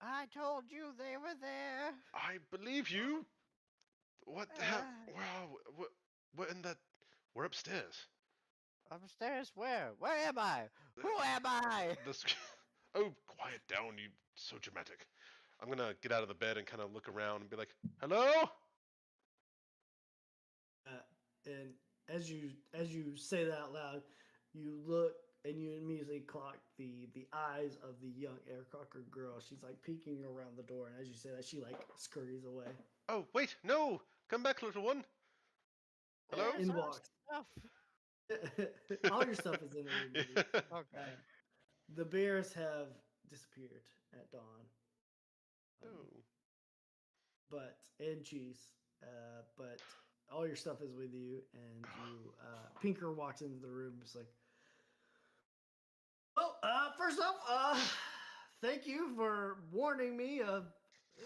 I told you they were there. I believe you. What the hell? Wow, what in the? We're upstairs. Upstairs where? Where am I? Who am I? This. Oh, quiet down, you so dramatic. I'm gonna get out of the bed and kind of look around and be like, "Hello?" And as you say that out loud, you look and you immediately clock the eyes of the young Aarakocra girl. She's like peeking around the door, and as you say that, she like scurries away. Oh, wait, no! Come back, little one. Hello? Where's In our walks. stuff? All your stuff is in the room with you. Okay. The bears have disappeared at dawn. Oh. But and cheese. But all your stuff is with you, and you. Pinker walks into the room. It's like, well, first off, thank you for warning me of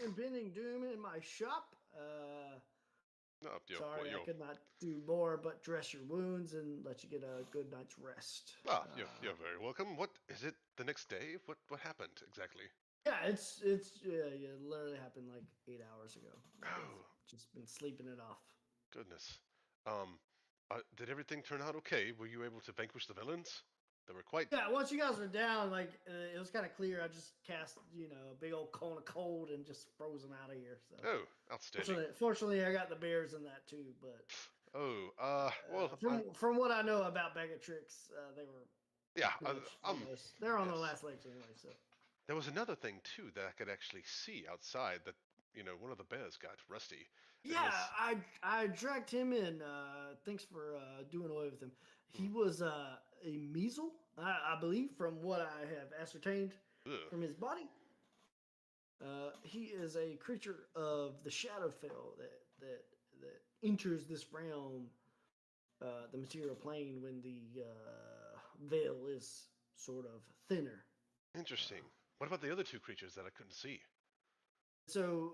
impending doom in my shop. No, Sorry, I could not do more but dress your wounds and let you get a good night's rest. you're very welcome. What is it? The next day? What happened exactly? Yeah, it's yeah, it literally happened like 8 hours ago. Oh, Just been sleeping it off. goodness. Um, did everything turn out okay? Were you able to vanquish the villains? They were quite. Yeah, once you guys were down, like it was kind of clear. I just cast, a big old cone of cold and just froze them out of here. So, Oh, outstanding. fortunately, I got the bears in that too. But Oh, well, from what I know about Bag of Tricks, they were yeah, pretty much almost. They're on their yes. last legs anyway. So There was another thing too that I could actually see outside. That one of the bears got Rusty. yeah, I dragged him in. Thanks for doing away with him. He was a measle, I believe, from what I have ascertained Ugh. from his body. He is a creature of the Shadowfell that enters this realm, the material plane, when the veil is sort of thinner. Interesting. What about the other two creatures that I couldn't see? So,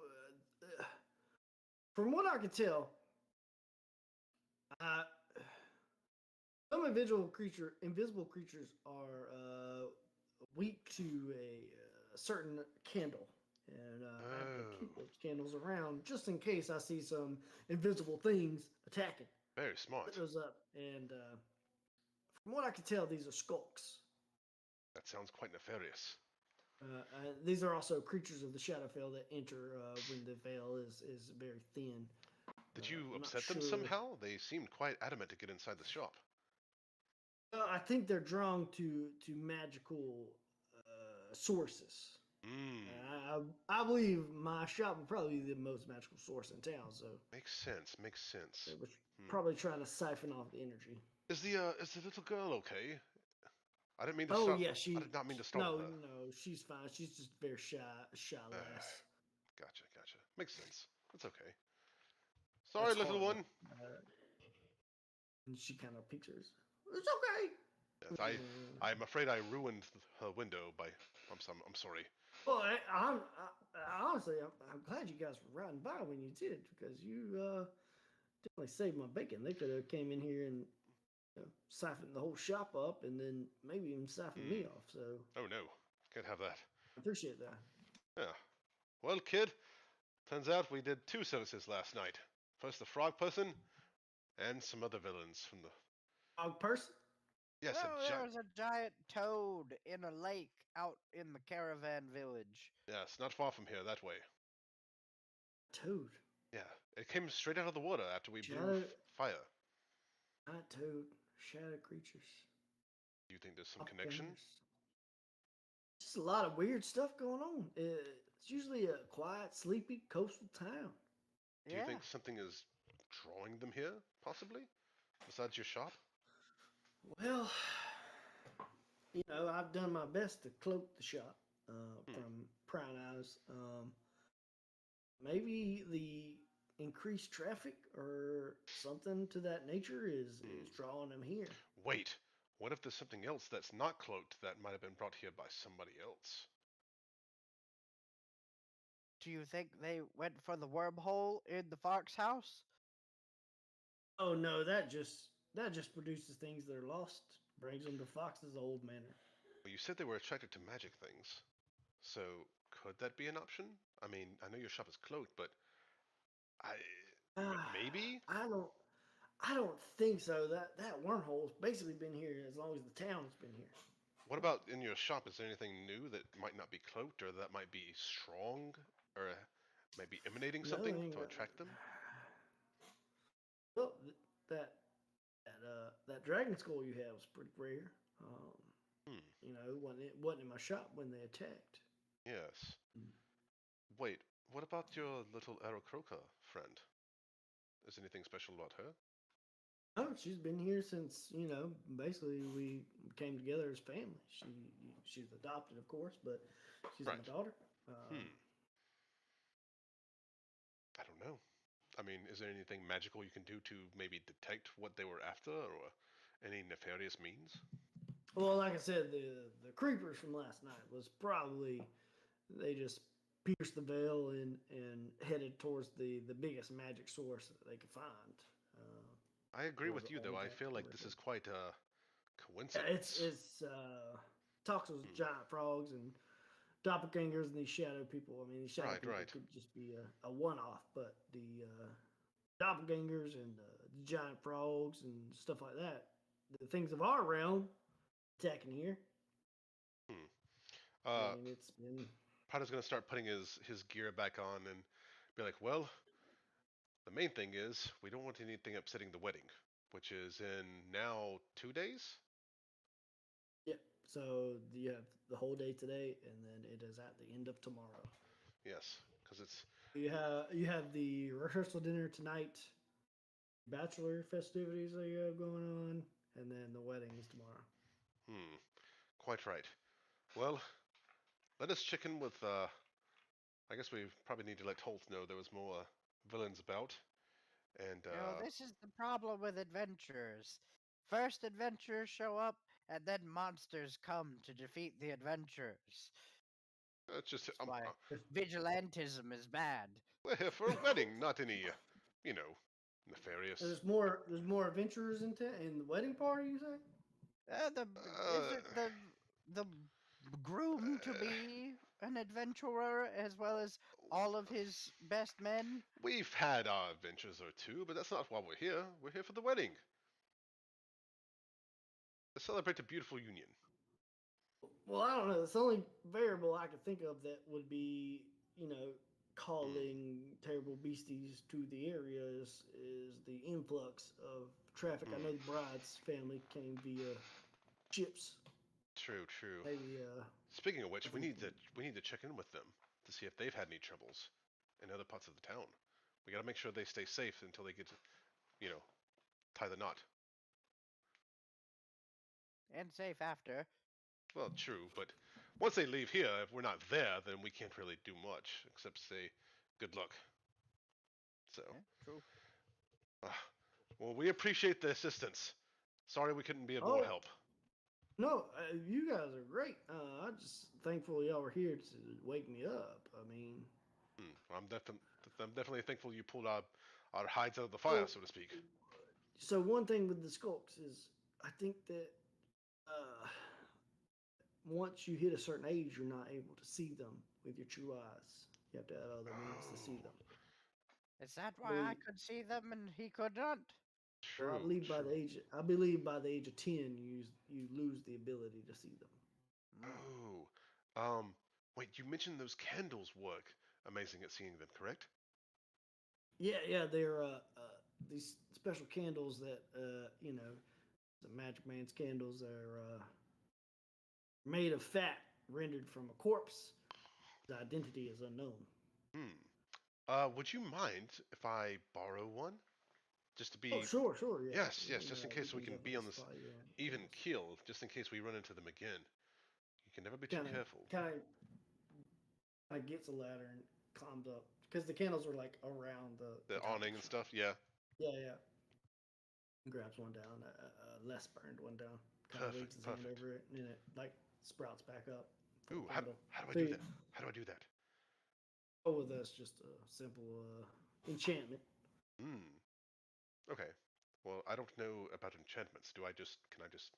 from what I could tell, uh, some invisible creatures are weak to a certain candle. And I have to keep those candles around just in case I see some invisible things attacking. Very smart. Put those up, and from what I can tell, these are skulks. That sounds quite nefarious. These are also creatures of the Shadowfell that enter when the veil is very thin. Did you I'm upset not them sure. somehow? They seemed quite adamant to get inside the shop. I think they're drawn to magical sources. I believe my shop would probably be the most magical source in town, so Makes sense. Makes sense. they was probably trying to siphon off the energy. Is the little girl okay? I didn't mean to Oh start. yeah, I did not mean to no, startle her. no, she's fine. She's just very shy Ah, lass. gotcha, gotcha. Makes sense. That's okay. That's Sorry, little hard. one. And she kind of peeks hers. It's okay. Yes, Mm. I'm afraid I ruined her window by. I'm sorry. Well, honestly, I'm glad you guys were riding by when you did because you definitely saved my bacon. They could have came in here and siphoned the whole shop up, and then maybe even siphoned me off. So Oh no, can't have that. I appreciate that. Yeah. Well, kid, turns out we did two services last night. First the frog person, and some other villains from the. Dog person? Yes, a Oh, there was a giant toad in a lake out in the caravan village. Yes, not far from here, that way. Toad. Yeah, it came straight out of the water after we blew Shadow. fire. Not toad. Shadow creatures. Do you think there's some connection? Doppelgangers. Just a lot of weird stuff going on. It's usually a quiet, sleepy coastal town. Do you Yeah. think something is drawing them here, possibly? Besides your shop? Well, I've done my best to cloak the shop from prying eyes. Maybe the increased traffic or something to that nature is drawing them here. Wait, what if there's something else that's not cloaked that might have been brought here by somebody else? Do you think they went for the wormhole in the fox house? Oh no, that just produces things that are lost, brings them to Fox's old manor. Well, you said they were attracted to magic things. So, could that be an option? I mean, I know your shop is cloaked, but I. Maybe? I don't think so. That wormhole's basically been here as long as the town has been here. What about in your shop? Is there anything new that might not be cloaked or that might be strong or might be emanating Another something thing, to attract them? well, that that dragon skull you had was pretty rare. Hmm. It wasn't in my shop when they attacked. Yes. Wait, what about your little Aarakocra friend? Is anything special about her? Oh, she's been here since basically we came together as family. She's adopted, of course, but she's my Right. daughter. I don't know. I mean, is there anything magical you can do to maybe detect what they were after or any nefarious means? Well, like I said, the creepers from last night was probably they just pierced the veil and headed towards the biggest magic source that they could find. I agree Was with you, though. I feel like this is quite a Yeah, it's coincidence. it's talks with giant frogs and doppelgangers and these shadow people. I mean, these shadow Right, people right. could just be a one-off, but the doppelgangers and the giant frogs and stuff like that, the things of our realm attacking here. Hmm. I Uh, mean, it's been Prada's gonna start putting his gear back on and be like, well, the main thing is we don't want anything upsetting the wedding, which is in now 2 days. yeah. So you have the whole day today, and then it is at the end of tomorrow. Yes, because it's You have the rehearsal dinner tonight, bachelor festivities that you have going on, and then the wedding is tomorrow. quite right. Well, let us check in with. I guess we probably need to let Holt know there was more villains about, and This is the problem with adventurers. First adventurers show up, and then monsters come to defeat the adventurers. it's just That's why vigilantism is bad. we're here for a wedding, not any, you know, nefarious. There's more adventurers in the wedding party. You say? Is Uh, it the groom to be an adventurer as well as all of his best men? we've had our adventures or two, but that's not why we're here. We're here for the wedding to celebrate a beautiful union. Well, I don't know. It's the only variable I could think of that would be, Hmm. calling terrible beasties to the area is the influx of traffic. I Hmm. know the bride's family came via ships. True, true. Maybe Speaking of which, if we can- we need to check in with them to see if they've had any troubles in other parts of the town. We gotta make sure they stay safe until they get to, you know, tie the knot. And safe after. Well, true, but once they leave here, if we're not there, then we can't really do much except say good luck. So, Yeah, true. ah, well, we appreciate the assistance. Sorry we couldn't be of more Oh, help. no, you guys are great. I'm just thankful y'all were here to wake me up. I mean, I'm definitely thankful you pulled our hides out of the fire, so to speak. so one thing with the skulks is I think that uh, once you hit a certain age, you're not able to see them with your true eyes. You have to have other means to see them. Is that I why I believe, could see them and he could not? well, True, true. I believe by the age of 10, you lose the ability to see them. Oh, um, wait, you mentioned those candles work amazing at seeing them, correct? Yeah, they're these special candles that the Magic Man's candles are made of fat rendered from a corpse. His identity is unknown. Hmm. Would you mind if I borrow one? Just to Oh, be, sure, yeah. yes, just in We case we can can be definitely on this supply you even candles. keel, just in case we run into them again. You can never be too Kind of, careful. gets a ladder and climbs up because the candles are like around the The top of awning the and shop. stuff, yeah. Yeah. Grabs one down, a less burned one down. Kind of waves Perfect, his hand perfect. over it, and then it like sprouts back up for the Ooh, candle. how do I So do you, that? How do I do that? oh, well, that's just a simple enchantment. Hmm. Okay. Well, I don't know about enchantments. Can I just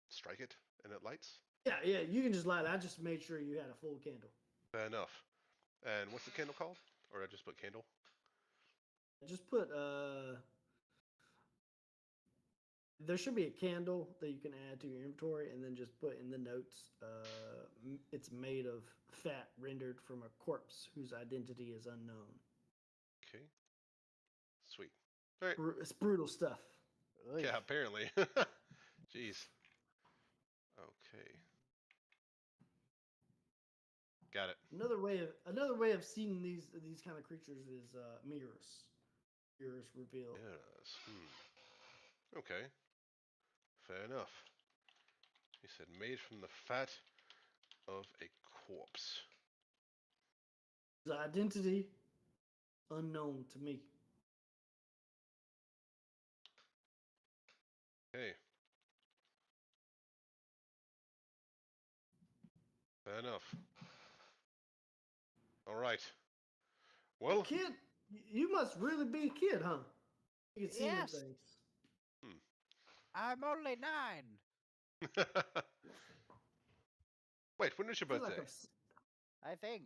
strike it and it lights? Yeah. You can just light it. I just made sure you had a full candle. Fair enough. And what's the candle called? Or I just put candle? Just put there should be a candle that you can add to your inventory, and then just put in the notes. It's made of fat rendered from a corpse whose identity is unknown. Okay. Sweet. All right. It's brutal stuff. Oy. Yeah, apparently. Jeez. Okay. Got it. Another way of seeing these kind of creatures is mirrors. Mirrors reveal. Yes. Okay. Fair enough. He said made from the fat of a corpse. The identity unknown to me. Okay. Fair enough. All right. Well, Kid, you must really be a kid, huh? You can see them Yes, things. hmm. I'm only 9. Wait, when is your I feel like birthday? I think.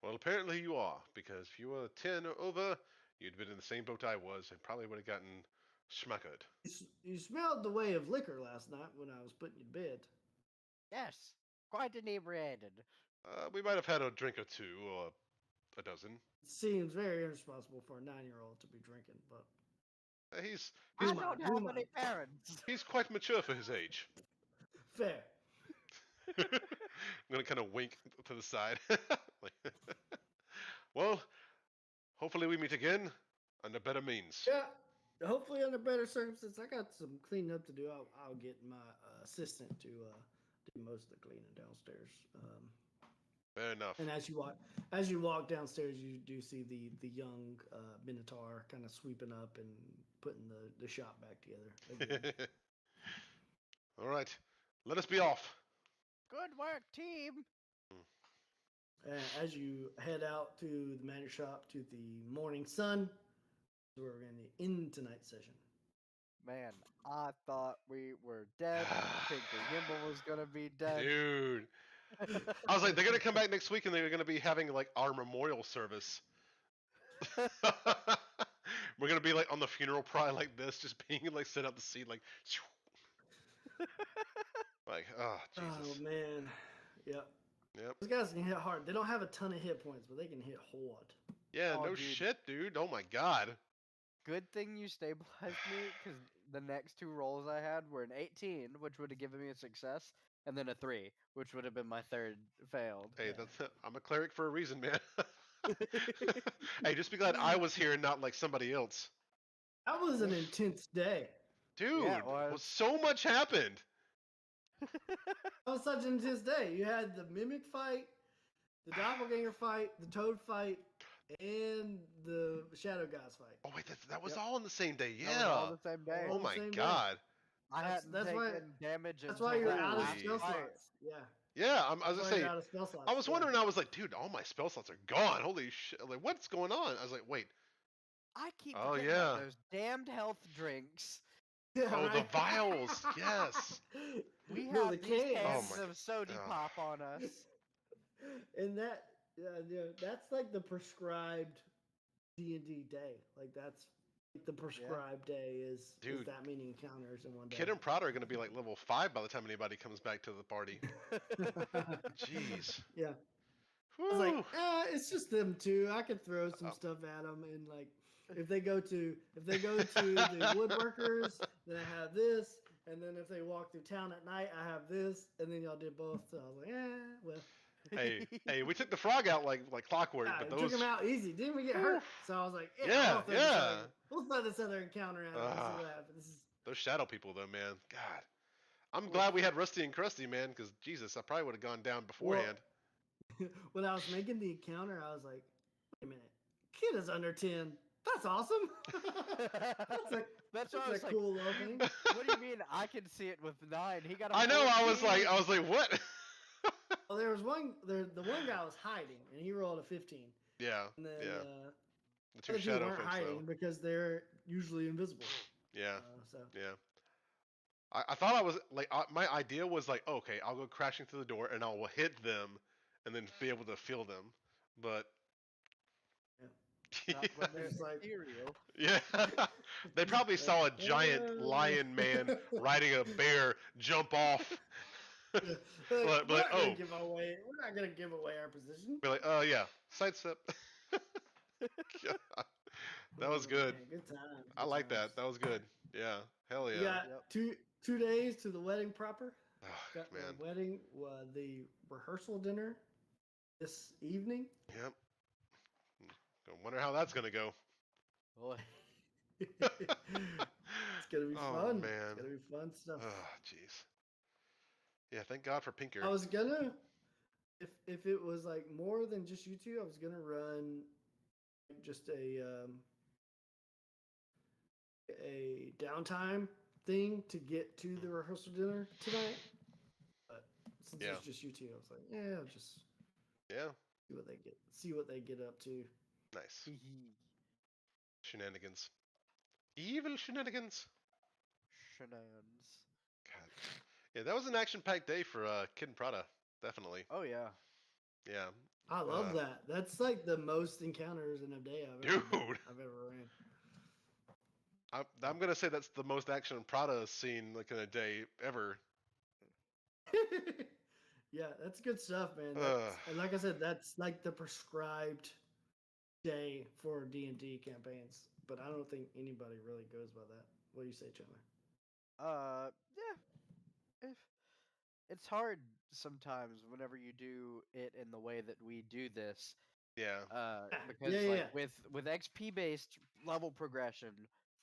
Well, apparently you are, because if you were 10 or over, you'd been in the same boat I was and probably would have gotten schmackered. You smelled the way of liquor last night when I was putting you to bed. Yes, quite inebriated. We might have had a drink or two, or a dozen. It seems very irresponsible for a 9-year-old to be drinking, but He's who I he's am I? don't Who have am I? any parents. he's quite mature for his age. Fair. I'm gonna kind of wink to the side. Like, well, hopefully we meet again under better means. Yeah. Hopefully under better circumstances. I got some cleaning up to do. I'll get my assistant to do most of the cleaning downstairs. Fair enough. And as you walk downstairs, you do see the young Minotaur kind of sweeping up and putting the shop back together again. All right, let us be off. Good work, team. As you head out to the manor shop to the morning sun, we're going to end tonight's session. Man, I thought we were dead. Tinker Gimble was gonna be dead. Dude, I was like, they're gonna come back next week and they're gonna be having like our memorial service. We're gonna be like on the funeral pyre like this, just being like set up the seat, like, like, oh Oh Jesus. man, yep. Yep. Those guys can hit hard. They don't have a ton of hit points, but they can hit hard. Yeah. Oh, No dude. shit, dude. Oh my God. Good thing you stabilized me, because the next two rolls I had were an 18, which would have given me a success, and then a 3, which would have been my third failed. Hey, Yeah. that's I'm a cleric for a reason, man. Hey, just be glad I was here and not like somebody else. That was an intense day. Dude, Yeah, it was. so much happened. That was such an intense day. You had the mimic fight, the doppelganger fight, the toad fight, and the shadow guys fight. Oh wait, that was Yep. all on the same day. That was all Yeah. the same day. Oh on the my same day. god. I That's- hadn't that's why- taken damage That's until why you're that out of last spell fight. slots. Yeah. Yeah, I was That's gonna why say. you're out of spell slots. I was yeah. wondering. I was like, dude, all my spell slots are gone. Holy shit! Like, what's going on? I was like, wait. I keep Oh, forgetting about yeah. those damned health drinks. Yeah, Oh, the right? vials. Yes. We No, had the these cans. cans Oh my of sody ugh. pop on us. And that's like the prescribed D&D day. Like that's like the prescribed day is Dude. that many encounters in one day. Kid and Prada are gonna be like level 5 by the time anybody comes back to the party. Jeez. Yeah. Whew. I was like, it's just them two. I could throw some Oh. stuff at them, and like, if they go to the woodworkers, then I have this, and then if they walk through town at night, I have this, and then y'all did both. So I was like, well, hey, we took the frog out like clockwork, yeah, but we those. took him out easy. Didn't we get hurt? So I was like, Yeah, we'll throw this other encounter at them and see what happens. Those shadow people, though, man. God, I'm glad we had Rusty and Krusty, man, because Jesus, I probably would have gone down beforehand. When I was making the encounter, I was like, wait a minute, Kid is under 10. That's awesome. That's why I a was like, cool little thing. what do you mean I can see it with 9? He got a I know. I was 14. like, what? Well, there was the one guy was hiding, and he rolled a 15. Yeah. And then yeah. The the two other two shadow weren't folks, hiding though. because they're usually invisible. Yeah. So Yeah. I thought I was like, my idea was like, okay, I'll go crashing through the door and I'll hit them, and then be able to feel them, but. Not when they're It's like- ethereal. Yeah, they probably saw a giant lion man riding a bear jump off. Like, But we're not oh, gonna give away our position. we're like, yeah, sidestep. God, that was Oh, good. man, good time. I like that. That was good. Yeah, hell We yeah. got 2 days to the wedding proper. Oh, Got man. the wedding, the rehearsal dinner this evening. Yep. I wonder how that's gonna go. Boy. It's gonna be Oh, fun. man. It's gonna be fun stuff. Oh, jeez. Yeah, thank God for Pinker. I was gonna, if it was like more than just you two, I was gonna run just a downtime thing to get to the rehearsal dinner tonight. But since Yeah. it's just you two, I was like, yeah, I'll just Yeah, see what they get up to. nice. Shenanigans. Evil shenanigans. Shenanigans. God. Yeah, that was an action-packed day for Kid and Prada. Definitely. Oh, yeah. Yeah. I love that. That's like the most encounters in a day I've ever ran. I'm gonna say that's the most action Prada seen like in a day ever. Yeah, that's good stuff, man. Ugh. And like I said, that's like the prescribed day for D&D campaigns. But I don't think anybody really goes by that. What do you say, Chandler? Yeah. It's hard sometimes whenever you do it in the way that we do this. Yeah. Because yeah. with XP based level progression,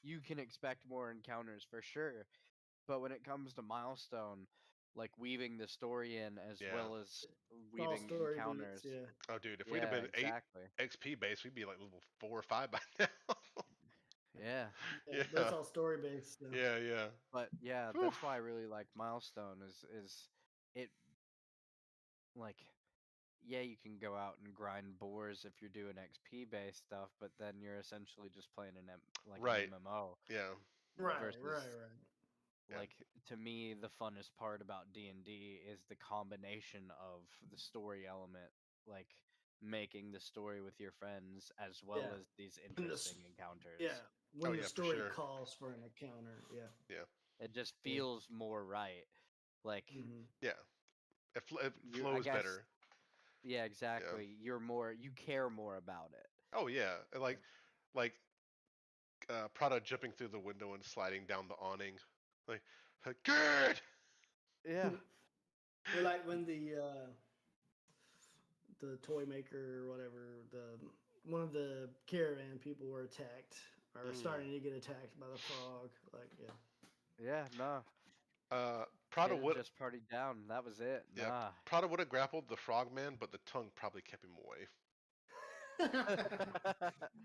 you can expect more encounters for sure. But when it comes to milestone, like weaving the story in as Yeah. well as It's all weaving story encounters. beats, yeah. Oh, dude, if we'd have been exactly. 8 XP base, we'd be like level 4 or 5 by now. Yeah. Yeah, but it's all story based. So. Yeah. But yeah, Whew. that's why I really like milestone is it like yeah, you can go out and grind boars if you're doing XP based stuff, but then you're essentially just playing an Right. MMO. Yeah. Right. Versus, Yeah. Like to me, the funnest part about D&D is the combination of the story element, like making the story with your friends as well Yeah. as these interesting encounters. Yeah. When Oh, the yeah, for story sure. calls for an encounter. Yeah. It just Yeah. feels more right. Like Mhm. Yeah. It I flows guess- better. yeah, exactly. You care more about it. Oh yeah. Like Prada jumping through the window and sliding down the awning, like, good. Yeah. Or like when the toy maker or whatever, one of the caravan people were attacked or starting to get attacked by the frog. Like, yeah. Yeah, no. Prada Kid would, just partied down. That was it. yeah, Nah. Prada would have grappled the frogman, but the tongue probably kept him away.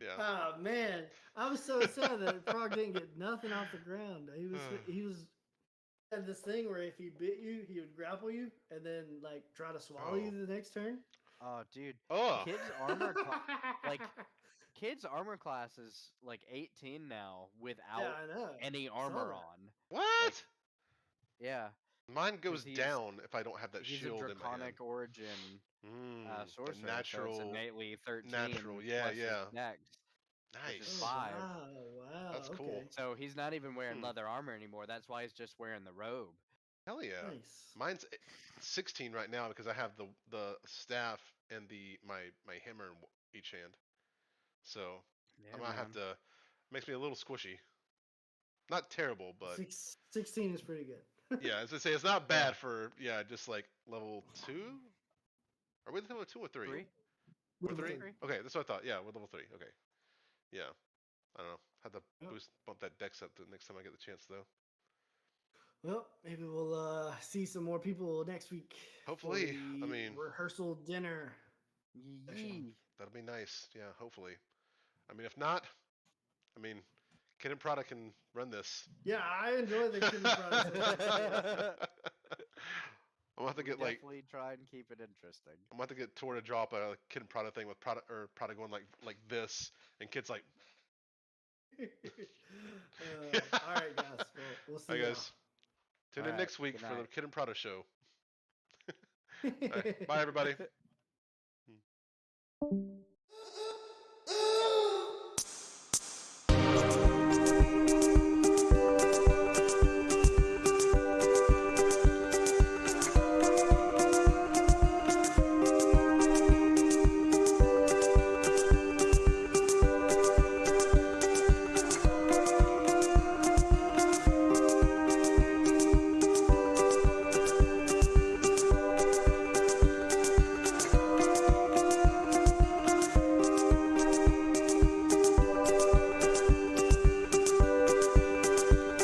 Yeah. Oh man, I was so sad that frog didn't get nothing off the ground. He had this thing where if he bit you, he would grapple you and then like try to swallow you the next turn. Oh, dude. Oh. Kids armor like kids armor class is like 18 now Yeah, without I know. any I saw armor that. on. What? Yeah. Mine 'Cause goes down if I don't have that he's a shield in my hand. draconic origin The sorcerer, so it's natural, innately 13 natural. Yeah, plus his yeah. dex, which is Nice. Oh 5. wow, That's cool. okay. So he's not even wearing Hmm. leather armor anymore. That's why he's just wearing the robe. Hell yeah. Nice. Mine's 16 right now because I have the staff and my hammer in each hand. So Yeah, I might have man. to. Makes me a little squishy. Not terrible, but 16 is pretty good. yeah, as I say, it's not bad Yeah. for just like level 2. Are we level 2 or 3? 3? We're Level 3. three. Okay, that's what I thought. Yeah, we're level 3. Okay. Yeah. I don't know. Had to Yep. bump that dex up the next time I get the chance though. Well, maybe we'll see some more people next week. Hopefully. For the I mean, rehearsal dinner. Yee. that'll be nice. Yeah, hopefully. I mean, if not, I mean, Kid and Prada can run this. Yeah, I enjoy the Kid and Prada sessions. I'm gonna have to We get like definitely try and keep it interesting. I'm gonna have to get Tor to drop a Kid and Prada thing with Prada going like this, and Kid's like. All right, guys. Well, we'll see Hi y'all. guys. Tune in Alright, next week good for the night. Kid and Prada show. All right, bye everybody.